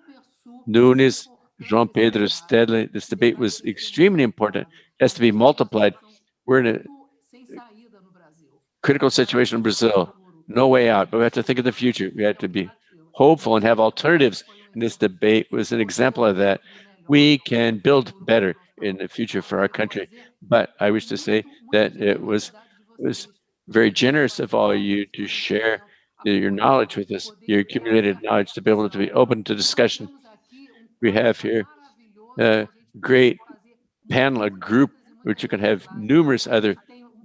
[SPEAKER 1] Nunes, João Pedro Stédile. This debate was extremely important. It has to be multiplied. We're in a critical situation in Brazil. No way out, but we have to think of the future. We have to be hopeful and have alternatives. And this debate was an example of that. We can build better in the future for our country. But I wish to say that it was very generous of all of you to share your knowledge with us, your accumulated knowledge, to be able to be open to discussion. We have here a great panel, a group, which you can have numerous other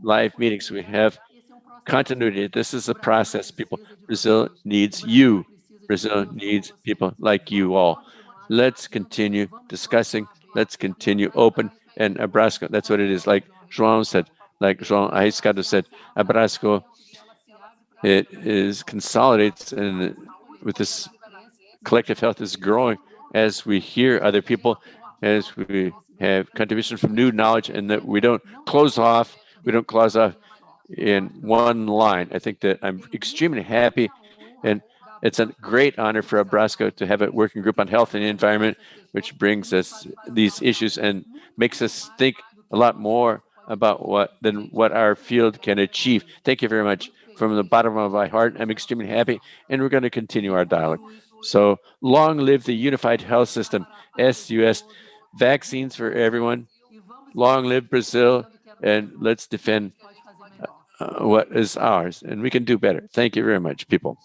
[SPEAKER 1] live meetings. We have continuity. This is a process, people. Brazil needs you. Brazil needs people like you all. Let's continue discussing. Let's continue open. And Abrasco, that's what it is. Like João said, like João Arriscado said, Abrasco, it is consolidates, and with this collective health is growing as we hear other people, as we have contribution from new knowledge, and that we don't close off in one line. I think that I'm extremely happy, and it's a great honor for Abrasco to have a working group on health and environment, which brings us these issues and makes us think a lot more about what our field can achieve. Thank you very much. From the bottom of my heart, I'm extremely happy, and we're going to continue our dialogue. So long live the unified health system, SUS, vaccines for everyone. Long live Brazil, and let's defend what is ours, and we can do better. Thank you very much, people.